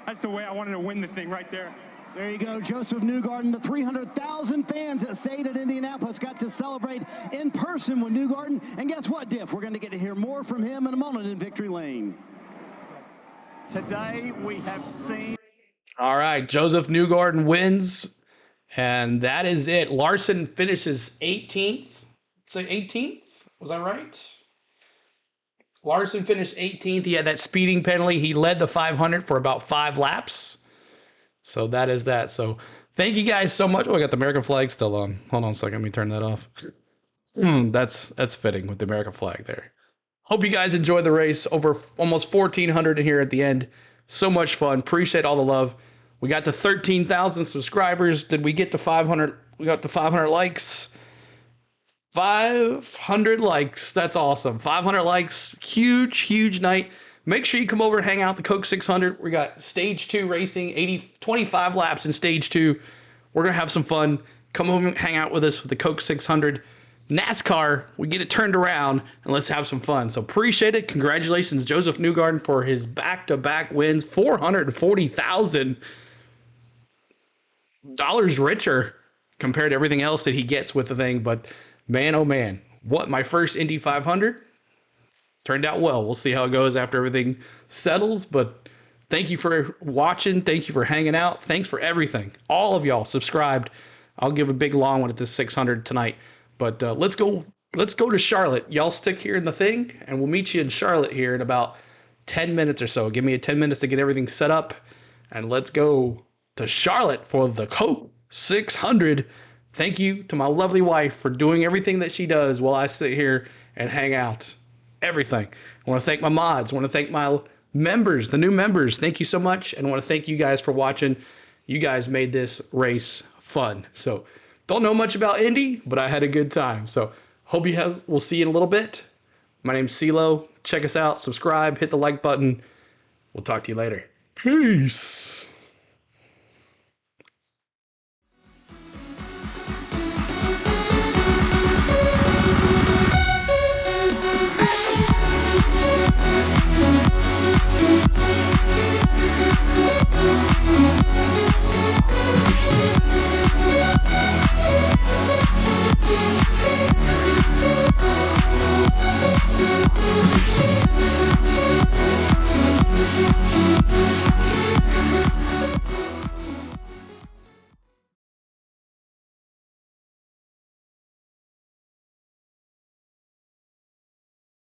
that's the way I wanted to win the thing right there. There you go, Joseph Newgarden. The 300,000 fans that stayed at Indianapolis got to celebrate in person with Newgarden. And guess what, Diff? We're going to get to hear more from him in a moment in Victory Lane. Today we have seen. All right, Joseph Newgarden wins, and that is it. Larson finishes 18th. Say 18th? Was I right? Larson finished 18th. He had that speeding penalty. He led the 500 for about 5 laps. So that is that. So thank you guys so much. Oh, I got the American flag still on. Hold on a second. Let me turn that off. That's fitting with the American flag there. Hope you guys enjoyed the race. Over almost 1,400 here at the end. So much fun. Appreciate all the love. We got to 13,000 subscribers. Did we get to 500? We got to 500 likes. 500 likes. That's awesome. 500 likes. Huge night. Make sure you come over and hang out at the Coke 600. We got stage 2 racing, 25 laps in stage 2. We're going to have some fun. Come over and hang out with us with the Coke 600. NASCAR, we get it turned around, and let's have some fun. So appreciate it. Congratulations, Joseph Newgarden, for his back-to-back wins. $440,000 richer compared to everything else that he gets with the thing. But man, oh man, what, my first Indy 500? Turned out well. We'll see how it goes after everything settles. But thank you for watching. Thank you for hanging out. Thanks for everything. All of y'all subscribed. I'll give a big long one at this 600 tonight. But let's go to Charlotte. Y'all stick here in the thing, and we'll meet you in Charlotte here in about 10 minutes or so. Give me 10 minutes to get everything set up, and let's go to Charlotte for the Coke 600. Thank you to my lovely wife for doing everything that she does while I sit here and hang out. Everything. I want to thank my mods. I want to thank my members, the new members. Thank you so much, and I want to thank you guys for watching. You guys made this race fun. So don't know much about Indy, but I had a good time. So hope we'll see you in a little bit. My name's CeeLo. Check us out. Subscribe. Hit the like button. We'll talk to you later. Peace.